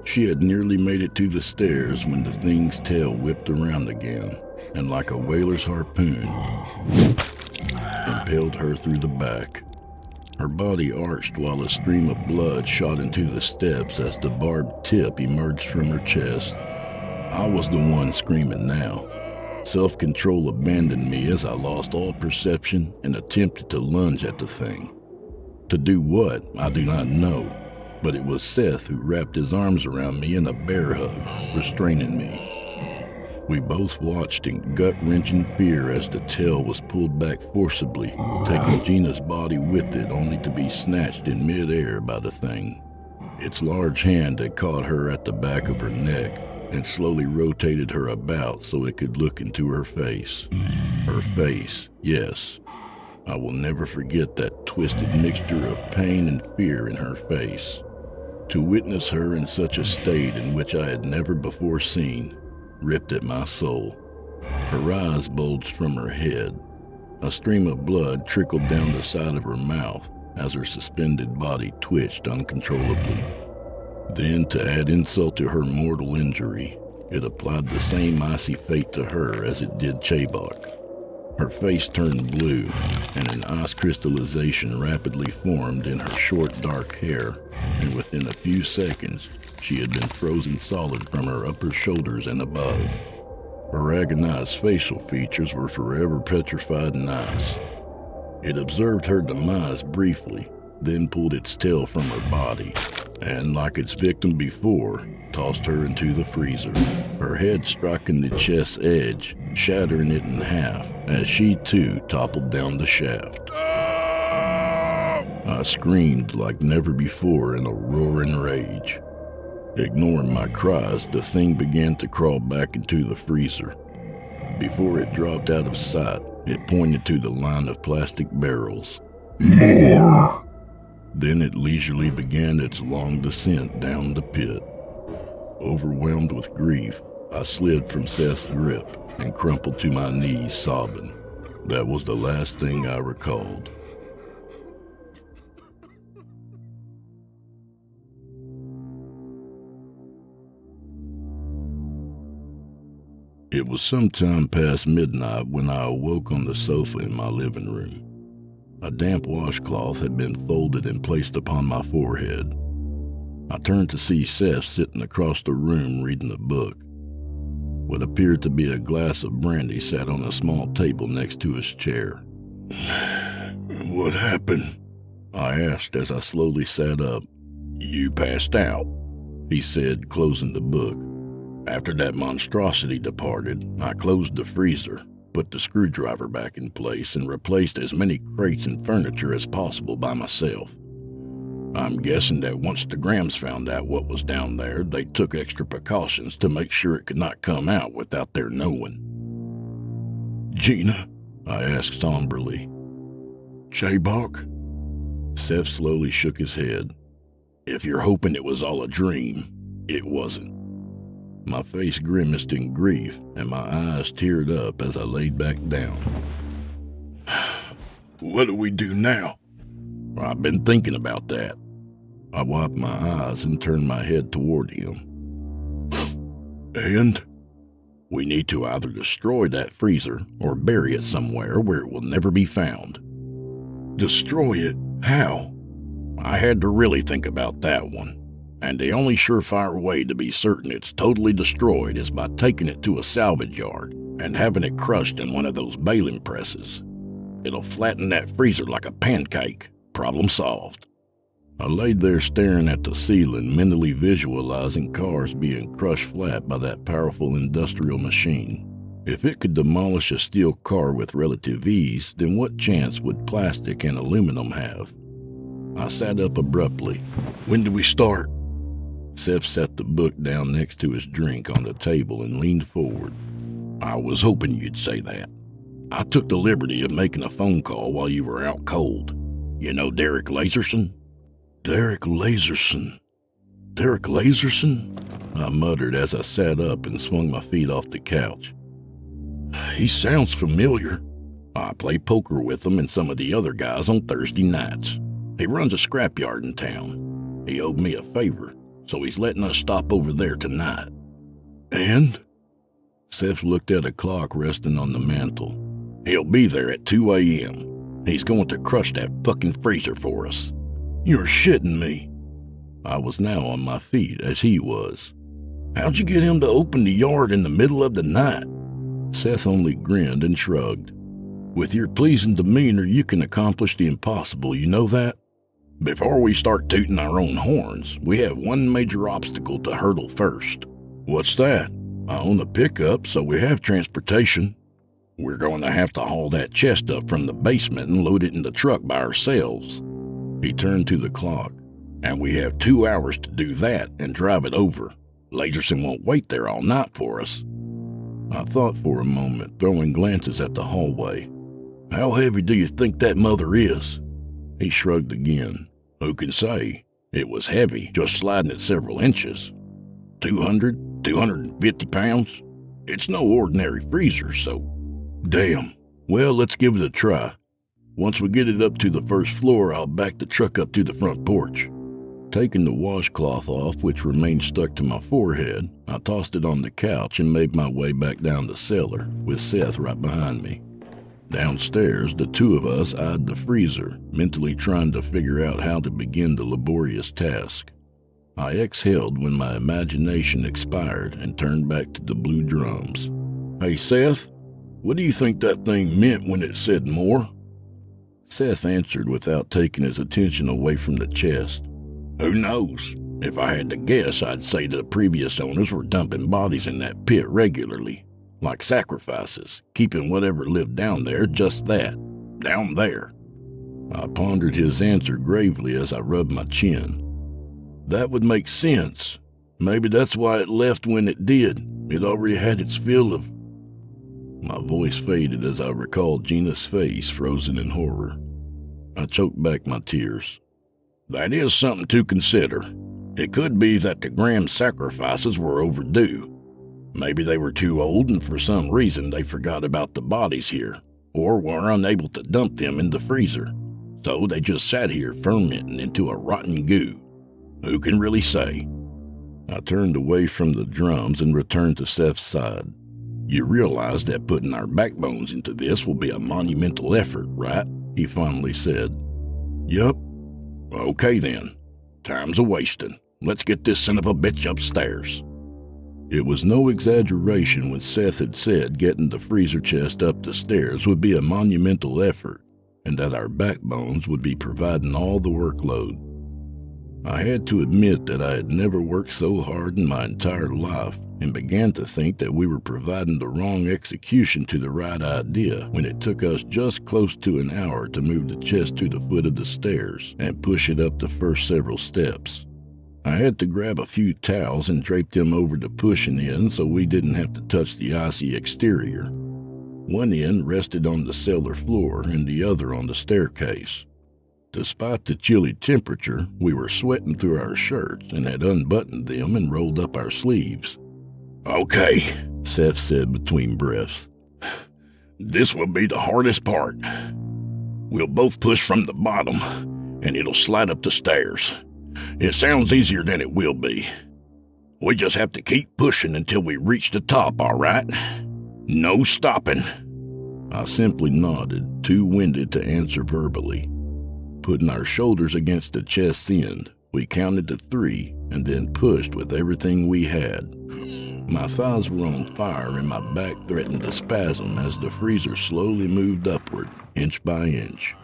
She had nearly made it to the stairs when the thing's tail whipped around again, and like a whaler's harpoon, impaled her through the back. Her body arched while a stream of blood shot into the steps as the barbed tip emerged from her chest. I was the one screaming now. Self-control abandoned me as I lost all perception and attempted to lunge at the thing. To do what, I do not know, but it was Seth who wrapped his arms around me in a bear hug, restraining me. We both watched in gut-wrenching fear as the tail was pulled back forcibly, taking Gina's body with it only to be snatched in mid-air by the thing. Its large hand had caught her at the back of her neck and slowly rotated her about so it could look into her face. Her face, yes. I will never forget that twisted mixture of pain and fear in her face. To witness her in such a state in which I had never before seen ripped at my soul. Her eyes bulged from her head. A stream of blood trickled down the side of her mouth as her suspended body twitched uncontrollably. Then, to add insult to her mortal injury, it applied the same icy fate to her as it did Chabok. Her face turned blue, and an ice crystallization rapidly formed in her short dark hair, and within a few seconds, she had been frozen solid from her upper shoulders and above. Her agonized facial features were forever petrified in ice. It observed her demise briefly, then pulled its tail from her body, and, like its victim before, tossed her into the freezer, her head striking the chest's edge, shattering it in half, as she too toppled down the shaft. I screamed like never before in a roaring rage. Ignoring my cries, the thing began to crawl back into the freezer. Before it dropped out of sight, it pointed to the line of plastic barrels. More! Then it leisurely began its long descent down the pit. Overwhelmed with grief, I slid from Seth's grip and crumpled to my knees sobbing. That was the last thing I recalled. It was sometime past midnight when I awoke on the sofa in my living room. A damp washcloth had been folded and placed upon my forehead. I turned to see Seth sitting across the room reading a book. What appeared to be a glass of brandy sat on a small table next to his chair. "What happened?" I asked as I slowly sat up. "You passed out," he said, closing the book. "After that monstrosity departed, I closed the freezer, put the screwdriver back in place, and replaced as many crates and furniture as possible by myself. I'm guessing that once the Grahams found out what was down there, they took extra precautions to make sure it could not come out without their knowing." "Gina?" I asked somberly. "Chabok?" Seth slowly shook his head. "If you're hoping it was all a dream, it wasn't." My face grimaced in grief, and my eyes teared up as I laid back down. "What do we do now?" "I've been thinking about that." I wiped my eyes and turned my head toward him. "And?" "We need to either destroy that freezer or bury it somewhere where it will never be found." "Destroy it? How?" "I had to really think about that one. And the only surefire way to be certain it's totally destroyed is by taking it to a salvage yard and having it crushed in one of those baling presses. It'll flatten that freezer like a pancake. Problem solved." I laid there staring at the ceiling, mentally visualizing cars being crushed flat by that powerful industrial machine. If it could demolish a steel car with relative ease, then what chance would plastic and aluminum have? I sat up abruptly. "When do we start?" Seth set the book down next to his drink on the table and leaned forward. "I was hoping you'd say that. I took the liberty of making a phone call while you were out cold. You know Derek Laserson?" "Derek Laserson? Derek Laserson?" I muttered as I sat up and swung my feet off the couch. "He sounds familiar. I play poker with him and some of the other guys on Thursday nights. He runs a scrapyard in town. He owed me a favor, so he's letting us stop over there tonight." "And?" Seth looked at a clock resting on the mantel. "He'll be there at 2 a.m. He's going to crush that fucking freezer for us." "You're shitting me." I was now on my feet as he was. "How'd you get him to open the yard in the middle of the night?" Seth only grinned and shrugged. "With your pleasing demeanor, you can accomplish the impossible, you know that? Before we start tooting our own horns, we have one major obstacle to hurdle first." "What's that?" "I own a pickup, so we have transportation. We're going to have to haul that chest up from the basement and load it in the truck by ourselves." He turned to the clock. "And we have 2 hours to do that and drive it over. Laserson won't wait there all night for us." I thought for a moment, throwing glances at the hallway. "How heavy do you think that mother is?" He shrugged again. "Who can say? It was heavy, just sliding at several inches. 200, 250 pounds? It's no ordinary freezer, so..." "Damn. Well, let's give it a try. Once we get it up to the first floor, I'll back the truck up to the front porch." Taking the washcloth off, which remained stuck to my forehead, I tossed it on the couch and made my way back down the cellar, with Seth right behind me. Downstairs, the two of us eyed the freezer, mentally trying to figure out how to begin the laborious task. I exhaled when my imagination expired and turned back to the blue drums. "Hey, Seth, what do you think that thing meant when it said more?" Seth answered without taking his attention away from the chest. "Who knows? If I had to guess, I'd say the previous owners were dumping bodies in that pit regularly, like sacrifices, keeping whatever lived down there just that, down there." I pondered his answer gravely as I rubbed my chin. That would make sense. Maybe that's why it left when it did. It already had its fill of... My voice faded as I recalled Gina's face frozen in horror. I choked back my tears. "That is something to consider. It could be that the Graham sacrifices were overdue. Maybe they were too old and for some reason they forgot about the bodies here, or were unable to dump them in the freezer. So they just sat here fermenting into a rotten goo. Who can really say?" I turned away from the drums and returned to Seth's side. "You realize that putting our backbones into this will be a monumental effort, right?" he finally said. "Yup." "Okay then. Time's a-wasting. Let's get this son of a bitch upstairs." It was no exaggeration when Seth had said getting the freezer chest up the stairs would be a monumental effort, and that our backbones would be providing all the workload. I had to admit that I had never worked so hard in my entire life, and began to think that we were providing the wrong execution to the right idea when it took us just close to an hour to move the chest to the foot of the stairs and push it up the first several steps. I had to grab a few towels and drape them over the pushing end so we didn't have to touch the icy exterior. One end rested on the cellar floor and the other on the staircase. Despite the chilly temperature, we were sweating through our shirts and had unbuttoned them and rolled up our sleeves. "Okay," Seth said between breaths. "This will be the hardest part. We'll both push from the bottom, and it'll slide up the stairs. It sounds easier than it will be. We just have to keep pushing until we reach the top, all right? No stopping." I simply nodded, too winded to answer verbally. Putting our shoulders against the chest's end, we counted to 3 and then pushed with everything we had. My thighs were on fire and my back threatened to spasm as the freezer slowly moved upward, inch by inch.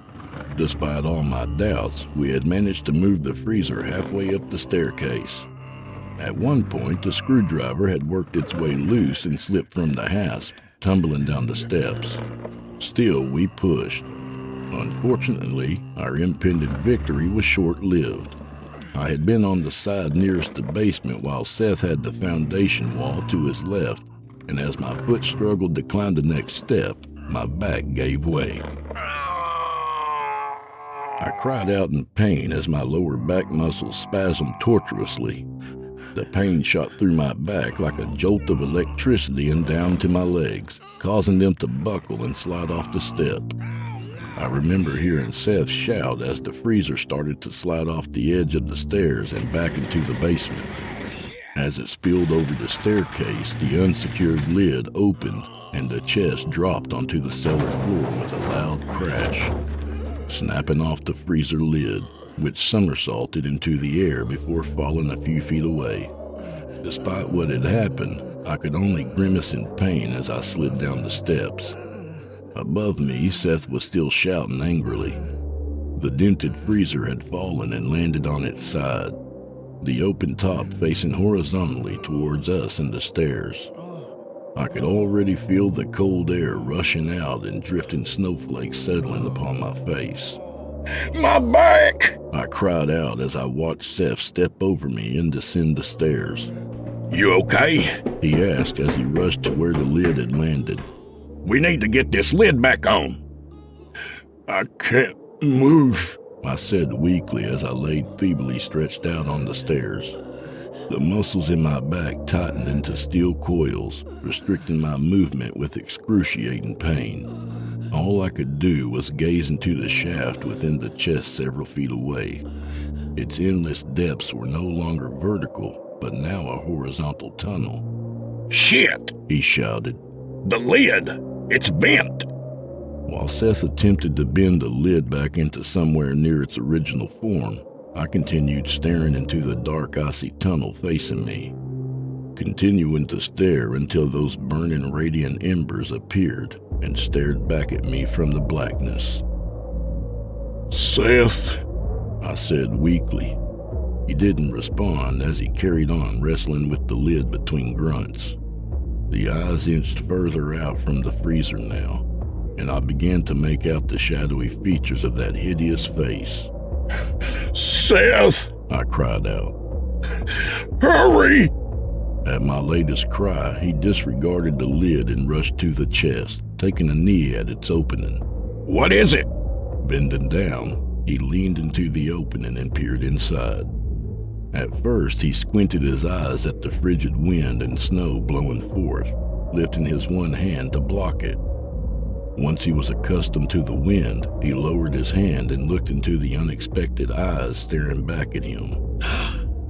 Despite all my doubts, we had managed to move the freezer halfway up the staircase. At one point, the screwdriver had worked its way loose and slipped from the hasp, tumbling down the steps. Still, we pushed. Unfortunately, our impending victory was short-lived. I had been on the side nearest the basement while Seth had the foundation wall to his left, and as my foot struggled to climb the next step, my back gave way. I cried out in pain as my lower back muscles spasmed tortuously. The pain shot through my back like a jolt of electricity and down to my legs, causing them to buckle and slide off the step. I remember hearing Seth shout as the freezer started to slide off the edge of the stairs and back into the basement. As it spilled over the staircase, the unsecured lid opened and the chest dropped onto the cellar floor with a loud crash, snapping off the freezer lid, which somersaulted into the air before falling a few feet away. Despite what had happened, I could only grimace in pain as I slid down the steps. Above me, Seth was still shouting angrily. The dented freezer had fallen and landed on its side, the open top facing horizontally towards us and the stairs. I could already feel the cold air rushing out and drifting snowflakes settling upon my face. "My back!" I cried out as I watched Seth step over me and descend the stairs. "You okay?" he asked as he rushed to where the lid had landed. "We need to get this lid back on." "I can't move," I said weakly as I laid feebly stretched out on the stairs. The muscles in my back tightened into steel coils, restricting my movement with excruciating pain. All I could do was gaze into the shaft within the chest several feet away. Its endless depths were no longer vertical, but now a horizontal tunnel. "Shit!" he shouted. "The lid! It's bent!" While Seth attempted to bend the lid back into somewhere near its original form, I continued staring into the dark, icy tunnel facing me, continuing to stare until those burning radiant embers appeared and stared back at me from the blackness. "Seth," I said weakly. He didn't respond as he carried on wrestling with the lid between grunts. The eyes inched further out from the freezer now, and I began to make out the shadowy features of that hideous face. "Seth!" I cried out. "Hurry!" At my latest cry, he disregarded the lid and rushed to the chest, taking a knee at its opening. "What is it?" Bending down, he leaned into the opening and peered inside. At first, he squinted his eyes at the frigid wind and snow blowing forth, lifting his one hand to block it. Once he was accustomed to the wind, he lowered his hand and looked into the unexpected eyes staring back at him.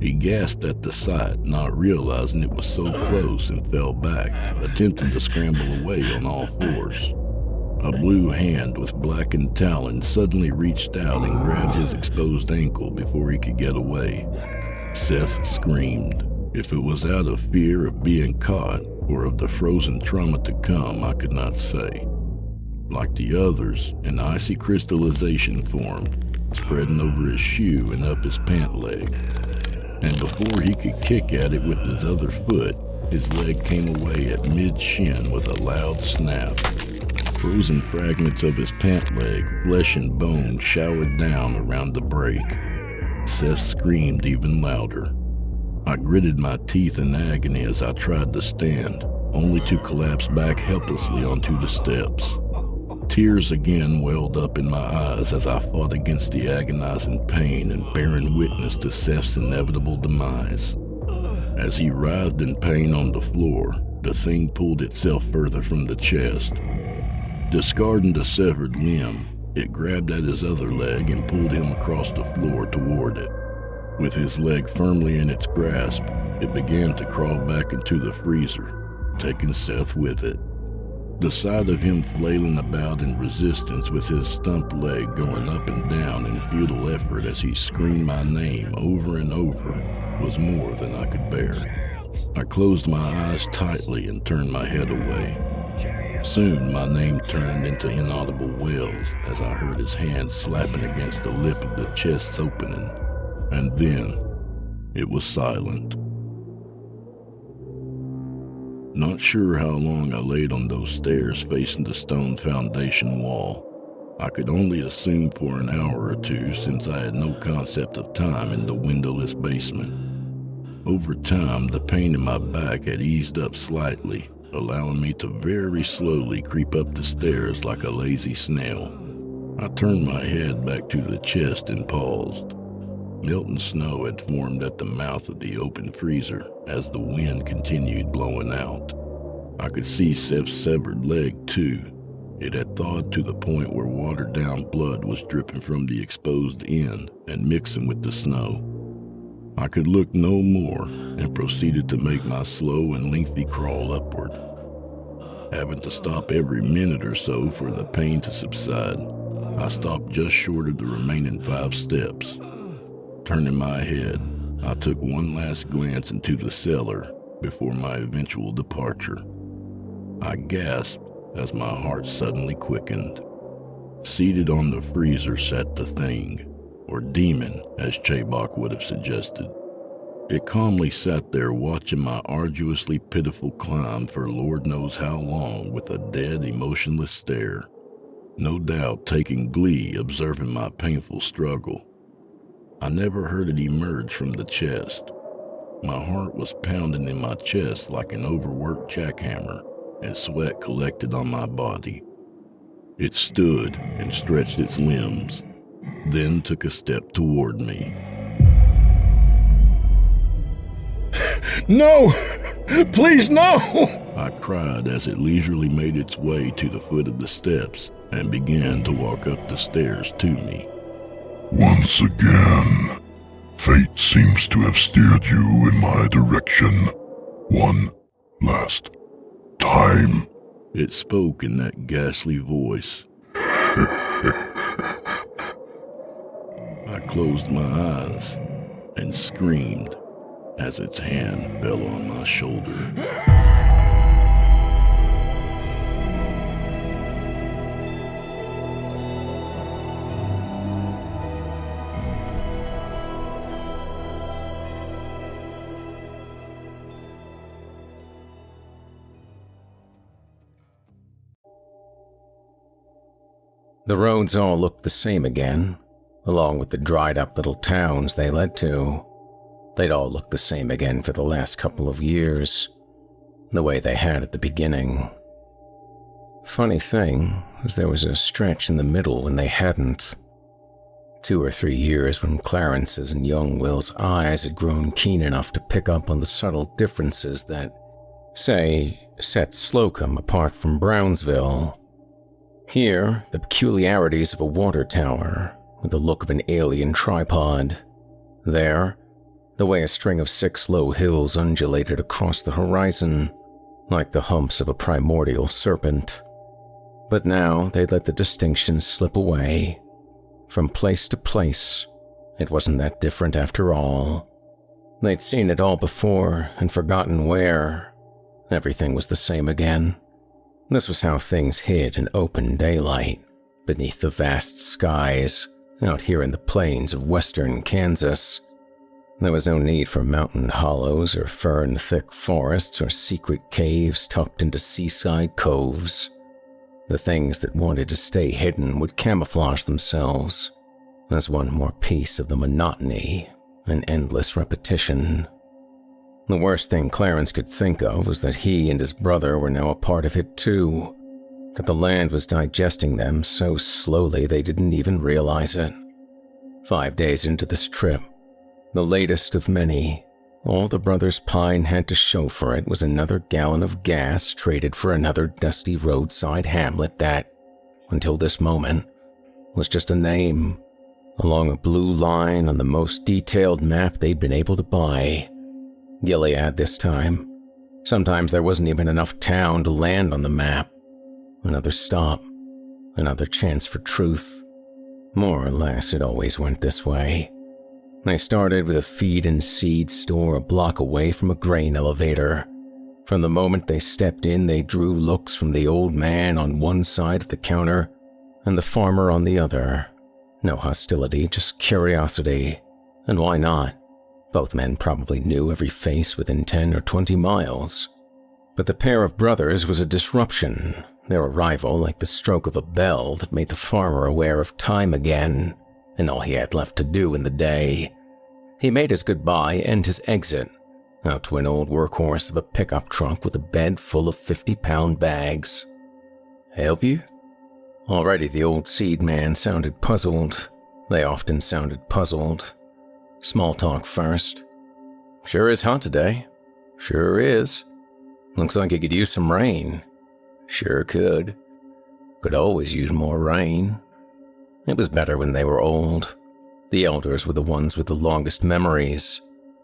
He gasped at the sight, not realizing it was so close, and fell back, attempting to scramble away on all fours. A blue hand with blackened talons suddenly reached out and grabbed his exposed ankle before he could get away. Seth screamed. If it was out of fear of being caught or of the frozen trauma to come, I could not say. Like the others, an icy crystallization formed, spreading over his shoe and up his pant leg. And before he could kick at it with his other foot, his leg came away at mid-shin with a loud snap. Frozen fragments of his pant leg, flesh and bone, showered down around the break. Seth screamed even louder. I gritted my teeth in agony as I tried to stand, only to collapse back helplessly onto the steps. Tears again welled up in my eyes as I fought against the agonizing pain and bearing witness to Seth's inevitable demise. As he writhed in pain on the floor, the thing pulled itself further from the chest. Discarding the severed limb, it grabbed at his other leg and pulled him across the floor toward it. With his leg firmly in its grasp, it began to crawl back into the freezer, taking Seth with it. The sight of him flailing about in resistance with his stumped leg going up and down in futile effort as he screamed my name over and over was more than I could bear. I closed my eyes tightly and turned my head away. Soon my name turned into inaudible wails as I heard his hand slapping against the lip of the chest's opening. And then it was silent. Not sure how long I laid on those stairs facing the stone foundation wall. I could only assume for an hour or two since I had no concept of time in the windowless basement. Over time, the pain in my back had eased up slightly, allowing me to very slowly creep up the stairs like a lazy snail. I turned my head back to the chest and paused. Melting snow had formed at the mouth of the open freezer as the wind continued blowing out. I could see Seth's severed leg too. It had thawed to the point where watered-down blood was dripping from the exposed end and mixing with the snow. I could look no more and proceeded to make my slow and lengthy crawl upward, having to stop every minute or so for the pain to subside. I stopped just short of the remaining 5 steps. Turning my head, I took one last glance into the cellar before my eventual departure. I gasped as my heart suddenly quickened. Seated on the freezer sat the thing, or demon, as Chabok would have suggested. It calmly sat there watching my arduously pitiful climb for Lord knows how long with a dead, emotionless stare, no doubt taking glee observing my painful struggle. I never heard it emerge from the chest. My heart was pounding in my chest like an overworked jackhammer, and sweat collected on my body. It stood and stretched its limbs, then took a step toward me. "No! Please, no!" I cried as it leisurely made its way to the foot of the steps and began to walk up the stairs to me. Once again, Fate seems to have steered you in my direction. One last time. It spoke in that ghastly voice. I closed my eyes and screamed as its hand fell on my shoulder. The roads all looked the same again, along with the dried-up little towns they led to. They'd all looked the same again for the last couple of years, the way they had at the beginning. Funny thing was there was a stretch in the middle when they hadn't. 2 or 3 years when Clarence's and young Will's eyes had grown keen enough to pick up on the subtle differences that, say, set Slocum apart from Brownsville. Here, the peculiarities of a water tower, with the look of an alien tripod. There, the way a string of 6 low hills undulated across the horizon, like the humps of a primordial serpent. But now they'd let the distinctions slip away. From place to place, it wasn't that different after all. They'd seen it all before and forgotten where. Everything was the same again. This was how things hid in open daylight, beneath the vast skies, out here in the plains of western Kansas. There was no need for mountain hollows or fern-thick forests or secret caves tucked into seaside coves. The things that wanted to stay hidden would camouflage themselves as one more piece of the monotony and endless repetition. The worst thing Clarence could think of was that he and his brother were now a part of it too, that the land was digesting them so slowly they didn't even realize it. 5 days into this trip, the latest of many, all the brothers Pine had to show for it was another gallon of gas traded for another dusty roadside hamlet that, until this moment, was just a name, along a blue line on the most detailed map they'd been able to buy. Gilead this time. Sometimes there wasn't even enough town to land on the map. Another stop, another chance for truth. More or less, it always went this way. They started with a feed and seed store a block away from a grain elevator. From the moment they stepped in, they drew looks from the old man on one side of the counter and the farmer on the other. No hostility, just curiosity. And why not? Both men probably knew every face within 10 or 20 miles. But the pair of brothers was a disruption, their arrival like the stroke of a bell that made the farmer aware of time again, and all he had left to do in the day. He made his goodbye and his exit, out to an old workhorse of a pickup truck with a bed full of 50-pound bags. "Help you?" Already the old seed man sounded puzzled. They often sounded puzzled. Small talk first. "Sure is hot today." "Sure is." "Looks like you could use some rain." "Sure could." "Could always use more rain." It was better when they were old. The elders were the ones with the longest memories,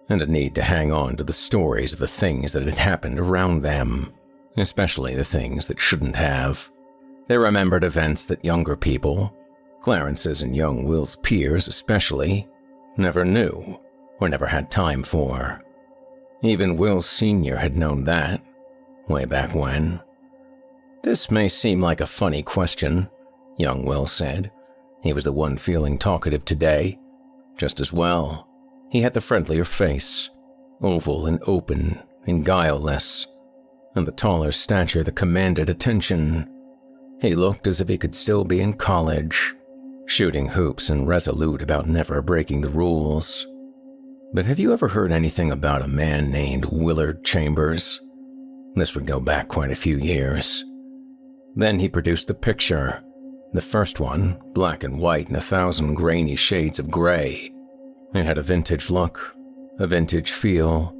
and a need to hang on to the stories of the things that had happened around them, especially the things that shouldn't have. They remembered events that younger people, Clarence's and young Will's peers especially, never knew or never had time for. Even Will Sr. had known that, way back when. "This may seem like a funny question," young Will said. He was the one feeling talkative today. Just as well, he had the friendlier face, oval and open and guileless, and the taller stature that commanded attention. He looked as if he could still be in college, shooting hoops and resolute about never breaking the rules. "But have you ever heard anything about a man named Willard Chambers?" This would go back quite a few years. Then he produced the picture, the first one, black and white in 1,000 grainy shades of gray. It had a vintage look, a vintage feel,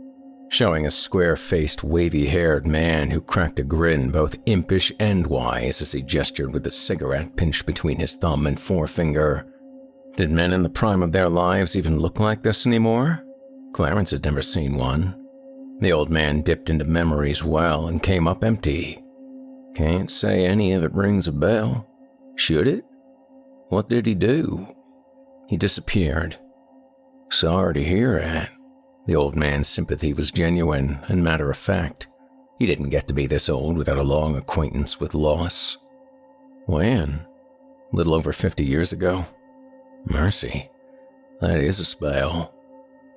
showing a square-faced, wavy-haired man who cracked a grin both impish and wise as he gestured with a cigarette pinched between his thumb and forefinger. Did men in the prime of their lives even look like this anymore? Clarence had never seen one. The old man dipped into memory's well and came up empty. Can't say any of it rings a bell. Should it? What did he do? He disappeared. Sorry to hear that. The old man's sympathy was genuine and matter-of-fact. He didn't get to be this old without a long acquaintance with loss. When? A little over 50 years ago. Mercy, that is a spell.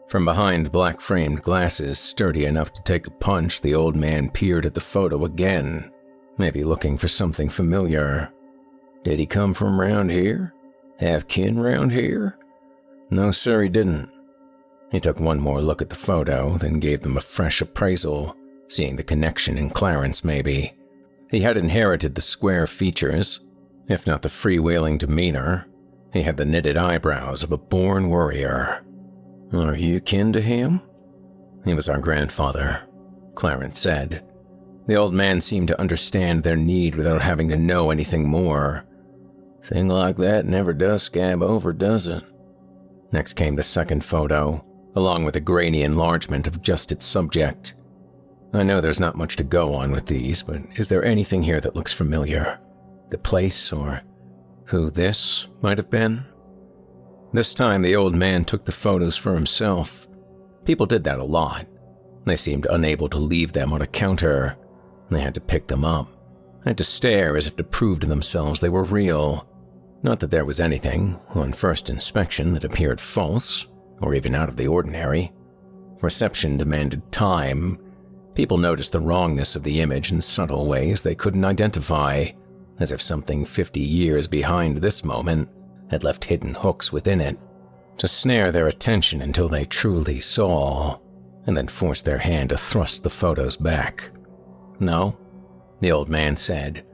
From behind black-framed glasses, sturdy enough to take a punch, the old man peered at the photo again, maybe looking for something familiar. Did he come from round here? Have kin round here? No, sir, he didn't. He took one more look at the photo, then gave them a fresh appraisal, seeing the connection in Clarence, maybe. He had inherited the square features, if not the freewheeling demeanor. He had the knitted eyebrows of a born warrior. Are you kin to him? He was our grandfather, Clarence said. The old man seemed to understand their need without having to know anything more. Thing like that never does scab over, does it? Next came the second photo, along with a grainy enlargement of just its subject. I know there's not much to go on with these, but is there anything here that looks familiar? The place, or who this might have been? This time the old man took the photos for himself. People did that a lot. They seemed unable to leave them on a counter. They had to pick them up, had to stare as if to prove to themselves they were real. Not that there was anything, on first inspection, that appeared false, or even out of the ordinary. Reception demanded time. People noticed the wrongness of the image in subtle ways they couldn't identify, as if something 50 years behind this moment had left hidden hooks within it, to snare their attention until they truly saw, and then force their hand to thrust the photos back. No, the old man said,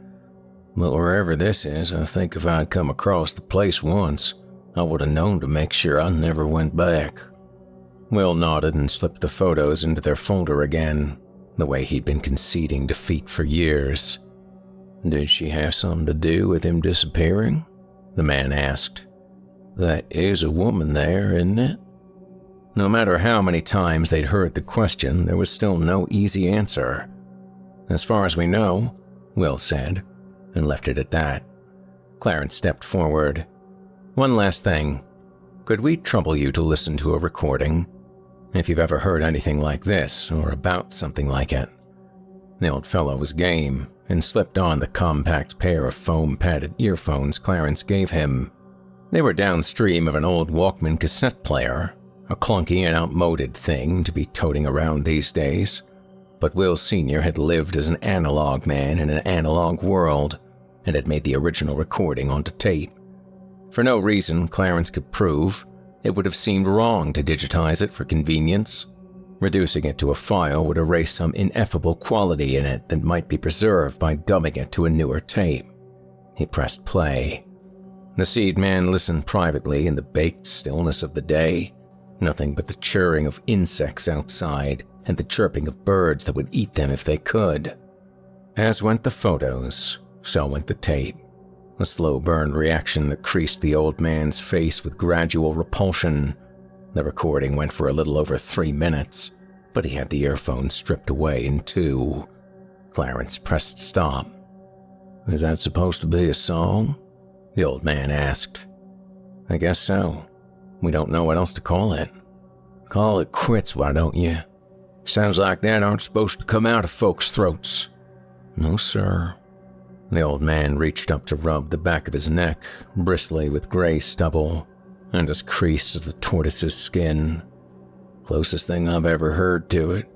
but wherever this is, I think if I'd come across the place once, I would have known to make sure I never went back. Will nodded and slipped the photos into their folder again, the way he'd been conceding defeat for years. Did she have something to do with him disappearing? The man asked. That is a woman there, isn't it? No matter how many times they'd heard the question, there was still no easy answer. As far as we know, Will said, and left it at that. Clarence stepped forward. One last thing. Could we trouble you to listen to a recording? If you've ever heard anything like this, or about something like it. The old fellow was game, and slipped on the compact pair of foam-padded earphones Clarence gave him. They were downstream of an old Walkman cassette player, a clunky and outmoded thing to be toting around these days. But Will Sr. had lived as an analog man in an analog world, and had made the original recording onto tape. For no reason Clarence could prove, it would have seemed wrong to digitize it for convenience. Reducing it to a file would erase some ineffable quality in it that might be preserved by dubbing it to a newer tape. He pressed play. The seed man listened privately in the baked stillness of the day. Nothing but the chirring of insects outside and the chirping of birds that would eat them if they could. As went the photos, so went the tape. A slow burn reaction that creased the old man's face with gradual repulsion. The recording went for a little over 3 minutes, but he had the earphones stripped away in 2. Clarence pressed stop. Is that supposed to be a song? The old man asked. I guess so. We don't know what else to call it. Call it quits, why don't you? Sounds like that aren't supposed to come out of folks' throats. No, sir. The old man reached up to rub the back of his neck, bristly with gray stubble, and as creased as the tortoise's skin. Closest thing I've ever heard to it.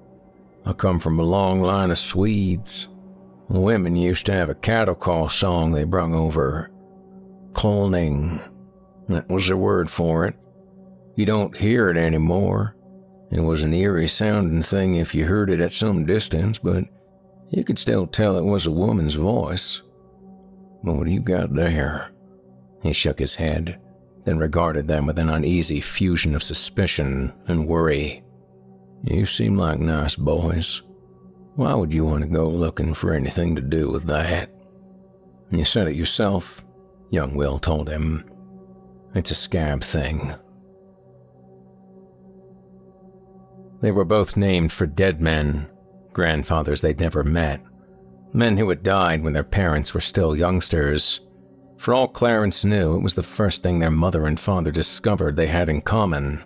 I come from a long line of Swedes. The women used to have a cattle call song they brung over. Kolning. That was their word for it. You don't hear it anymore. It was an eerie-sounding thing if you heard it at some distance, but you could still tell it was a woman's voice. But what do you got there? He shook his head, then regarded them with an uneasy fusion of suspicion and worry. You seem like nice boys. Why would you want to go looking for anything to do with that? You said it yourself, young Will told him. It's a scab thing. They were both named for dead men, grandfathers they'd never met, men who had died when their parents were still youngsters. For all Clarence knew, it was the first thing their mother and father discovered they had in common.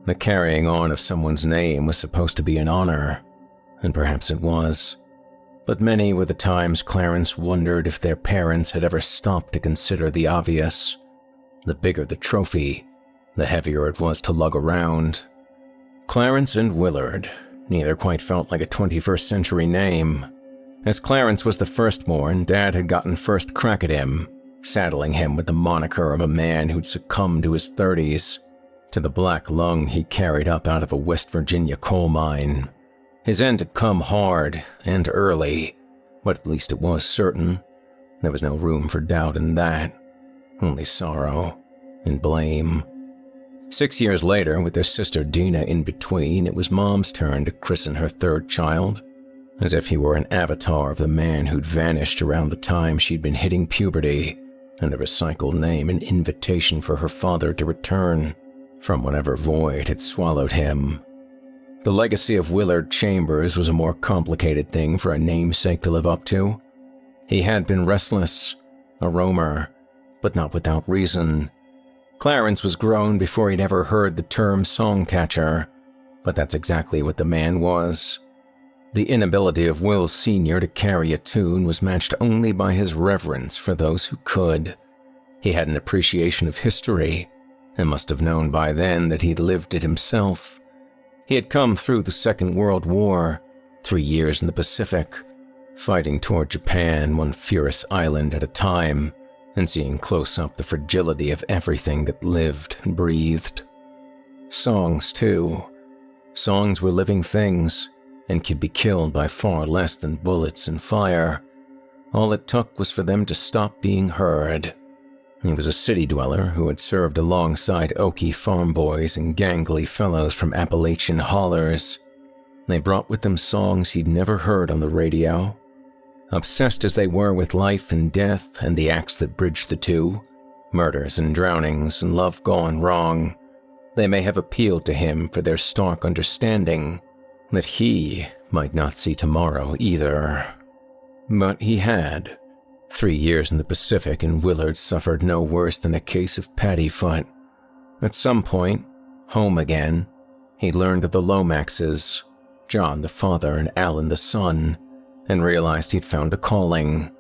The carrying on of someone's name was supposed to be an honor, and perhaps it was. But many were the times Clarence wondered if their parents had ever stopped to consider the obvious. The bigger the trophy, the heavier it was to lug around. Clarence and Willard, neither quite felt like a 21st century name. As Clarence was the firstborn, Dad had gotten first crack at him, saddling him with the moniker of a man who'd succumbed to his 30s, to the black lung he carried up out of a West Virginia coal mine. His end had come hard and early, but at least it was certain. There was no room for doubt in that, only sorrow and blame. 6 years later, with their sister Dina in between, it was Mom's turn to christen her third child, as if he were an avatar of the man who'd vanished around the time she'd been hitting puberty, and the recycled name an invitation for her father to return from whatever void had swallowed him. The legacy of Willard Chambers was a more complicated thing for a namesake to live up to. He had been restless, a roamer, but not without reason. Clarence was grown before he'd ever heard the term songcatcher, but that's exactly what the man was. The inability of Will Sr. to carry a tune was matched only by his reverence for those who could. He had an appreciation of history, and must have known by then that he'd lived it himself. He had come through the Second World War, 3 years in the Pacific, fighting toward Japan one fierce island at a time, and seeing close up the fragility of everything that lived and breathed. Songs, too. Songs were living things, and could be killed by far less than bullets and fire. All it took was for them to stop being heard. He was a city dweller who had served alongside Okie farm boys and gangly fellows from Appalachian hollers. They brought with them songs he'd never heard on the radio. Obsessed as they were with life and death and the acts that bridged the two, murders and drownings and love gone wrong, they may have appealed to him for their stark understanding that he might not see tomorrow either. But he had. 3 years in the Pacific, and Willard suffered no worse than a case of paddyfoot. At some point, home again, he learned of the Lomaxes, John the father and Alan the son, and realized he'd found a calling.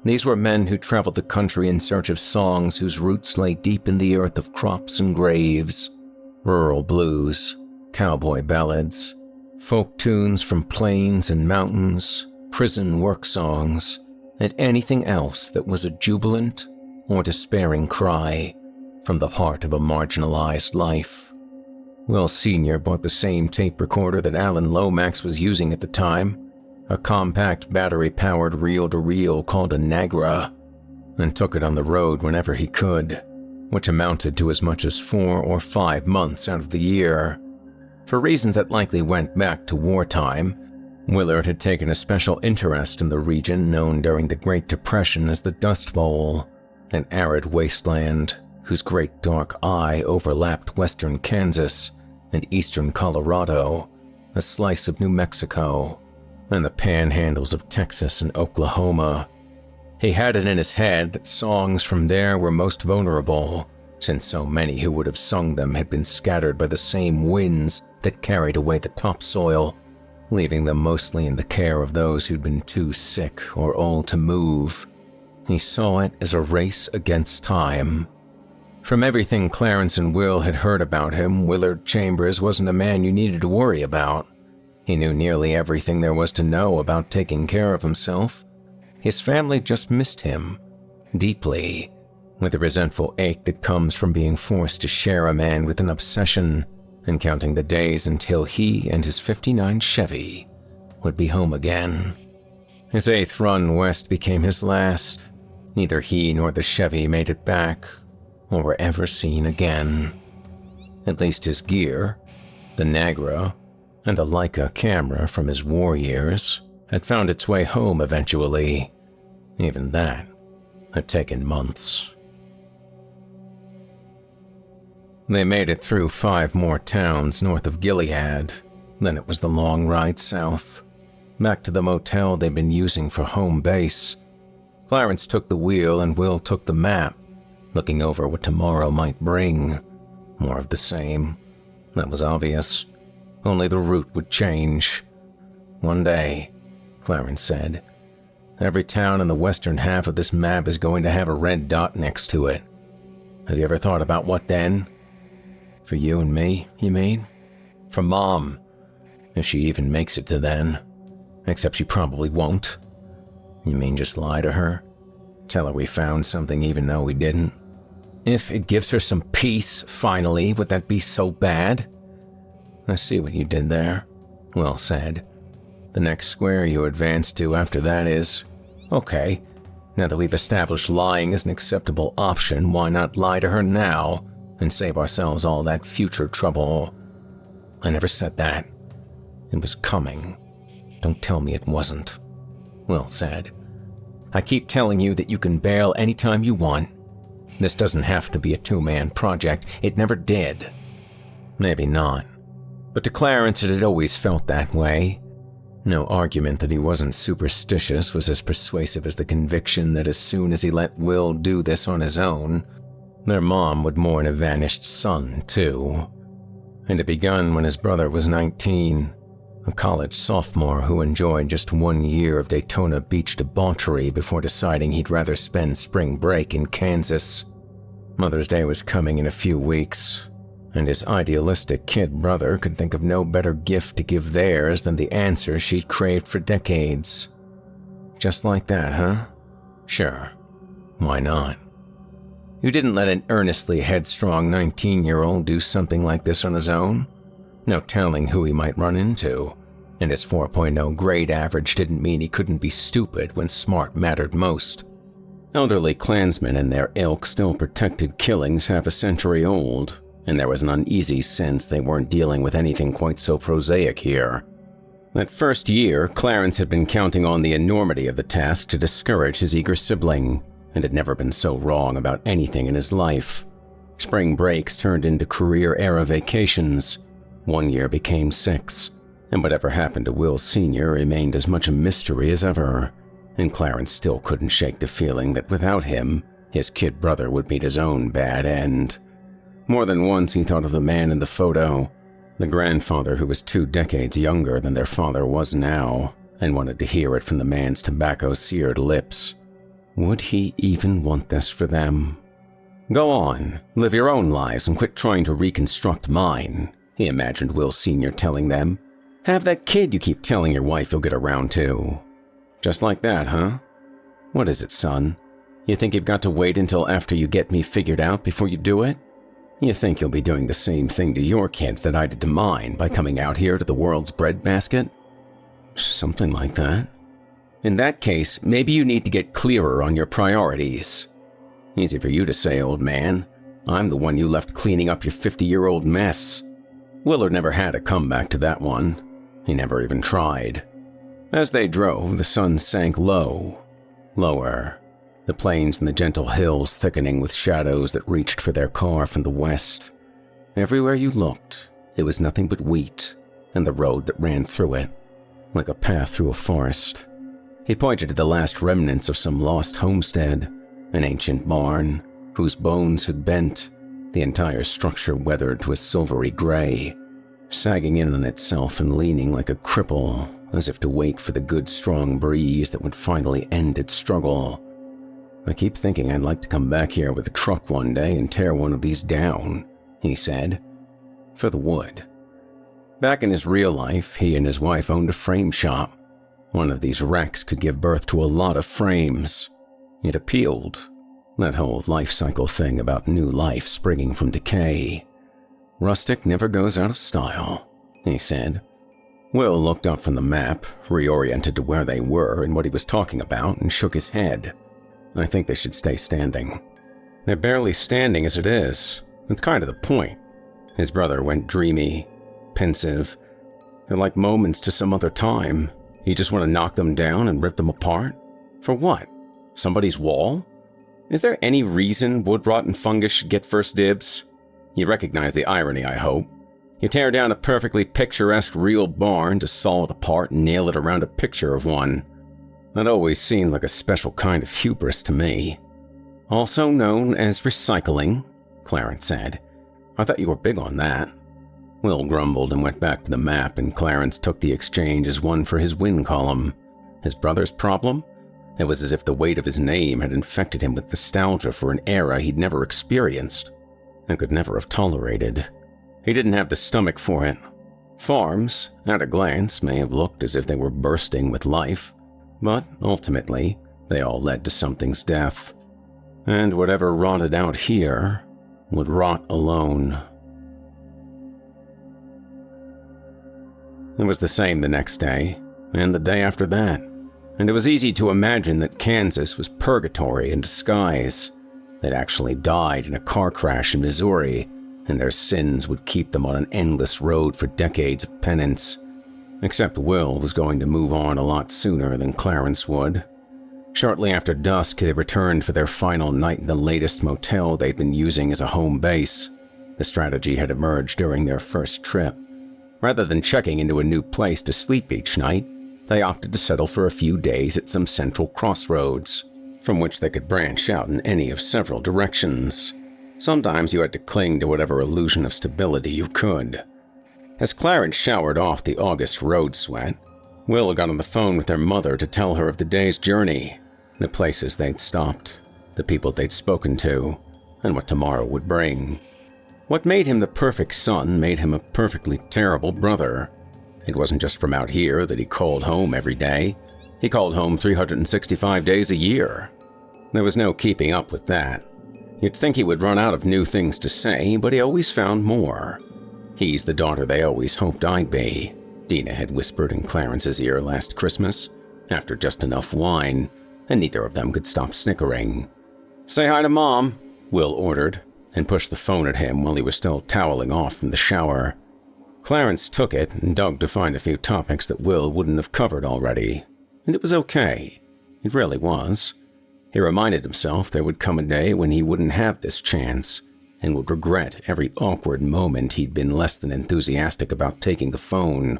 These were men who traveled the country in search of songs whose roots lay deep in the earth of crops and graves, rural blues, cowboy ballads, folk tunes from plains and mountains, prison work songs, and anything else that was a jubilant or despairing cry from the heart of a marginalized life. Will Sr. bought the same tape recorder that Alan Lomax was using at the time, a compact battery-powered reel-to-reel called a Nagra, and took it on the road whenever he could, which amounted to as much as 4 or 5 months out of the year. For reasons that likely went back to wartime, Willard had taken a special interest in the region known during the Great Depression as the Dust Bowl, an arid wasteland whose great dark eye overlapped western Kansas and eastern Colorado, a slice of New Mexico, and the panhandles of Texas and Oklahoma. He had it in his head that songs from there were most vulnerable, since so many who would have sung them had been scattered by the same winds that carried away the topsoil, leaving them mostly in the care of those who'd been too sick or old to move. He saw it as a race against time. From everything Clarence and Will had heard about him, Willard Chambers wasn't a man you needed to worry about. He knew nearly everything there was to know about taking care of himself. His family just missed him, deeply, with the resentful ache that comes from being forced to share a man with an obsession and counting the days until he and his '59 Chevy would be home again. His 8th run west became his last. Neither he nor the Chevy made it back, or were ever seen again. At least his gear, the Nagra, and a Leica camera from his war years, had found its way home eventually. Even that had taken months. They made it through 5 more towns north of Gilead. Then it was the long ride south, back to the motel they'd been using for home base. Clarence took the wheel and Will took the map, looking over what tomorrow might bring. More of the same. That was obvious. Only the route would change. One day, Clarence said, every town in the western half of this map is going to have a red dot next to it. Have you ever thought about what then? For you and me, you mean? For Mom, if she even makes it to then. Except she probably won't. You mean just lie to her? Tell her we found something even though we didn't? If it gives her some peace, finally, would that be so bad? I see what you did there, Will said. The next square you advance to after that is, okay, now that we've established lying is an acceptable option, why not lie to her now and save ourselves all that future trouble? I never said that. It was coming. Don't tell me it wasn't, Will said. I keep telling you that you can bail anytime you want. This doesn't have to be a 2-man project. It never did. Maybe not. But to Clarence it had always felt that way. No argument that he wasn't superstitious was as persuasive as the conviction that as soon as he let Will do this on his own, their mom would mourn a vanished son, too. And it begun when his brother was 19, a college sophomore who enjoyed just 1 year of Daytona Beach debauchery before deciding he'd rather spend spring break in Kansas. Mother's Day was coming in a few weeks, and his idealistic kid brother could think of no better gift to give theirs than the answer she'd craved for decades. Just like that, huh? Sure. Why not? You didn't let an earnestly headstrong 19-year-old do something like this on his own? No telling who he might run into, and his 4.0 grade average didn't mean he couldn't be stupid when smart mattered most. Elderly Klansmen and their ilk still protected killings half a century old, and there was an uneasy sense they weren't dealing with anything quite so prosaic here. That first year, Clarence had been counting on the enormity of the task to discourage his eager sibling, and had never been so wrong about anything in his life. Spring breaks turned into career-era vacations. 1 year became 6, and whatever happened to Will Sr. remained as much a mystery as ever, and Clarence still couldn't shake the feeling that without him, his kid brother would meet his own bad end. More than once he thought of the man in the photo, the grandfather who was 2 decades younger than their father was now, and wanted to hear it from the man's tobacco-seared lips. Would he even want this for them? Go on, live your own lives and quit trying to reconstruct mine, he imagined Will Sr. telling them. Have that kid you keep telling your wife you'll get around to. Just like that, huh? What is it, son? You think you've got to wait until after you get me figured out before you do it? You think you'll be doing the same thing to your kids that I did to mine by coming out here to the world's breadbasket? Something like that. In that case, maybe you need to get clearer on your priorities. Easy for you to say, old man. I'm the one you left cleaning up your 50-year-old mess. Willard never had a comeback to that one. He never even tried. As they drove, the sun sank low, lower, the plains and the gentle hills thickening with shadows that reached for their car from the west. Everywhere you looked, it was nothing but wheat and the road that ran through it, like a path through a forest. He pointed to the last remnants of some lost homestead, an ancient barn, whose bones had bent, the entire structure weathered to a silvery gray, sagging in on itself and leaning like a cripple, as if to wait for the good strong breeze that would finally end its struggle. I keep thinking I'd like to come back here with a truck one day and tear one of these down, he said, for the wood. Back in his real life, he and his wife owned a frame shop. One of these wrecks could give birth to a lot of frames. It appealed, that whole life cycle thing about new life springing from decay. Rustic never goes out of style, he said. Will looked up from the map, reoriented to where they were and what he was talking about, and shook his head. I think they should stay standing. They're barely standing as it is. It's kind of the point. His brother went dreamy, pensive. They're like moments to some other time. You just want to knock them down and rip them apart? For what? Somebody's wall? Is there any reason wood rot and fungus should get first dibs? You recognize the irony, I hope. You tear down a perfectly picturesque real barn to saw it apart and nail it around a picture of one. That always seemed like a special kind of hubris to me. Also known as recycling, Clarence said. I thought you were big on that. Will grumbled and went back to the map, and Clarence took the exchange as one for his win column. His brother's problem? It was as if the weight of his name had infected him with nostalgia for an era he'd never experienced and could never have tolerated. He didn't have the stomach for it. Farms, at a glance, may have looked as if they were bursting with life, but ultimately, they all led to something's death. And whatever rotted out here would rot alone. It was the same the next day, and the day after that, and it was easy to imagine that Kansas was purgatory in disguise. They'd actually died in a car crash in Missouri, and their sins would keep them on an endless road for decades of penance. Except Will was going to move on a lot sooner than Clarence would. Shortly after dusk, they returned for their final night in the latest motel they'd been using as a home base. The strategy had emerged during their first trip. Rather than checking into a new place to sleep each night, they opted to settle for a few days at some central crossroads, from which they could branch out in any of several directions. Sometimes you had to cling to whatever illusion of stability you could. As Clarence showered off the August road sweat, Will got on the phone with their mother to tell her of the day's journey, the places they'd stopped, the people they'd spoken to, and what tomorrow would bring. What made him the perfect son made him a perfectly terrible brother. It wasn't just from out here that he called home every day. He called home 365 days a year. There was no keeping up with that. You'd think he would run out of new things to say, but he always found more. He's the daughter they always hoped I'd be, Dina had whispered in Clarence's ear last Christmas, after just enough wine, and neither of them could stop snickering. "Say hi to Mom," Will ordered, and pushed the phone at him while he was still toweling off from the shower. Clarence took it and dug to find a few topics that Will wouldn't have covered already, and it was okay. It really was. He reminded himself there would come a day when he wouldn't have this chance, and would regret every awkward moment he'd been less than enthusiastic about taking the phone.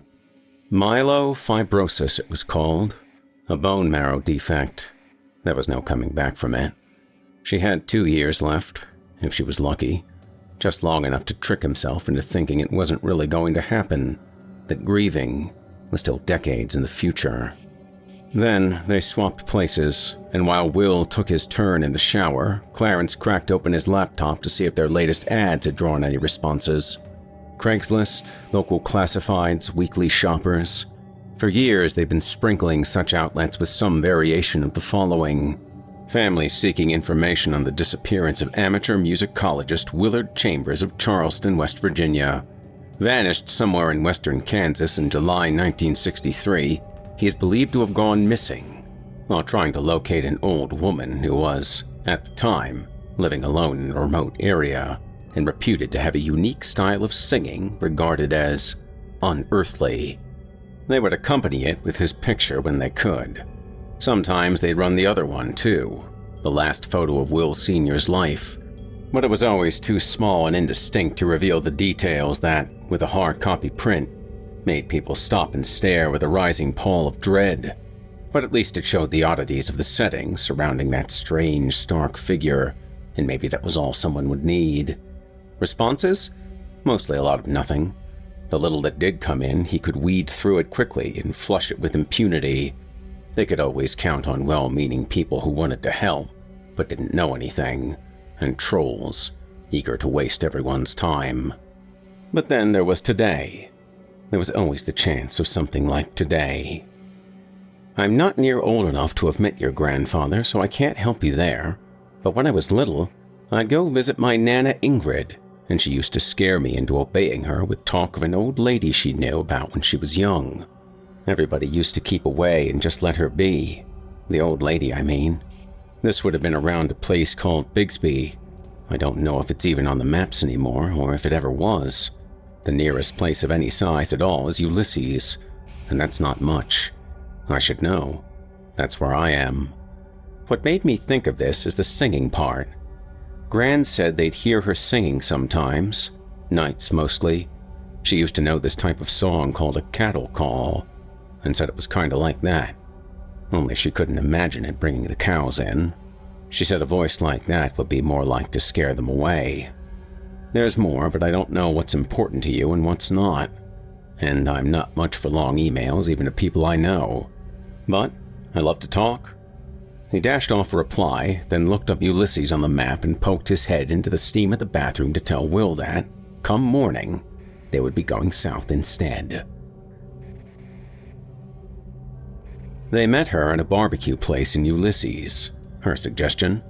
Myelofibrosis, it was called. A bone marrow defect. There was no coming back from it. She had 2 years left, if she was lucky, just long enough to trick himself into thinking it wasn't really going to happen, that grieving was still decades in the future. Then they swapped places, and while Will took his turn in the shower, Clarence cracked open his laptop to see if their latest ads had drawn any responses. Craigslist, local classifieds, weekly shoppers. For years they'd been sprinkling such outlets with some variation of the following. Families seeking information on the disappearance of amateur musicologist Willard Chambers of Charleston, West Virginia. Vanished somewhere in western Kansas in July 1963, he is believed to have gone missing while trying to locate an old woman who was, at the time, living alone in a remote area and reputed to have a unique style of singing regarded as unearthly. They would accompany it with his picture when they could. Sometimes they'd run the other one, too, the last photo of Will Sr.'s life, but it was always too small and indistinct to reveal the details that, with a hard copy print, made people stop and stare with a rising pall of dread. But at least it showed the oddities of the setting surrounding that strange, stark figure, and maybe that was all someone would need. Responses? Mostly a lot of nothing. The little that did come in, he could weed through it quickly and flush it with impunity. They could always count on well-meaning people who wanted to help, but didn't know anything, and trolls, eager to waste everyone's time. But then there was today. There was always the chance of something like today. I'm not near old enough to have met your grandfather, so I can't help you there, but when I was little, I'd go visit my Nana Ingrid, and she used to scare me into obeying her with talk of an old lady she knew about when she was young. Everybody used to keep away and just let her be. The old lady, I mean. This would have been around a place called Bigsby. I don't know if it's even on the maps anymore, or if it ever was. The nearest place of any size at all is Ulysses, and that's not much. I should know. That's where I am. What made me think of this is the singing part. Gran said they'd hear her singing sometimes, nights mostly. She used to know this type of song called a cattle call, and said it was kinda like that. Only she couldn't imagine it bringing the cows in. She said a voice like that would be more like to scare them away. There's more, but I don't know what's important to you and what's not. And I'm not much for long emails, even to people I know. But I love to talk. He dashed off a reply, then looked up Ulysses on the map and poked his head into the steam of the bathroom to tell Will that, come morning, they would be going south instead. They met her at a barbecue place in Ulysses. Her suggestion.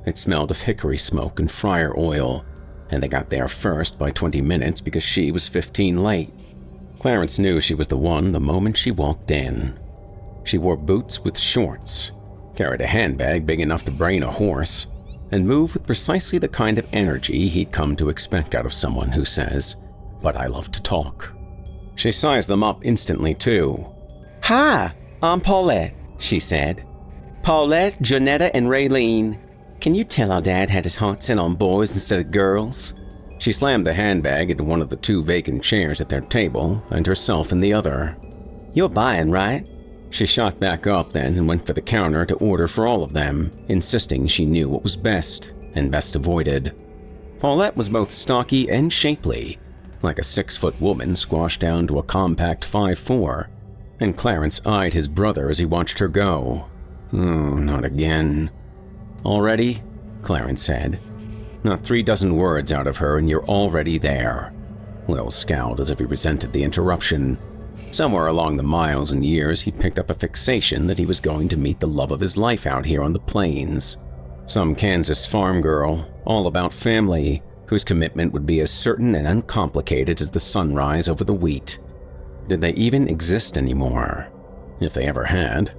It smelled of hickory smoke and fryer oil, and they got there first by 20 minutes because she was 15 late. Clarence knew she was the one the moment she walked in. She wore boots with shorts, carried a handbag big enough to brain a horse, and moved with precisely the kind of energy he'd come to expect out of someone who says, "But I love to talk." She sized them up instantly, too. "Hi, I'm Paulette," she said. "Paulette, Janetta, and Raylene. Can you tell our dad had his heart set on boys instead of girls?" She slammed the handbag into one of the 2 vacant chairs at their table and herself in the other. "You're buying, right?" She shot back up then and went for the counter to order for all of them, insisting she knew what was best and best avoided. Paulette was both stocky and shapely, like a 6-foot woman squashed down to a compact 5'4", and Clarence eyed his brother as he watched her go. Oh, not again. "Already?" Clarence said. Not 3 dozen words out of her and you're already there. Will scowled as if he resented the interruption. Somewhere along the miles and years, he'd picked up a fixation that he was going to meet the love of his life out here on the plains. Some Kansas farm girl, all about family, whose commitment would be as certain and uncomplicated as the sunrise over the wheat. Did they even exist anymore? If they ever had.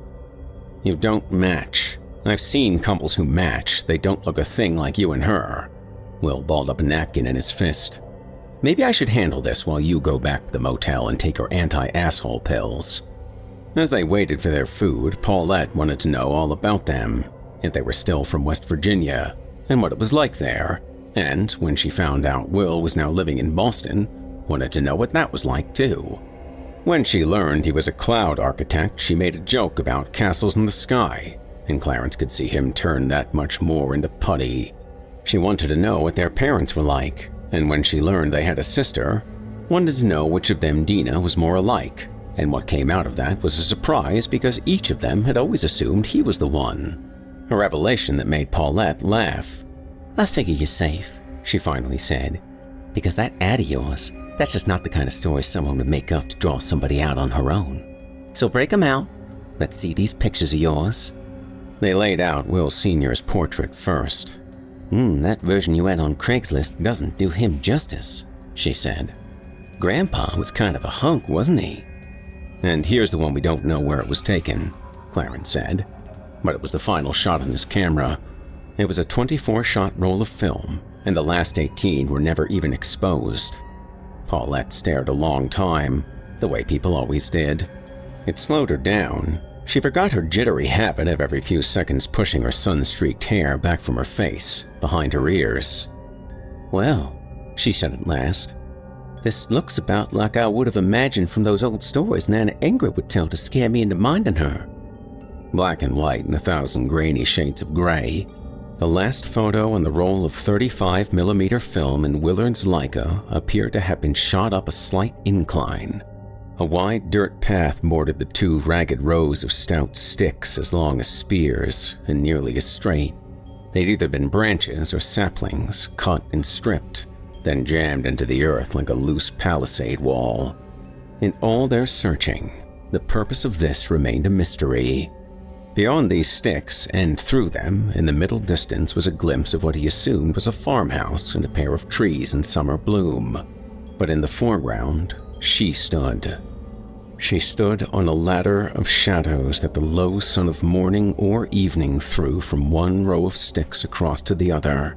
You don't match. I've seen couples who match. They don't look a thing like you and her. Will balled up a napkin in his fist. Maybe I should handle this while you go back to the motel and take your anti-asshole pills. As they waited for their food, Paulette wanted to know all about them, if they were still from West Virginia, and what it was like there, and when she found out Will was now living in Boston, wanted to know what that was like too. When she learned he was a cloud architect, she made a joke about castles in the sky, and Clarence could see him turn that much more into putty. She wanted to know what their parents were like, and when she learned they had a sister, wanted to know which of them Dina was more alike, and what came out of that was a surprise because each of them had always assumed he was the one. A revelation that made Paulette laugh. "I figure you're safe," she finally said, "because that ad of yours, that's just not the kind of story someone would make up to draw somebody out on her own. So break 'em out. Let's see these pictures of yours." They laid out Will Sr.'s portrait first. That version you had on Craigslist doesn't do him justice," she said. "Grandpa was kind of a hunk, wasn't he?" "And here's the one we don't know where it was taken," Clarence said. But it was the final shot on his camera. It was a 24-shot roll of film, and the last 18 were never even exposed. Paulette stared a long time, the way people always did. It slowed her down. She forgot her jittery habit of every few seconds pushing her sun-streaked hair back from her face, behind her ears. "Well," she said at last, "this looks about like I would have imagined from those old stories Nana Ingrid would tell to scare me into minding her." Black and white in 1,000 grainy shades of gray, the last photo on the roll of 35mm film in Willard's Leica appeared to have been shot up a slight incline. A wide dirt path bordered the 2 ragged rows of stout sticks as long as spears and nearly as straight. They'd either been branches or saplings, cut and stripped, then jammed into the earth like a loose palisade wall. In all their searching, the purpose of this remained a mystery. Beyond these sticks, and through them, in the middle distance was a glimpse of what he assumed was a farmhouse and a pair of trees in summer bloom. But in the foreground, she stood. She stood on a ladder of shadows that the low sun of morning or evening threw from one row of sticks across to the other.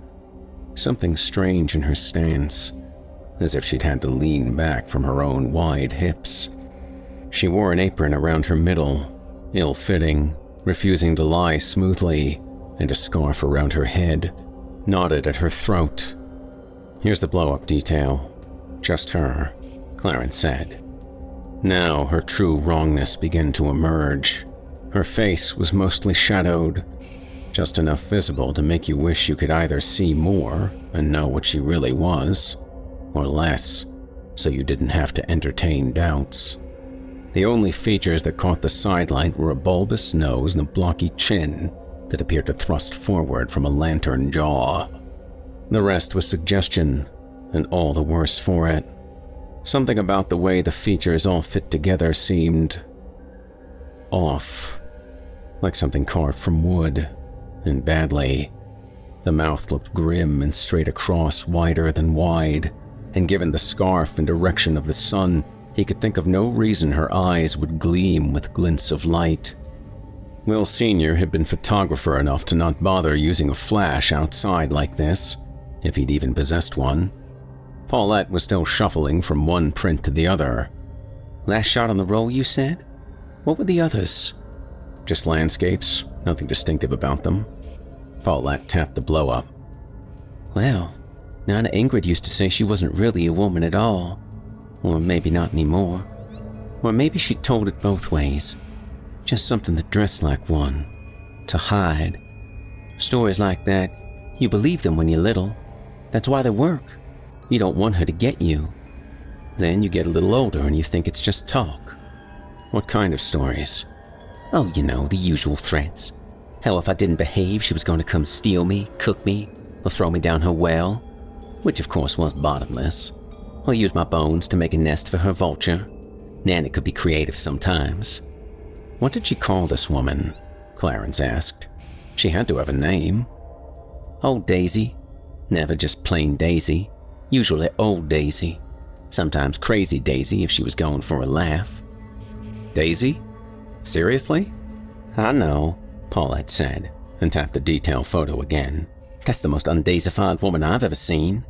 Something strange in her stance, as if she'd had to lean back from her own wide hips. She wore an apron around her middle, ill-fitting, refusing to lie smoothly, and a scarf around her head. nodded at her throat. "Here's the blow-up detail. Just her," Clarence said. Now her true wrongness began to emerge. Her face was mostly shadowed, just enough visible to make you wish you could either see more and know what she really was, or less, so you didn't have to entertain doubts. The only features that caught the sidelight were a bulbous nose and a blocky chin that appeared to thrust forward from a lantern jaw. The rest was suggestion, and all the worse for it. Something about the way the features all fit together seemed off, like something carved from wood, and badly. The mouth looked grim and straight across, wider than wide, and given the scarf and direction of the sun, he could think of no reason her eyes would gleam with glints of light. Will Sr. had been photographer enough to not bother using a flash outside like this, if he'd even possessed one. Paulette was still shuffling from one print to the other. "Last shot on the roll, you said? What were the others?" "Just landscapes, nothing distinctive about them." Paulette tapped the blow-up. "Well, Nana Ingrid used to say she wasn't really a woman at all. Or maybe not anymore. Or maybe she told it both ways. Just something that dressed like one. To hide. Stories like that, you believe them when you're little. That's why they work. You don't want her to get you. Then you get a little older and you think it's just talk." "What kind of stories?" "Oh, you know, the usual threats. How if I didn't behave, she was going to come steal me, cook me, or throw me down her well. Which of course was bottomless. Or use my bones to make a nest for her vulture. Nana could be creative sometimes." "What did she call this woman?" Clarence asked. "She had to have a name." "Old Daisy. Never just plain Daisy. Usually Old Daisy. Sometimes Crazy Daisy if she was going for a laugh." "Daisy? Seriously?" "I know," Paulette said, and tapped the detail photo again. "That's the most undaisified woman I've ever seen."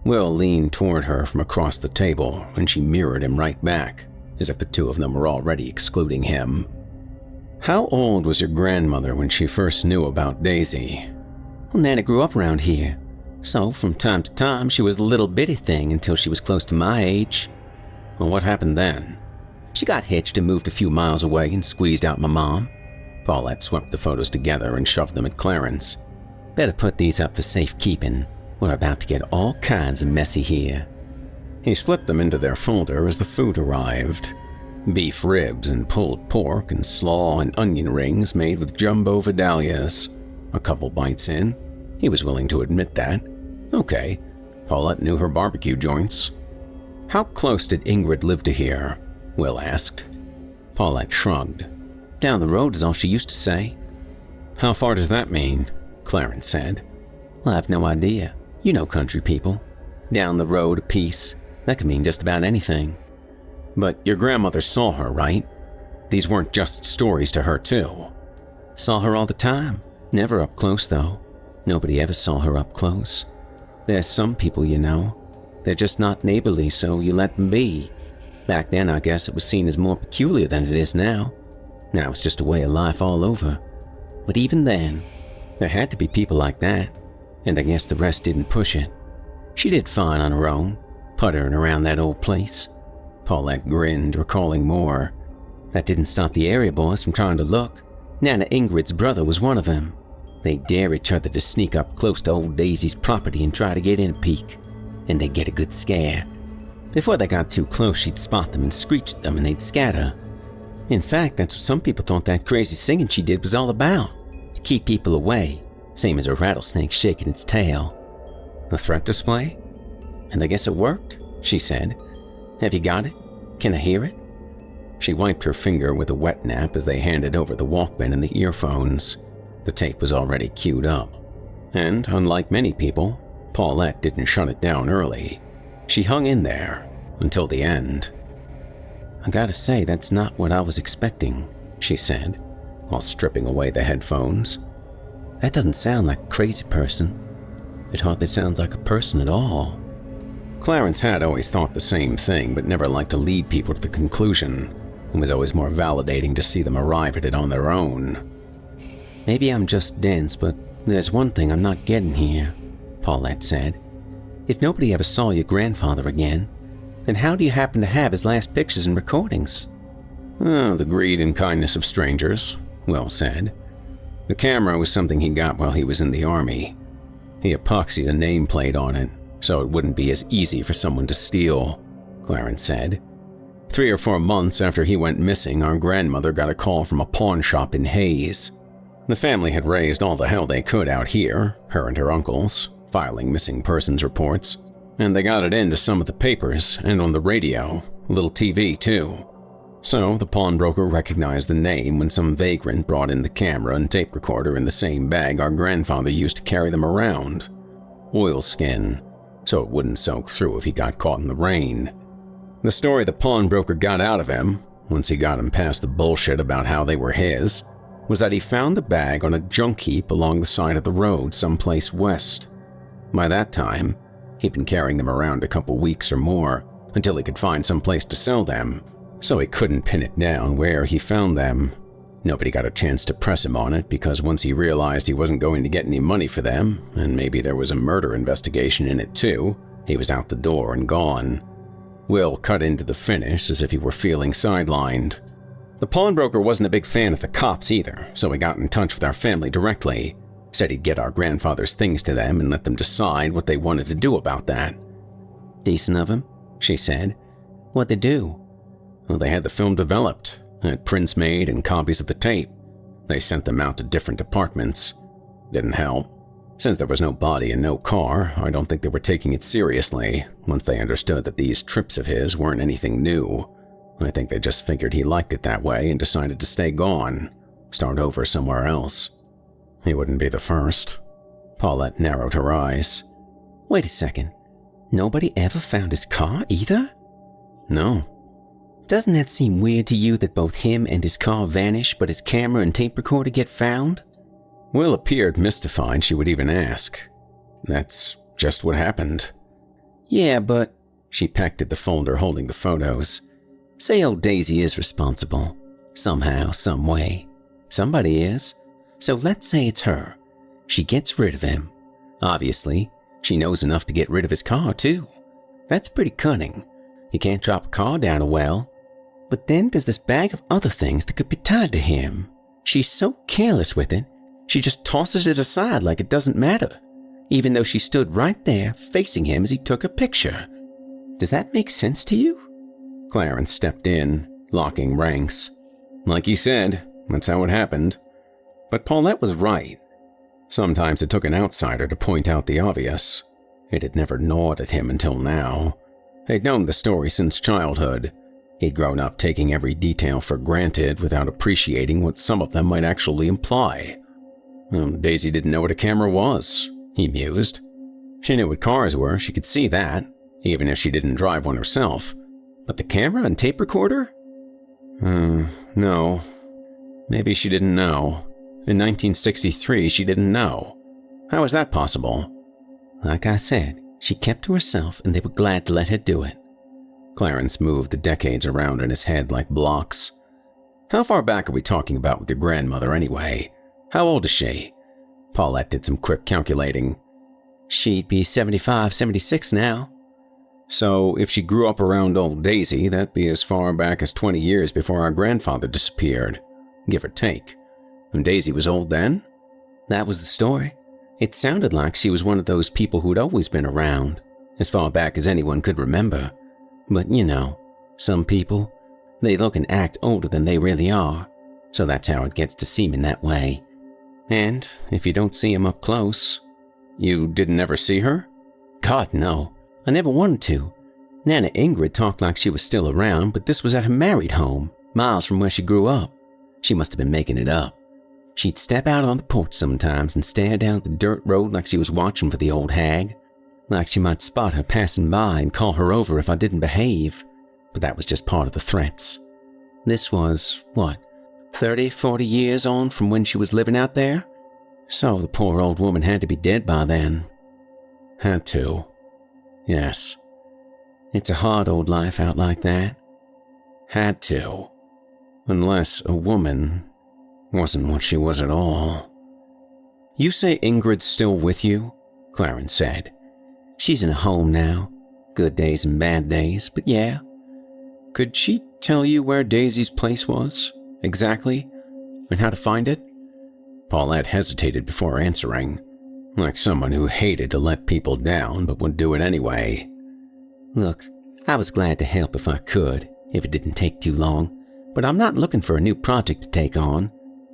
Will leaned toward her from across the table, and she mirrored him right back, as if the two of them were already excluding him. "How old was your grandmother when she first knew about Daisy?" "Well, Nana grew up around here. So, from time to time, she was a little bitty thing until she was close to my age." "Well, what happened then?" "She got hitched and moved a few miles away and squeezed out my mom." Paulette swept the photos together and shoved them at Clarence. "Better put these up for safekeeping. We're about to get all kinds of messy here." He slipped them into their folder as the food arrived. Beef ribs and pulled pork and slaw and onion rings made with jumbo vidalias. A couple bites in, he was willing to admit that. Okay, Paulette knew her barbecue joints. "How close did Ingrid live to here?" Will asked. Paulette shrugged. "Down the road is all she used to say." "How far does that mean?" Clarence said. "Well, I've no idea. You know country people. Down the road a piece. That could mean just about anything." "But your grandmother saw her, right? These weren't just stories to her, too." "Saw her all the time. Never up close, though. Nobody ever saw her up close. There's some people, you know. They're just not neighborly, so you let them be. Back then, I guess it was seen as more peculiar than it is now. Now it's just a way of life all over. But even then, there had to be people like that, and I guess the rest didn't push it. She did fine on her own, puttering around that old place." Paulette grinned, recalling more. "That didn't stop the area boys from trying to look. Nana Ingrid's brother was one of them. They'd dare each other to sneak up close to old Daisy's property and try to get in a peek, and they'd get a good scare. Before they got too close, she'd spot them and screech at them, and they'd scatter. In fact, that's what some people thought that crazy singing she did was all about, to keep people away, same as a rattlesnake shaking its tail." "A threat display?" "And I guess it worked," she said. "Have you got it? Can I hear it?" She wiped her finger with a wet nap as they handed over the Walkman and the earphones. The tape was already queued up. And, unlike many people, Paulette didn't shut it down early. She hung in there until the end. "I gotta say, that's not what I was expecting," she said, while stripping away the headphones. "That doesn't sound like a crazy person. It hardly sounds like a person at all." Clarence had always thought the same thing, but never liked to lead people to the conclusion. It was always more validating to see them arrive at it on their own. "Maybe I'm just dense, but "There's one thing I'm not getting here," Paulette said. "If nobody ever saw your grandfather again, then how do you happen to have his last pictures and recordings?" "Oh, the greed and kindness of strangers," Will said. "The camera was something he got while he was in the army. He epoxied a nameplate on it, so it wouldn't be as easy for someone to steal," Clarence said. 3 or 4 months after he went missing, our grandmother got a call from a pawn shop in Hayes. The family had raised all the hell they could out here, her and her uncles, filing missing persons reports, and they got it into some of the papers and on the radio, a little TV too. So the pawnbroker recognized the name when some vagrant brought in the camera and tape recorder in the same bag our grandfather used to carry them around. Oilskin, so it wouldn't soak through if he got caught in the rain. The story the pawnbroker got out of him, once he got him past the bullshit about how they were his, was that he found the bag on a junk heap along the side of the road someplace west. By that time, he'd been carrying them around a couple weeks or more until he could find some place to sell them, so he couldn't pin it down where he found them. Nobody got a chance to press him on it because once he realized he wasn't going to get any money for them, and maybe there was a murder investigation in it too, he was out the door and gone. Will cut into the finish as if he were feeling sidelined. The pawnbroker wasn't a big fan of the cops either, so he got in touch with our family directly. Said he'd get our grandfather's things to them and let them decide what they wanted to do about that. "Decent of him," she said. "What'd they do?" Well, they had the film developed, had prints made and copies of the tape. They sent them out to different departments. Didn't help. Since there was no body and no car, I don't think they were taking it seriously once they understood that these trips of his weren't anything new. I think they just figured he liked it that way and decided to stay gone, start over somewhere else. He wouldn't be the first. Paulette narrowed her eyes. "Wait a second. Nobody ever found his car either?" "No." "Doesn't that seem weird to you that both him and his car vanish, but his camera and tape recorder get found?" Will appeared mystified she would even ask. "That's just what happened." "Yeah, but," she pecked at the folder holding the photos. "say old Daisy is responsible. Somehow, some way. Somebody is. So let's say it's her. She gets rid of him. Obviously, she knows enough to get rid of his car too. That's pretty cunning. You can't drop a car down a well. But then there's this bag of other things that could be tied to him. She's so careless with it, she just tosses it aside like it doesn't matter, even though she stood right there facing him as he took a picture. Does that make sense to you?" Clarence stepped in, locking ranks. "Like you said, that's how it happened." But Paulette was right. Sometimes it took an outsider to point out the obvious. It had never gnawed at him until now. He'd known the story since childhood. He'd grown up taking every detail for granted without appreciating what some of them might actually imply. Daisy didn't know what a camera was, he mused. She knew what cars were, she could see that, even if she didn't drive one herself. But the camera and tape recorder? No. Maybe she didn't know. In 1963, she didn't know. How was that possible? Like I said, she kept to herself and they were glad to let her do it. Clarence moved the decades around in his head like blocks. How far back are we talking about with your grandmother anyway? How old is she? Paulette did some quick calculating. She'd be 75, 76 now. So if she grew up around old Daisy, that'd be as far back as 20 years before our grandfather disappeared, give or take. And Daisy was old then? That was the story. It sounded like she was one of those people who'd always been around, as far back as anyone could remember. But you know, some people, they look and act older than they really are, so that's how it gets to seeming that way. And if you don't see 'em up close... You didn't ever see her? God, no. I never wanted to. Nana Ingrid talked like she was still around, but this was at her married home, miles from where she grew up. She must have been making it up. She'd step out on the porch sometimes and stare down the dirt road like she was watching for the old hag. Like she might spot her passing by and call her over if I didn't behave. But that was just part of the threats. This was, 30, 40 years on from when she was living out there? So the poor old woman had to be dead by then. Had to. Yes. It's a hard old life out like that. Had to. Unless a woman wasn't what she was at all. You say Ingrid's still with you? Clarence said. She's in a home now. Good days and bad days, but yeah. Could she tell you where Daisy's place was? Exactly? And how to find it? Paulette hesitated before answering, like someone who hated to let people down but would do it anyway. Look, I was glad to help if I could, if it didn't take too long, but I'm not looking for a new project to take on,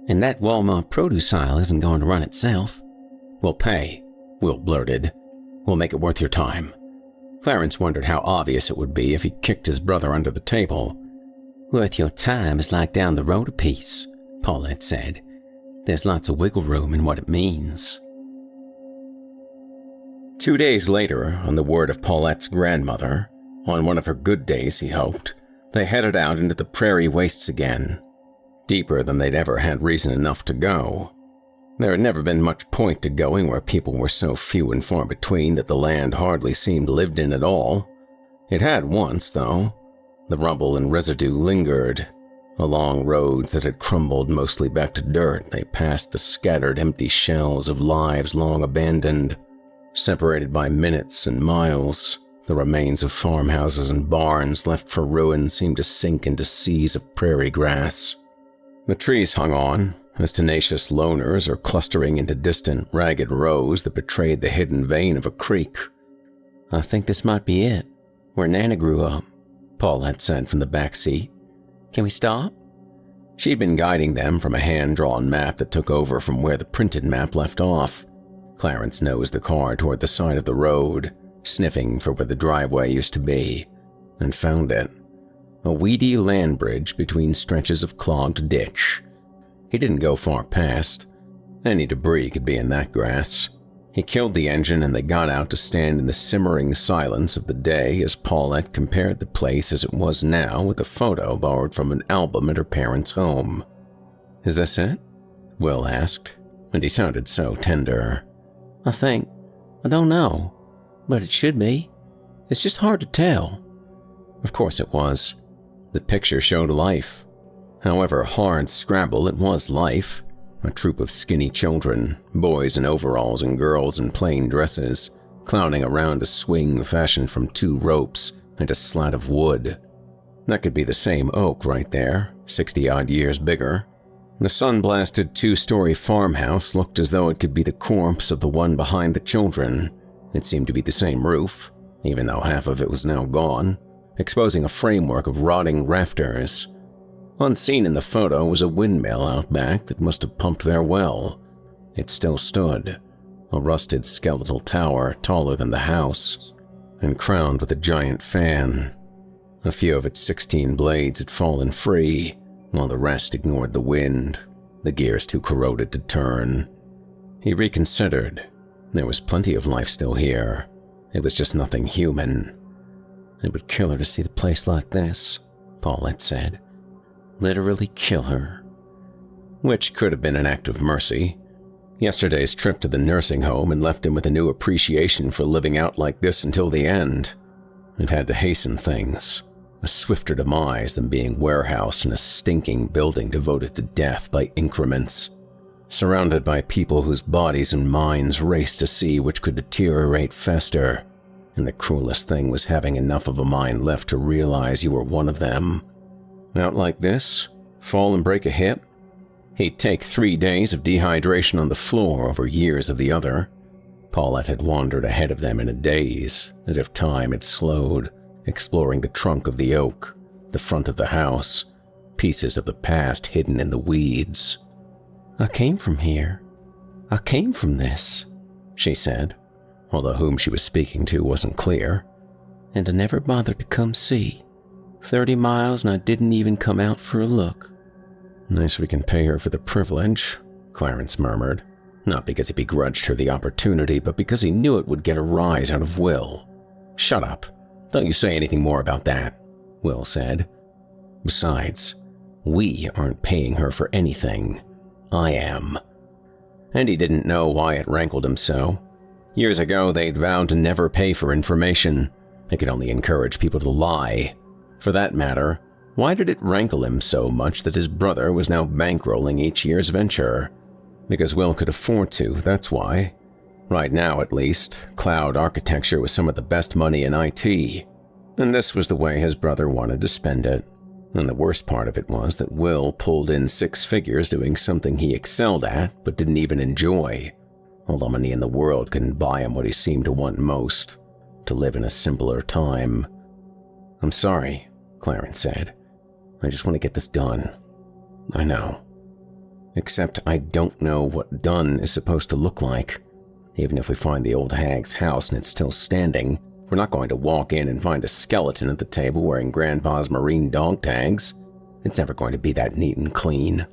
and that Walmart produce aisle isn't going to run itself. We'll pay, Will blurted. We'll make it worth your time. Clarence wondered how obvious it would be if he kicked his brother under the table. Worth your time is like down the road a piece, Paulette said. There's lots of wiggle room in what it means. 2 days later, on the word of Paulette's grandmother, on one of her good days, he hoped, they headed out into the prairie wastes again, deeper than they'd ever had reason enough to go. There had never been much point to going where people were so few and far between that the land hardly seemed lived in at all. It had once, though. The rubble and residue lingered. Along roads that had crumbled mostly back to dirt, they passed the scattered empty shells of lives long abandoned. Separated by minutes and miles, the remains of farmhouses and barns left for ruin seemed to sink into seas of prairie grass. The trees hung on, as tenacious loners or clustering into distant, ragged rows that betrayed the hidden vein of a creek. I think this might be it, where Nana grew up, Paulette said from the back seat. Can we stop? She'd been guiding them from a hand-drawn map that took over from where the printed map left off. Clarence nosed the car toward the side of the road, sniffing for where the driveway used to be, and found it. A weedy land bridge between stretches of clogged ditch. He didn't go far past. Any debris could be in that grass. He killed the engine and they got out to stand in the simmering silence of the day as Paulette compared the place as it was now with a photo borrowed from an album at her parents' home. Is this it? Will asked, and he sounded so tender. I don't know, but it should be. It's just hard to tell. Of course it was. The picture showed life. However hard scrabble, it was life. A troop of skinny children, boys in overalls and girls in plain dresses, clowning around a swing fashioned from 2 ropes and a slat of wood. That could be the same oak right there, 60-odd years bigger. The sun-blasted 2-story farmhouse looked as though it could be the corpse of the one behind the children. It seemed to be the same roof, even though half of it was now gone, exposing a framework of rotting rafters. Unseen in the photo was a windmill out back that must have pumped their well. It still stood, a rusted skeletal tower taller than the house, and crowned with a giant fan. A few of its 16 blades had fallen free, while the rest ignored the wind, the gears too corroded to turn. He reconsidered. There was plenty of life still here. It was just nothing human. It would kill her to see the place like this, Paulette said. Literally kill her. Which could have been an act of mercy. Yesterday's trip to the nursing home had left him with a new appreciation for living out like this until the end. It had to hasten things. A swifter demise than being warehoused in a stinking building devoted to death by increments. Surrounded by people whose bodies and minds raced to see which could deteriorate faster. And the cruelest thing was having enough of a mind left to realize you were one of them. Out like this? Fall and break a hip? He'd take 3 days of dehydration on the floor over years of the other. Paulette had wandered ahead of them in a daze, as if time had slowed, exploring the trunk of the oak, the front of the house, pieces of the past hidden in the weeds. I came from here. I came from this, she said, although whom she was speaking to wasn't clear. And I never bothered to come see. 30 miles and I didn't even come out for a look. Nice we can pay her for the privilege, Clarence murmured, not because he begrudged her the opportunity, but because he knew it would get a rise out of Will. Shut up. Don't you say anything more about that, Will said. Besides, we aren't paying her for anything. I am. And he didn't know why it rankled him so. Years ago, they'd vowed to never pay for information. They could only encourage people to lie. For that matter, why did it rankle him so much that his brother was now bankrolling each year's venture? Because Will could afford to, that's why. Right now, at least, cloud architecture was some of the best money in IT. And this was the way his brother wanted to spend it. And the worst part of it was that Will pulled in 6 figures doing something he excelled at but didn't even enjoy. All the money in the world couldn't buy him what he seemed to want most, to live in a simpler time. "I'm sorry," Clarence said. "I just want to get this done." "I know. Except I don't know what done is supposed to look like. Even if we find the old hag's house and it's still standing, we're not going to walk in and find a skeleton at the table wearing Grandpa's marine dog tags. It's never going to be that neat and clean."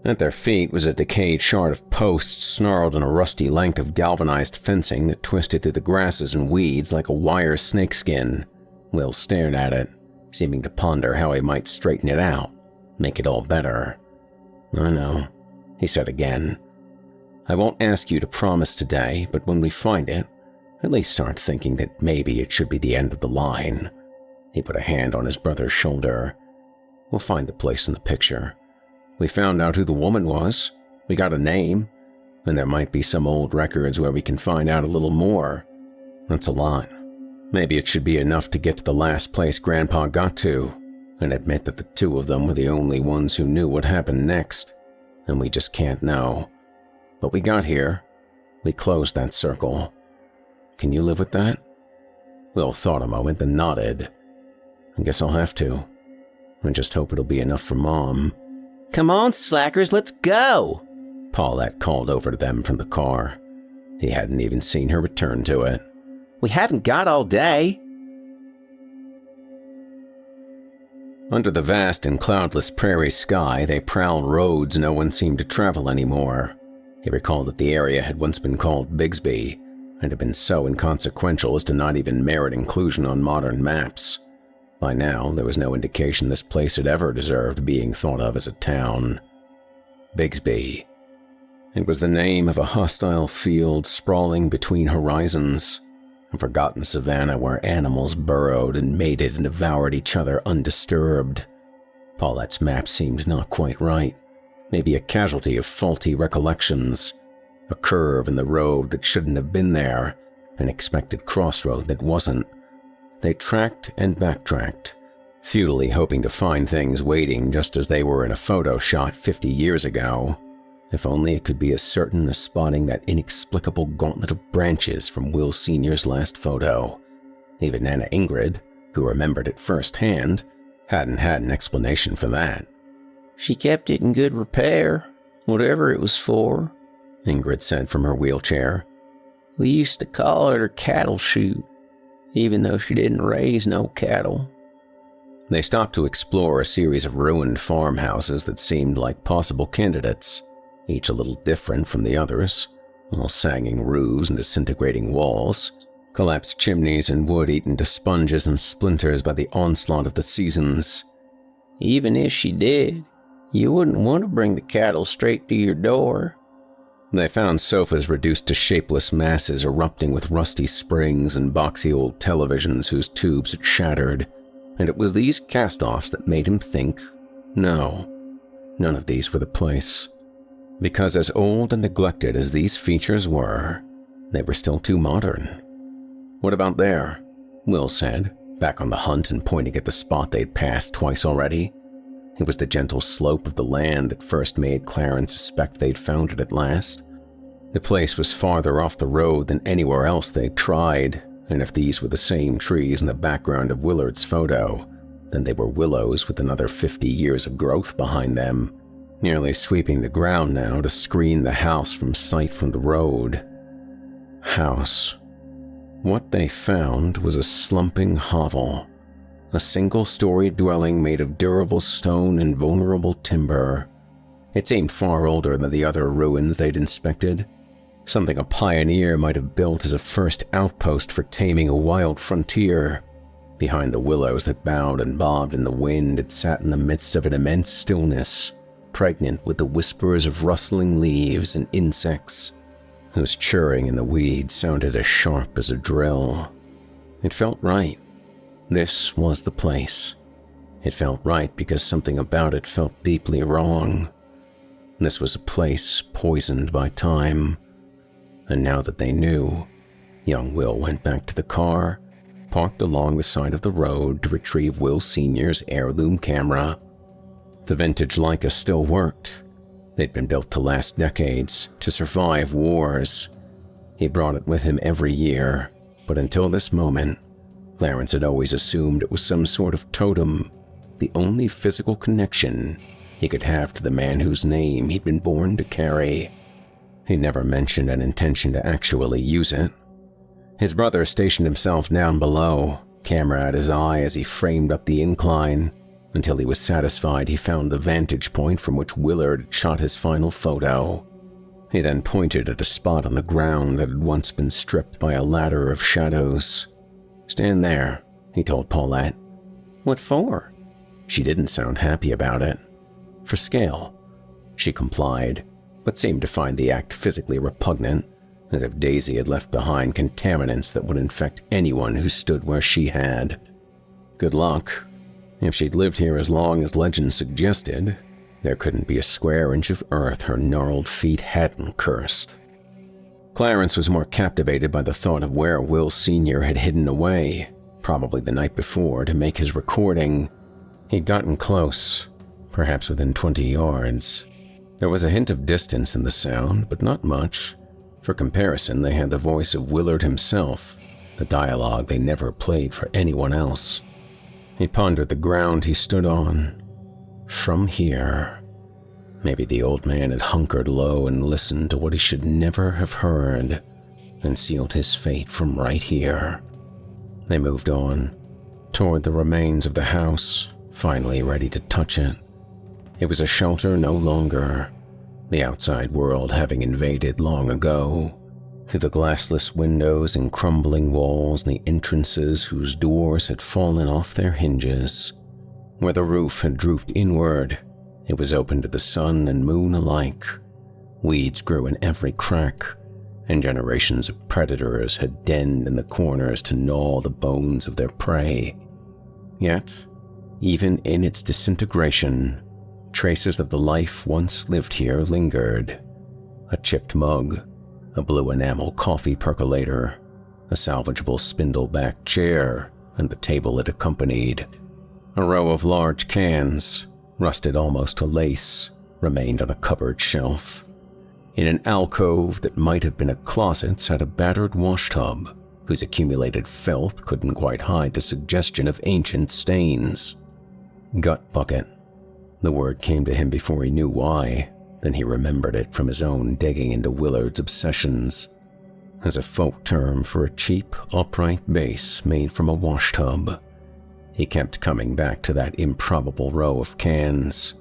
At their feet was a decayed shard of posts snarled in a rusty length of galvanized fencing that twisted through the grasses and weeds like a wire snakeskin. Will stared at it, seeming to ponder how he might straighten it out, make it all better. "I know," he said again. "I won't ask you to promise today, but when we find it, at least start thinking that maybe it should be the end of the line." He put a hand on his brother's shoulder. "We'll find the place in the picture. We found out who the woman was. We got a name. And there might be some old records where we can find out a little more. That's a lot. Maybe it should be enough to get to the last place Grandpa got to, and admit that the 2 of them were the only ones who knew what happened next. And we just can't know. But we got here. We closed that circle. Can you live with that?" Will thought a moment, then nodded. "I guess I'll have to. I just hope it'll be enough for Mom." "Come on, slackers, let's go!" Paulette called over to them from the car. He hadn't even seen her return to it. "We haven't got all day." Under the vast and cloudless prairie sky, they prowled roads no one seemed to travel anymore. He recalled that the area had once been called Bigsby, and had been so inconsequential as to not even merit inclusion on modern maps. By now, there was no indication this place had ever deserved being thought of as a town. Bigsby. It was the name of a hostile field sprawling between horizons, a forgotten savanna where animals burrowed and mated and devoured each other undisturbed. Paulette's map seemed not quite right. Maybe a casualty of faulty recollections. A curve in the road that shouldn't have been there, an expected crossroad that wasn't. They tracked and backtracked, futilely hoping to find things waiting just as they were in a photo shot 50 years ago. If only it could be as certain as spotting that inexplicable gauntlet of branches from Will Sr.'s last photo. Even Nana Ingrid, who remembered it firsthand, hadn't had an explanation for that. "She kept it in good repair, whatever it was for," Ingrid said from her wheelchair. "We used to call it her cattle chute, even though she didn't raise no cattle." They stopped to explore a series of ruined farmhouses that seemed like possible candidates, each a little different from the others, all sagging roofs and disintegrating walls, collapsed chimneys and wood eaten to sponges and splinters by the onslaught of the seasons. "Even if she did, you wouldn't want to bring the cattle straight to your door." They found sofas reduced to shapeless masses erupting with rusty springs and boxy old televisions whose tubes had shattered, and it was these cast-offs that made him think, no, none of these were the place. Because as old and neglected as these features were, they were still too modern. "What about there?" Will said, back on the hunt and pointing at the spot they'd passed twice already. It was the gentle slope of the land that first made Clarence suspect they'd found it at last. The place was farther off the road than anywhere else they'd tried, and if these were the same trees in the background of Willard's photo, then they were willows with another 50 years of growth behind them, nearly sweeping the ground now to screen the house from sight from the road. House. What they found was a slumping hovel. A single-story dwelling made of durable stone and vulnerable timber. It seemed far older than the other ruins they'd inspected, something a pioneer might have built as a first outpost for taming a wild frontier. Behind the willows that bowed and bobbed in the wind, it sat in the midst of an immense stillness, pregnant with the whispers of rustling leaves and insects, whose churring in the weeds sounded as sharp as a drill. It felt right. This was the place. It felt right because something about it felt deeply wrong. This was a place poisoned by time. And now that they knew, young Will went back to the car, parked along the side of the road to retrieve Will Sr.'s heirloom camera. The vintage Leica still worked. They'd been built to last decades, to survive wars. He brought it with him every year, but until this moment, Clarence had always assumed it was some sort of totem, the only physical connection he could have to the man whose name he'd been born to carry. He never mentioned an intention to actually use it. His brother stationed himself down below, camera at his eye as he framed up the incline, until he was satisfied he found the vantage point from which Willard had shot his final photo. He then pointed at a spot on the ground that had once been stripped by a ladder of shadows. "Stand there," he told Paulette. "What for?" She didn't sound happy about it. "For scale." She complied, but seemed to find the act physically repugnant, as if Daisy had left behind contaminants that would infect anyone who stood where she had. Good luck. If she'd lived here as long as legend suggested, there couldn't be a square inch of earth her gnarled feet hadn't cursed. Clarence was more captivated by the thought of where Will Sr. had hidden away, probably the night before, to make his recording. He'd gotten close, perhaps within 20 yards. There was a hint of distance in the sound, but not much. For comparison, they had the voice of Willard himself, the dialogue they never played for anyone else. He pondered the ground he stood on. From here. Maybe the old man had hunkered low and listened to what he should never have heard, and sealed his fate from right here. They moved on, toward the remains of the house, finally ready to touch it. It was a shelter no longer, the outside world having invaded long ago. Through the glassless windows and crumbling walls, the entrances whose doors had fallen off their hinges. Where the roof had drooped inward, it was open to the sun and moon alike. Weeds grew in every crack, and generations of predators had denned in the corners to gnaw the bones of their prey. Yet, even in its disintegration, traces of the life once lived here lingered. A chipped mug, a blue enamel coffee percolator, a salvageable spindle-backed chair, and the table it accompanied. A row of large cans, rusted almost to lace, remained on a cupboard shelf. In an alcove that might have been a closet sat a battered washtub, whose accumulated filth couldn't quite hide the suggestion of ancient stains. Gut bucket. The word came to him before he knew why, then he remembered it from his own digging into Willard's obsessions. As a folk term for a cheap, upright base made from a washtub. He kept coming back to that improbable row of cans.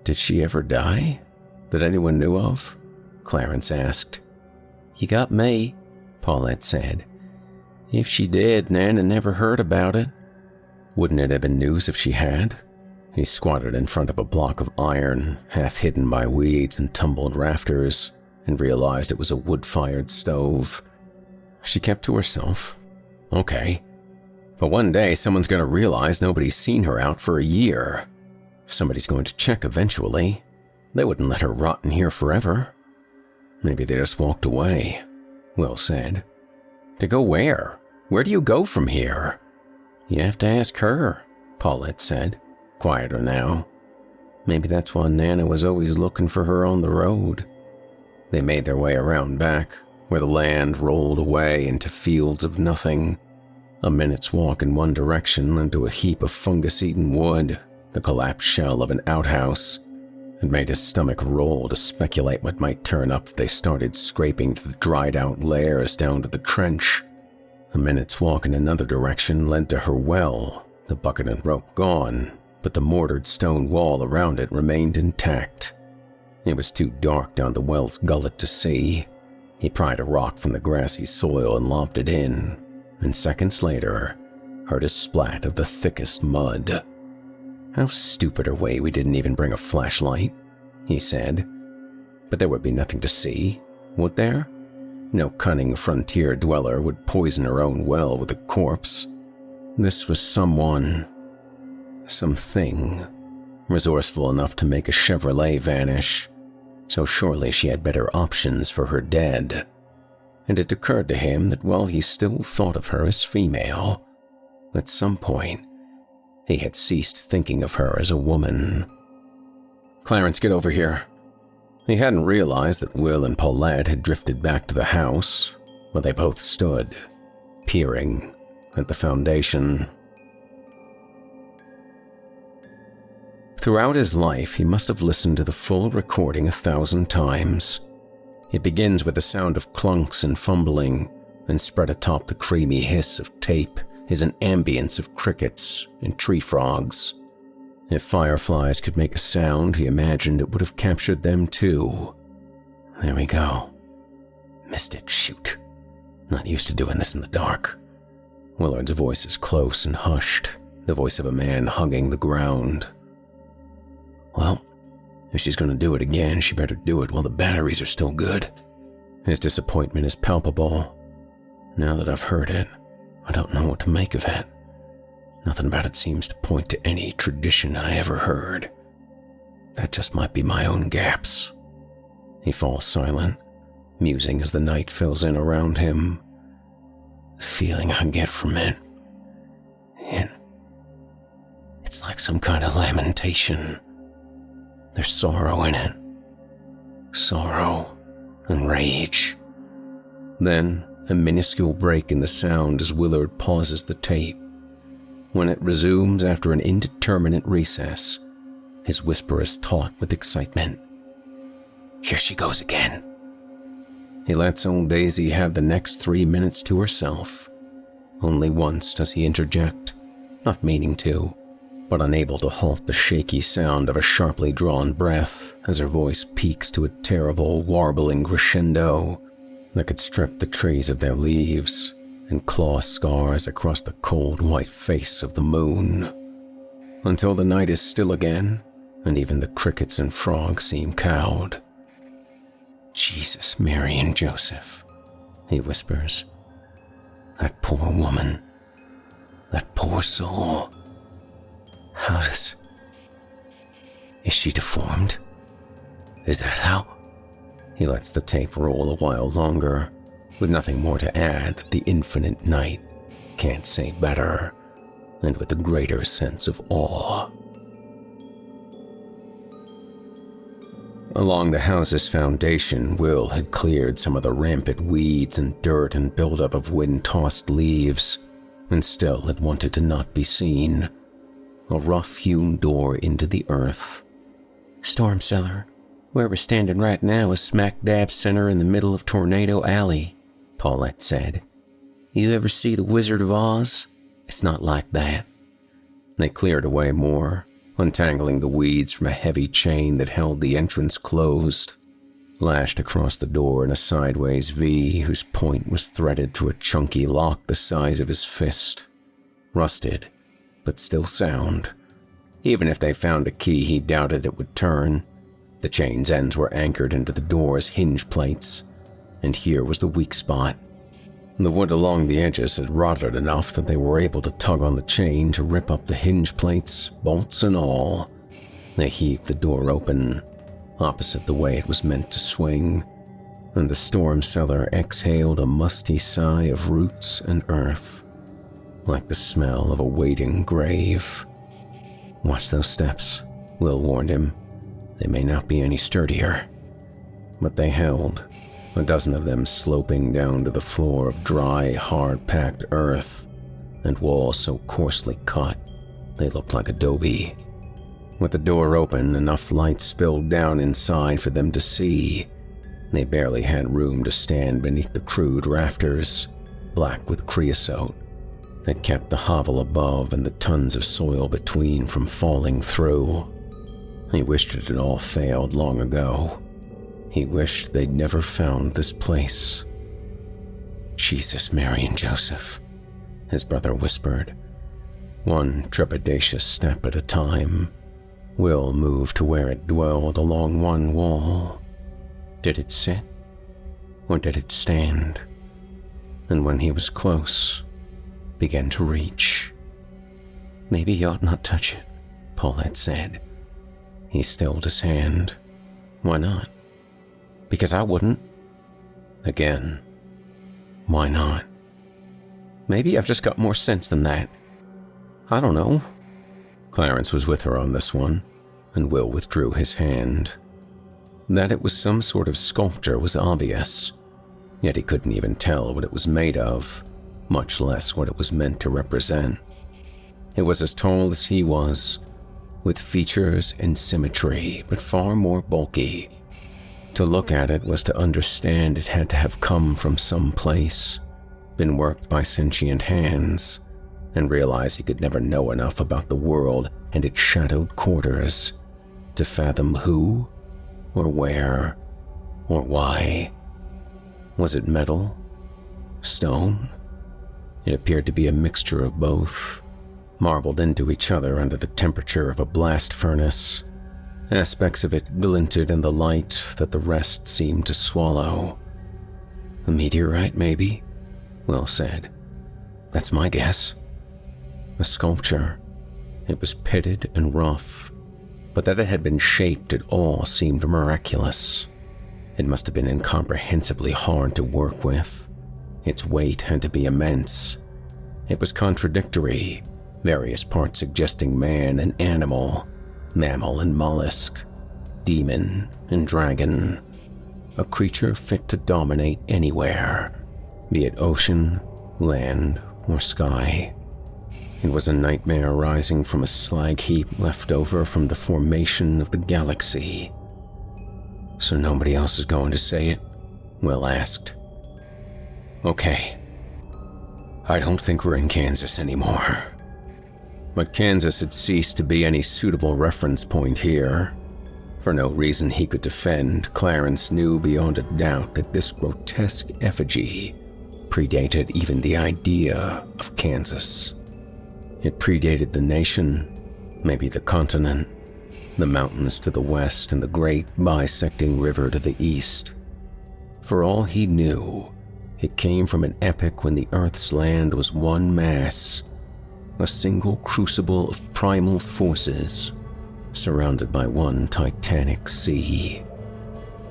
Did she ever die? That anyone knew of? Clarence asked. "You got me," Paulette said. "If she did, Nana never heard about it." Wouldn't it have been news if she had? He squatted in front of a block of iron, half hidden by weeds and tumbled rafters, and realized it was a wood-fired stove. She kept to herself. Okay. But one day someone's going to realize nobody's seen her out for a year. Somebody's going to check eventually. They wouldn't let her rot in here forever. Maybe they just walked away, Will said. To go where? Where do you go from here? You have to ask her, Paulette said, quieter now. Maybe that's why Nana was always looking for her on the road. They made their way around back, where the land rolled away into fields of nothing. A minute's walk in one direction led to a heap of fungus-eaten wood, the collapsed shell of an outhouse. It made his stomach roll to speculate what might turn up if they started scraping the dried-out layers down to the trench. A minute's walk in another direction led to her well, the bucket and rope gone, but the mortared stone wall around it remained intact. It was too dark down the well's gullet to see. He pried a rock from the grassy soil and lobbed it in, and seconds later, heard a splat of the thickest mud. How stupid a way we didn't even bring a flashlight, he said. But there would be nothing to see, would there? No cunning frontier dweller would poison her own well with a corpse. This was someone, something, resourceful enough to make a Chevrolet vanish, so surely she had better options for her dead. And it occurred to him that while he still thought of her as female, at some point, he had ceased thinking of her as a woman. "Clarence, get over here." He hadn't realized that Will and Paulette had drifted back to the house, where they both stood, peering at the foundation. Throughout his life, he must have listened to the full recording 1,000 times. It begins with the sound of clunks and fumbling, and spread atop the creamy hiss of tape is an ambience of crickets and tree frogs. If fireflies could make a sound, he imagined it would have captured them too. There we go. Missed it, shoot. Not used to doing this in the dark. Willard's voice is close and hushed, the voice of a man hugging the ground. Well, if she's going to do it again, she better do it while the batteries are still good. His disappointment is palpable. Now that I've heard it, I don't know what to make of it. Nothing about it seems to point to any tradition I ever heard. That just might be my own gaps. He falls silent, musing as the night fills in around him. The feeling I get from it, it's like some kind of lamentation. There's sorrow in it. Sorrow and rage. Then, a minuscule break in the sound as Willard pauses the tape. When it resumes after an indeterminate recess, his whisper is taut with excitement. Here she goes again. He lets old Daisy have the next 3 minutes to herself. Only once does he interject, not meaning to, but unable to halt the shaky sound of a sharply drawn breath as her voice peaks to a terrible, warbling crescendo that could strip the trees of their leaves and claw scars across the cold white face of the moon, until the night is still again, and even the crickets and frogs seem cowed. Jesus, Mary, and Joseph, he whispers. That poor woman. That poor soul. How does... Is she deformed? Is that how... He lets the tape roll a while longer, with nothing more to add that the infinite night can't say better, and with a greater sense of awe. Along the house's foundation, Will had cleared some of the rampant weeds and dirt and buildup of wind-tossed leaves, and still it wanted to not be seen. A rough-hewn door into the earth. Storm cellar. Where we're standing right now is smack dab center in the middle of Tornado Alley, Paulette said. You ever see The Wizard of Oz? It's not like that. They cleared away more, untangling the weeds from a heavy chain that held the entrance closed, lashed across the door in a sideways V whose point was threaded through a chunky lock the size of his fist. Rusted, but still sound. Even if they found a key, he doubted it would turn. The chain's ends were anchored into the door's hinge plates, and here was the weak spot. The wood along the edges had rotted enough that they were able to tug on the chain to rip up the hinge plates, bolts and all. They heaved the door open, opposite the way it was meant to swing, and the storm cellar exhaled a musty sigh of roots and earth, like the smell of a waiting grave. Watch those steps, Will warned him. They may not be any sturdier. But they held, a dozen of them sloping down to the floor of dry, hard-packed earth, and walls so coarsely cut they looked like adobe. With the door open, enough light spilled down inside for them to see. They barely had room to stand beneath the crude rafters, black with creosote, that kept the hovel above and the tons of soil between from falling through. He wished it had all failed long ago. He wished they'd never found this place. Jesus, Mary, and Joseph, his brother whispered. One trepidatious step at a time, Will moved to where it dwelled along one wall. Did it sit? Or did it stand? And when he was close, began to reach. Maybe you ought not touch it, Paulette said. He stilled his hand. Why not? Because I wouldn't. Again, why not? Maybe I've just got more sense than that. I don't know. Clarence was with her on this one, and Will withdrew his hand. That it was some sort of sculpture was obvious, yet he couldn't even tell what it was made of, much less what it was meant to represent. It was as tall as he was, with features and symmetry, but far more bulky. To look at it was to understand it had to have come from some place, been worked by sentient hands, and realize he could never know enough about the world and its shadowed quarters to fathom who, or where, or why. Was it metal? Stone? It appeared to be a mixture of both, marbled into each other under the temperature of a blast furnace. Aspects of it glinted in the light that the rest seemed to swallow. A meteorite, maybe? Will said. That's my guess. A sculpture. It was pitted and rough, but that it had been shaped at all seemed miraculous. It must have been incomprehensibly hard to work with. Its weight had to be immense. It was contradictory, various parts suggesting man and animal, mammal and mollusk, demon and dragon. A creature fit to dominate anywhere, be it ocean, land, or sky. It was a nightmare rising from a slag heap left over from the formation of the galaxy. So nobody else is going to say it? Will asked. Okay. I don't think we're in Kansas anymore. But Kansas had ceased to be any suitable reference point here. For no reason he could defend, Clarence knew beyond a doubt that this grotesque effigy predated even the idea of Kansas. It predated the nation, maybe the continent, the mountains to the west and the great bisecting river to the east. For all he knew, it came from an epoch when the Earth's land was one mass, a single crucible of primal forces, surrounded by one titanic sea.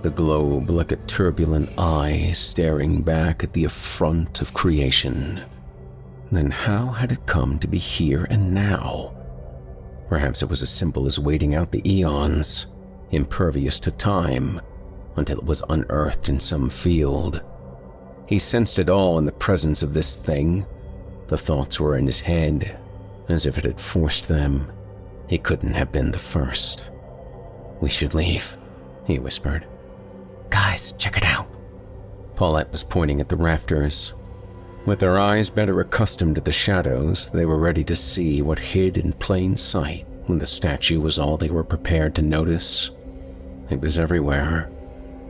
The globe like a turbulent eye staring back at the affront of creation. Then how had it come to be here and now? Perhaps it was as simple as waiting out the eons, impervious to time, until it was unearthed in some field. He sensed it all in the presence of this thing. The thoughts were in his head, as if it had forced them. He couldn't have been the first. We should leave, he whispered. Guys, check it out. Paulette was pointing at the rafters. With their eyes better accustomed to the shadows, they were ready to see what hid in plain sight when the statue was all they were prepared to notice. It was everywhere,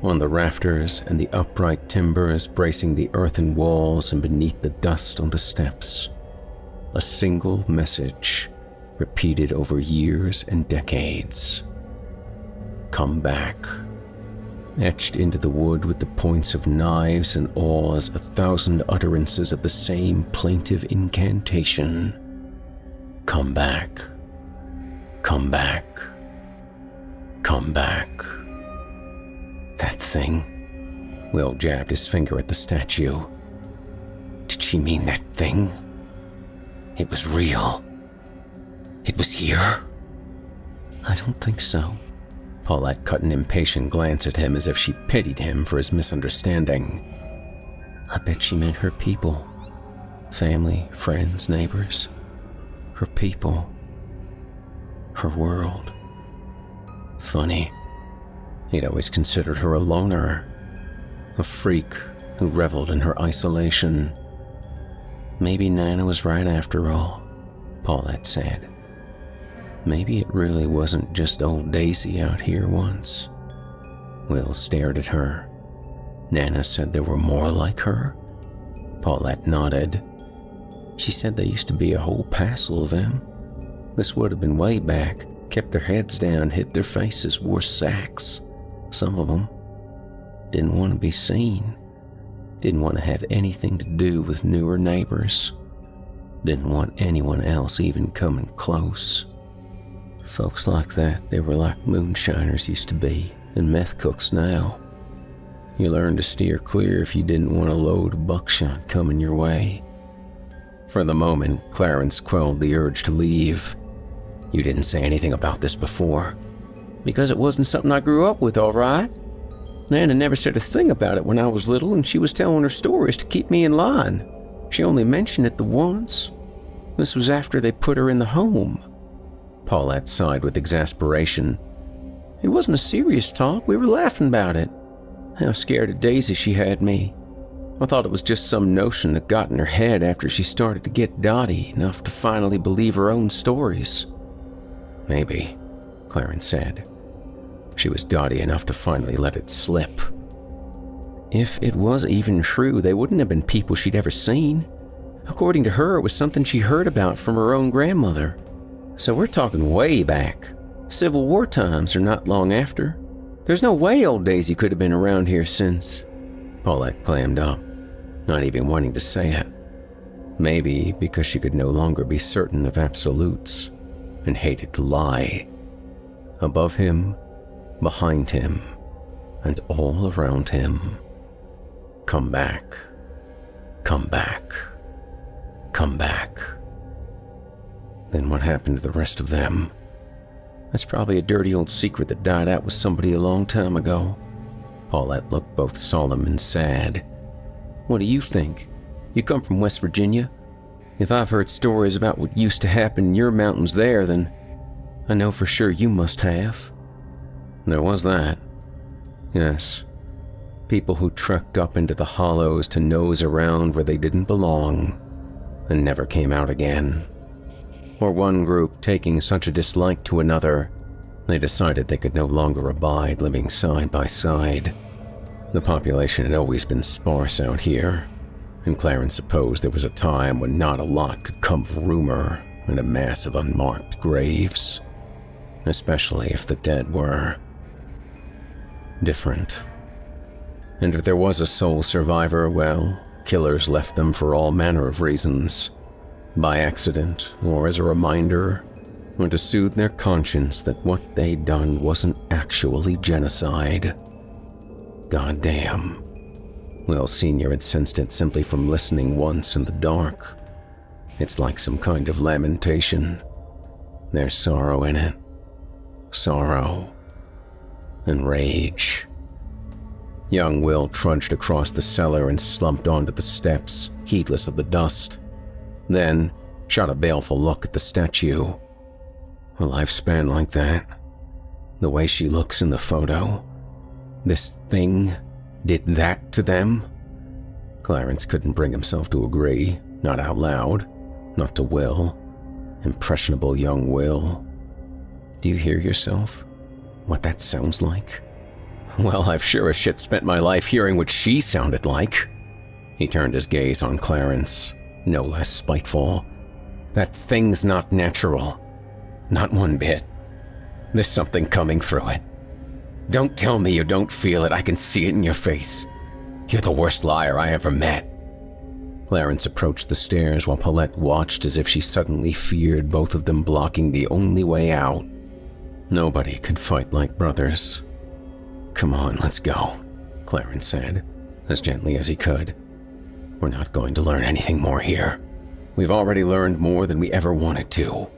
on the rafters and the upright timbers bracing the earthen walls and beneath the dust on the steps. A single message, repeated over years and decades. Come back. Etched into the wood with the points of knives and awes 1,000 utterances of the same plaintive incantation. Come back. Come back. Come back. That thing. Will jabbed his finger at the statue. Did she mean that thing? It was real. It was here? I don't think so. Paulette cut an impatient glance at him as if she pitied him for his misunderstanding. I bet she meant her people. Family, friends, neighbors. Her people. Her world. Funny. He'd always considered her a loner. A freak who reveled in her isolation. Maybe Nana was right after all, Paulette said. Maybe it really wasn't just old Daisy out here once. Will stared at her. Nana said there were more like her? Paulette nodded. She said there used to be a whole passel of them. This would have been way back, kept their heads down, hid their faces, wore sacks. Some of them didn't want to be seen. Didn't want to have anything to do with newer neighbors. Didn't want anyone else even coming close. Folks like that, they were like moonshiners used to be, and meth cooks now. You learned to steer clear if you didn't want a load of buckshot coming your way. For the moment, Clarence quelled the urge to leave. You didn't say anything about this before. Because it wasn't something I grew up with, all right. Nana never said a thing about it when I was little, and she was telling her stories to keep me in line. She only mentioned it the once. This was after they put her in the home. Paulette sighed with exasperation. It wasn't a serious talk. We were laughing about it. How scared of Daisy she had me. I thought it was just some notion that got in her head after she started to get dotty enough to finally believe her own stories. Maybe, Clarence said. She was dotty enough to finally let it slip. If it was even true, they wouldn't have been people she'd ever seen. According to her, it was something she heard about from her own grandmother. So we're talking way back. Civil War times or not long after. There's no way old Daisy could have been around here since. Paulette clammed up, not even wanting to say it. Maybe because she could no longer be certain of absolutes and hated to lie. Above him, behind him, and all around him. Come back. Come back. Come back. Then what happened to the rest of them? That's probably a dirty old secret that died out with somebody a long time ago. Paulette looked both solemn and sad. What do you think? You come from West Virginia? If I've heard stories about what used to happen in your mountains there, then I know for sure you must have. There was that. Yes. People who trekked up into the hollows to nose around where they didn't belong and never came out again. Or one group taking such a dislike to another, they decided they could no longer abide living side by side. The population had always been sparse out here, and Clarence supposed there was a time when not a lot could come of rumor and a mass of unmarked graves, especially if the dead were different. And if there was a sole survivor, well, killers left them for all manner of reasons. By accident, or as a reminder, or to soothe their conscience that what they'd done wasn't actually genocide. Goddamn. Will Sr. had sensed it simply from listening once in the dark. It's like some kind of lamentation. There's sorrow in it. Sorrow. And rage. Young Will trudged across the cellar and slumped onto the steps, heedless of the dust. Then shot a baleful look at the statue. A lifespan like that. The way she looks in the photo. This thing did that to them? Clarence couldn't bring himself to agree, not out loud, not to Will. Impressionable young Will. Do you hear yourself? What that sounds like? Well, I've sure as shit spent my life hearing what she sounded like. He turned his gaze on Clarence, no less spiteful. That thing's not natural. Not one bit. There's something coming through it. Don't tell me you don't feel it. I can see it in your face. You're the worst liar I ever met. Clarence approached the stairs while Paulette watched as if she suddenly feared both of them blocking the only way out. Nobody could fight like brothers. Come on, let's go, Clarence said, as gently as he could. We're not going to learn anything more here. We've already learned more than we ever wanted to.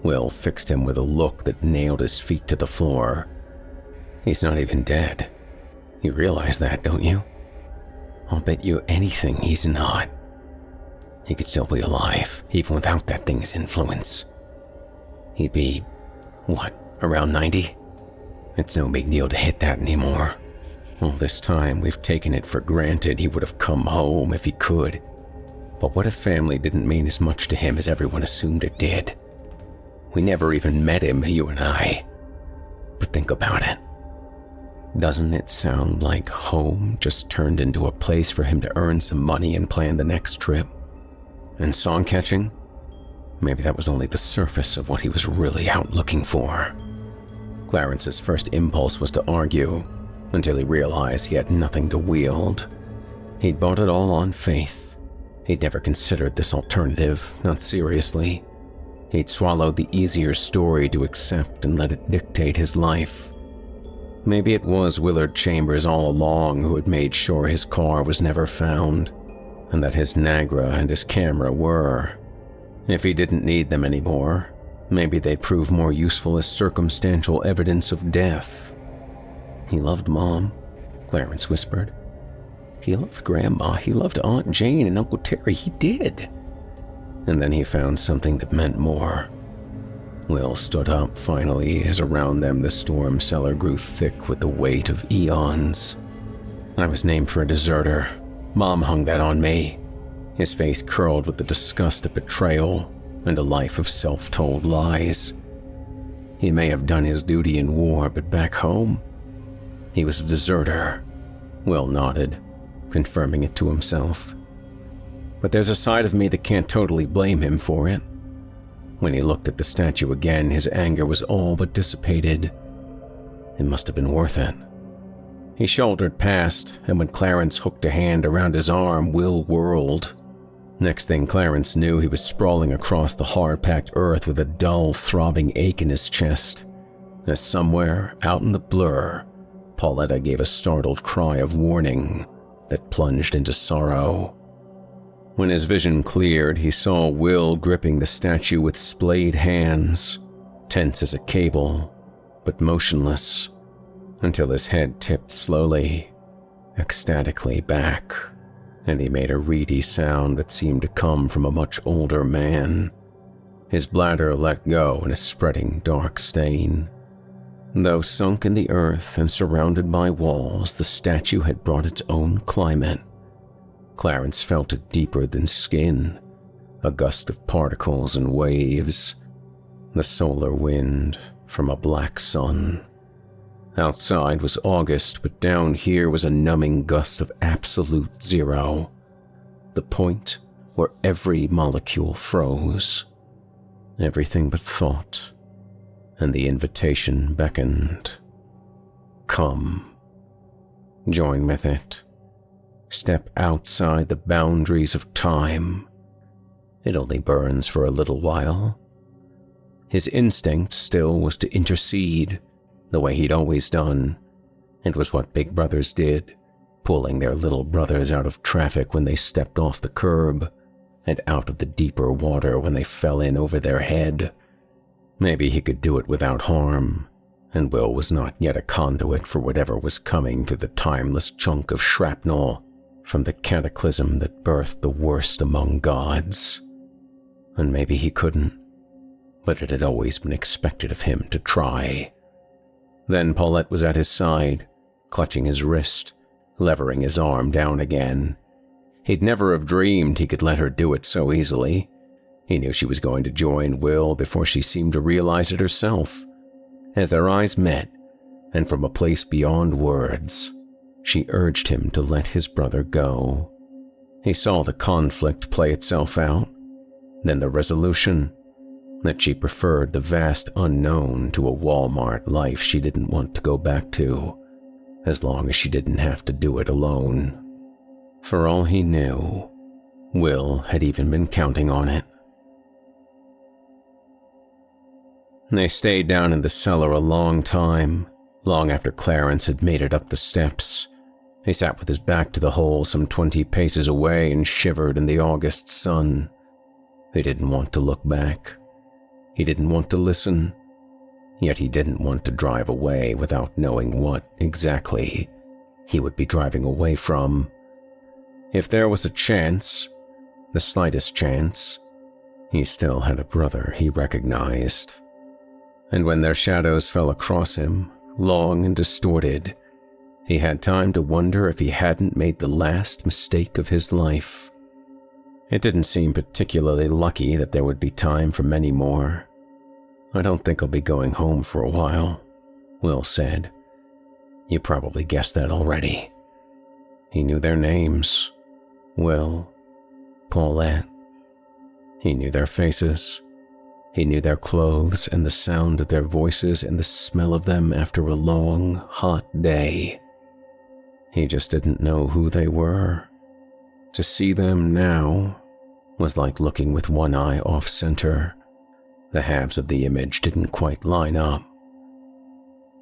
Will fixed him with a look that nailed his feet to the floor. He's not even dead. You realize that, don't you? I'll bet you anything he's not. He could still be alive, even without that thing's influence. He'd be, what, around 90? It's no big deal to hit that anymore. All this time, we've taken it for granted he would have come home if he could. But what if family didn't mean as much to him as everyone assumed it did? We never even met him, you and I. But think about it. Doesn't it sound like home just turned into a place for him to earn some money and plan the next trip? And song catching? Maybe that was only the surface of what he was really out looking for. Clarence's first impulse was to argue, until he realized he had nothing to wield. He'd bought it all on faith. He'd never considered this alternative, not seriously. He'd swallowed the easier story to accept and let it dictate his life. Maybe it was Willard Chambers all along who had made sure his car was never found, and that his Nagra and his camera were. If he didn't need them anymore, maybe they'd prove more useful as circumstantial evidence of death. He loved Mom, Clarence whispered. He loved Grandma, he loved Aunt Jane and Uncle Terry, he did. And then he found something that meant more. Will stood up finally as around them the storm cellar grew thick with the weight of eons. I was named for a deserter. Mom hung that on me. His face curled with the disgust of betrayal and a life of self-told lies. He may have done his duty in war, but back home, he was a deserter. Will nodded, confirming it to himself. But there's a side of me that can't totally blame him for it. When he looked at the statue again, his anger was all but dissipated. It must have been worth it. He shouldered past, and when Clarence hooked a hand around his arm, Will whirled. Next thing Clarence knew, he was sprawling across the hard-packed earth with a dull, throbbing ache in his chest, as somewhere, out in the blur, Pauletta gave a startled cry of warning that plunged into sorrow. When his vision cleared, he saw Will gripping the statue with splayed hands, tense as a cable, but motionless, until his head tipped slowly, ecstatically back, and he made a reedy sound that seemed to come from a much older man. His bladder let go in a spreading dark stain. Though sunk in the earth and surrounded by walls, the statue had brought its own climate. Clarence felt it deeper than skin, a gust of particles and waves, the solar wind from a black sun. Outside was August, but down here was a numbing gust of absolute zero, the point where every molecule froze, everything but thought, and the invitation beckoned. Come, join with it. Step outside the boundaries of time. It only burns for a little while. His instinct still was to intercede, the way he'd always done. It was what big brothers did, pulling their little brothers out of traffic when they stepped off the curb, and out of the deeper water when they fell in over their head. Maybe he could do it without harm, and Will was not yet a conduit for whatever was coming through the timeless chunk of shrapnel from the cataclysm that birthed the worst among gods. And maybe he couldn't, but it had always been expected of him to try. Then Paulette was at his side, clutching his wrist, levering his arm down again. He'd never have dreamed he could let her do it so easily. He knew she was going to join Will before she seemed to realize it herself. As their eyes met, and from a place beyond words, she urged him to let his brother go. He saw the conflict play itself out, then the resolution that she preferred the vast unknown to a Walmart life she didn't want to go back to, as long as she didn't have to do it alone. For all he knew, Will had even been counting on it. They stayed down in the cellar a long time, long after Clarence had made it up the steps. He sat with his back to the hole some 20 paces away and shivered in the August sun. He didn't want to look back. He didn't want to listen. Yet he didn't want to drive away without knowing what, exactly, he would be driving away from. If there was a chance, the slightest chance, he still had a brother he recognized. And when their shadows fell across him, long and distorted, he had time to wonder if he hadn't made the last mistake of his life. It didn't seem particularly lucky that there would be time for many more. I don't think I'll be going home for a while, Will said. You probably guessed that already. He knew their names. Will, Paulette. He knew their faces. He knew their clothes and the sound of their voices and the smell of them after a long, hot day. He just didn't know who they were. To see them now was like looking with one eye off-center. The halves of the image didn't quite line up.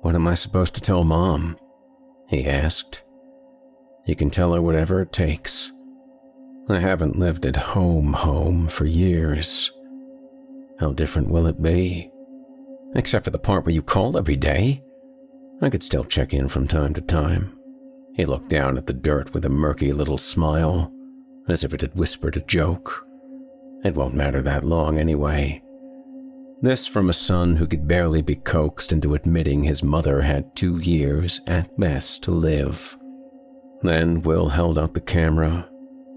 What am I supposed to tell Mom? He asked. You can tell her whatever it takes. I haven't lived at home for years. How different will it be? Except for the part where you call every day. I could still check in from time to time. He looked down at the dirt with a murky little smile, as if it had whispered a joke. It won't matter that long anyway. This from a son who could barely be coaxed into admitting his mother had 2 years at best to live. Then Will held out the camera,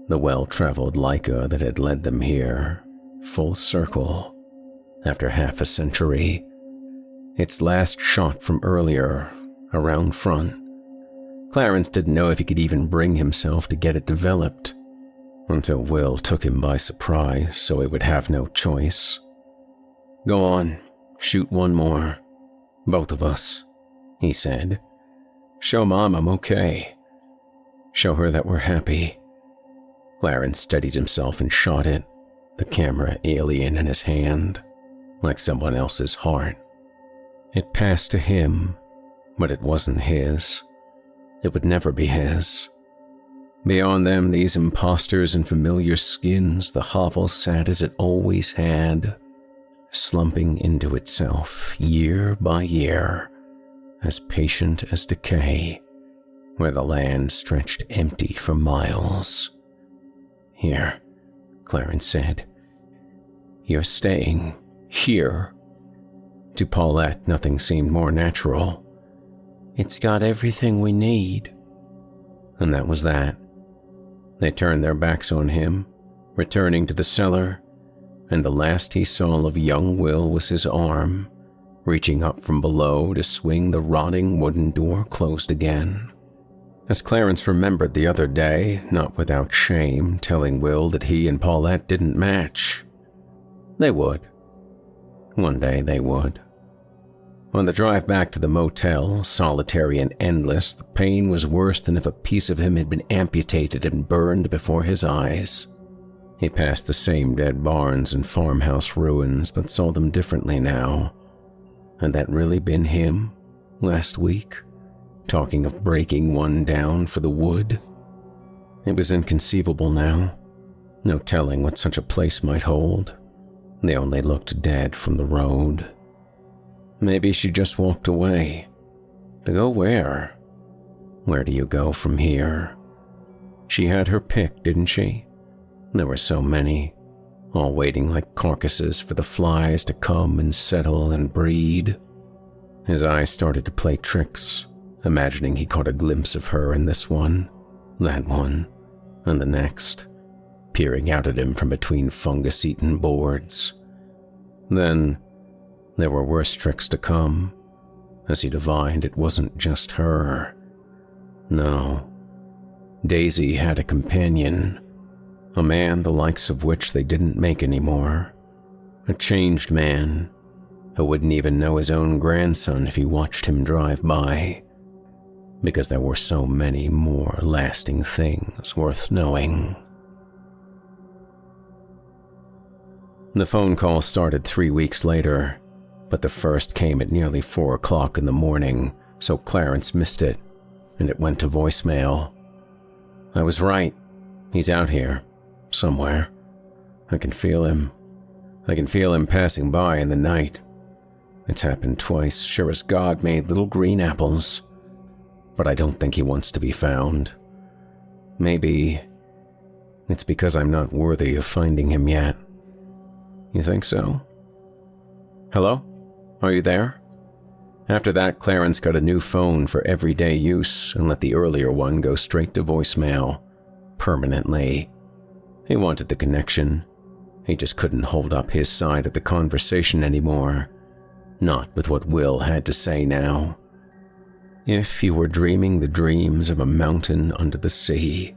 the well-traveled Leica that had led them here, full circle, after half a century. Its last shot from earlier, around front. Clarence didn't know if he could even bring himself to get it developed, until Will took him by surprise so he would have no choice. Go on, shoot one more. Both of us, he said. Show Mom I'm okay. Show her that we're happy. Clarence steadied himself and shot it, the camera alien in his hand, like someone else's heart. It passed to him, but it wasn't his. It would never be his. Beyond them, these imposters in familiar skins, the hovel sat as it always had, slumping into itself year by year, as patient as decay, where the land stretched empty for miles. Here, Clarence said. You're staying here. To Paulette, nothing seemed more natural. It's got everything we need. And that was that. They turned their backs on him, returning to the cellar, and the last he saw of young Will was his arm, reaching up from below to swing the rotting wooden door closed again. As Clarence remembered the other day, not without shame, telling Will that he and Paulette didn't match. They would. One day they would. On the drive back to the motel, solitary and endless, the pain was worse than if a piece of him had been amputated and burned before his eyes. He passed the same dead barns and farmhouse ruins, but saw them differently now. Had that really been him, last week, talking of breaking one down for the wood? It was inconceivable now. No telling what such a place might hold. They only looked dead from the road. Maybe she just walked away. To go where? Where do you go from here? She had her pick, didn't she? There were so many, all waiting like carcasses for the flies to come and settle and breed. His eyes started to play tricks, imagining he caught a glimpse of her in this one, that one, and the next, peering out at him from between fungus-eaten boards. Then, there were worse tricks to come, as he divined it wasn't just her. No, Daisy had a companion, a man the likes of which they didn't make anymore, a changed man who wouldn't even know his own grandson if he watched him drive by, because there were so many more lasting things worth knowing. The phone call started 3 weeks later, but the first came at nearly 4 o'clock in the morning, so Clarence missed it, and it went to voicemail. I was right. He's out here, somewhere. I can feel him. I can feel him passing by in the night. It's happened twice, sure as God made little green apples. But I don't think he wants to be found. Maybe it's because I'm not worthy of finding him yet. You think so? Hello? Are you there? After that, Clarence got a new phone for everyday use and let the earlier one go straight to voicemail, permanently. He wanted the connection. He just couldn't hold up his side of the conversation anymore. Not with what Will had to say now. If you were dreaming the dreams of a mountain under the sea,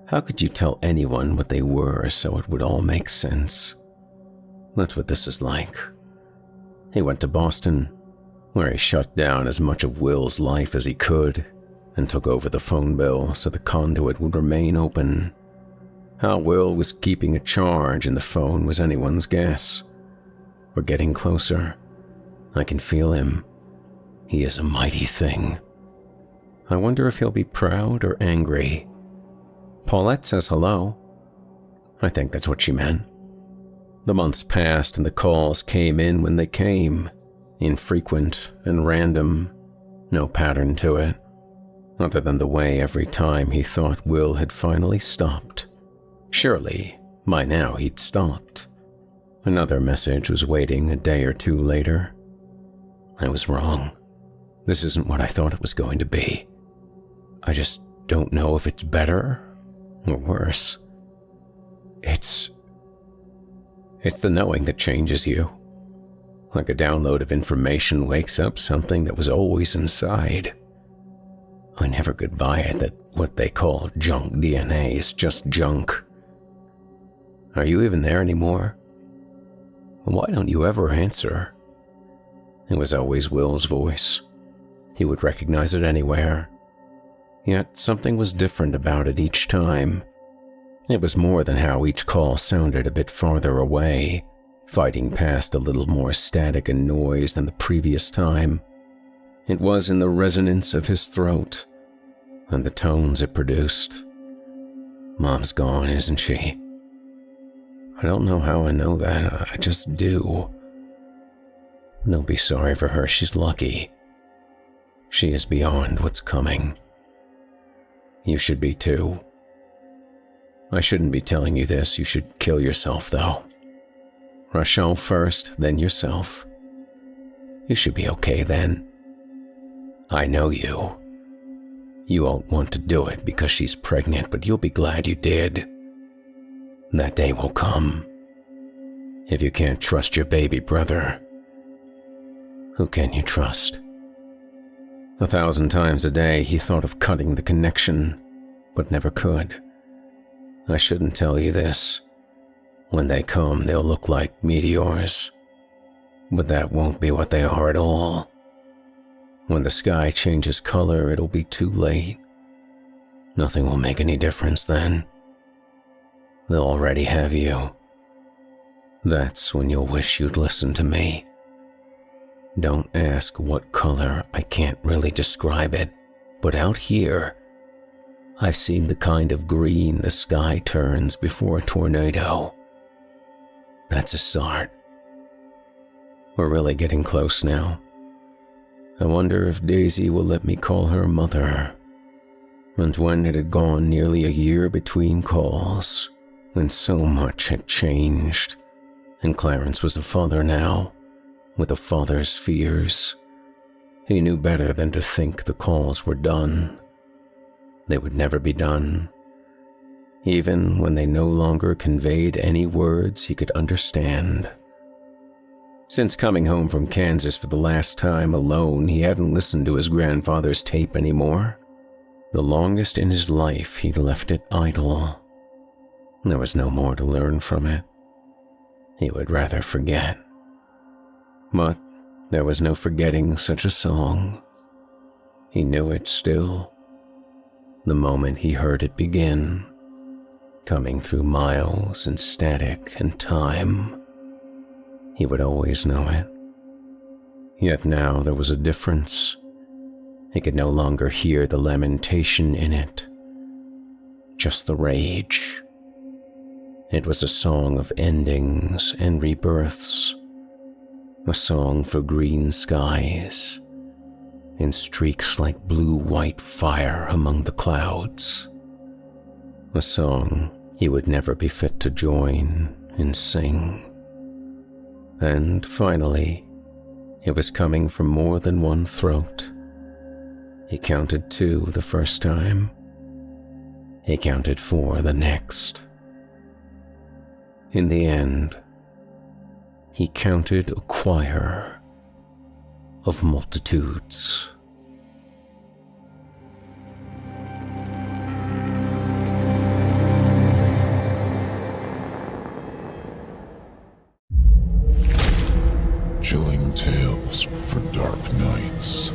how could you tell anyone what they were so it would all make sense? That's what this is like. He went to Boston, where he shut down as much of Will's life as he could and took over the phone bill so the conduit would remain open. How Will was keeping a charge in the phone was anyone's guess. We're getting closer. I can feel him. He is a mighty thing. I wonder if he'll be proud or angry. Paulette says hello. I think that's what she meant. The months passed and the calls came in when they came. Infrequent and random. No pattern to it, other than the way every time he thought Will had finally stopped. Surely, by now he'd stopped. Another message was waiting a day or two later. I was wrong. This isn't what I thought it was going to be. I just don't know if it's better or worse. It's the knowing that changes you. Like a download of information wakes up something that was always inside. I never could buy it that what they call junk DNA is just junk. Are you even there anymore? Why don't you ever answer? It was always Will's voice. He would recognize it anywhere. Yet something was different about it each time. It was more than how each call sounded a bit farther away, fighting past a little more static and noise than the previous time. It was in the resonance of his throat, and the tones it produced. Mom's gone, isn't she? I don't know how I know that, I just do. Don't be sorry for her, she's lucky. She is beyond what's coming. You should be too. I shouldn't be telling you this, you should kill yourself though. Rachel first, then yourself. You should be okay then. I know you. You won't want to do it because she's pregnant, but you'll be glad you did. That day will come. If you can't trust your baby brother, who can you trust? 1,000 times a day he thought of cutting the connection, but never could. I shouldn't tell you this. When they come, they'll look like meteors. But that won't be what they are at all. When the sky changes color, it'll be too late. Nothing will make any difference then. They'll already have you. That's when you'll wish you'd listen to me. Don't ask what color, I can't really describe it, but out here, I've seen the kind of green the sky turns before a tornado. That's a start. We're really getting close now. I wonder if Daisy will let me call her mother. And when it had gone nearly a year between calls, when so much had changed, and Clarence was a father now, with a father's fears, he knew better than to think the calls were done. They would never be done. Even when they no longer conveyed any words he could understand. Since coming home from Kansas for the last time alone, he hadn't listened to his grandfather's tape anymore. The longest in his life, he'd left it idle. There was no more to learn from it. He would rather forget. But there was no forgetting such a song. He knew it still. The moment he heard it begin, coming through miles and static and time, he would always know it. Yet now there was a difference. He could no longer hear the lamentation in it, just the rage. It was a song of endings and rebirths, a song for green skies, in streaks like blue-white fire among the clouds. A song he would never be fit to join and sing. And finally, it was coming from more than one throat. He counted 2 the first time. He counted 4 the next. In the end, he counted a choir of multitudes. Chilling tales for dark nights.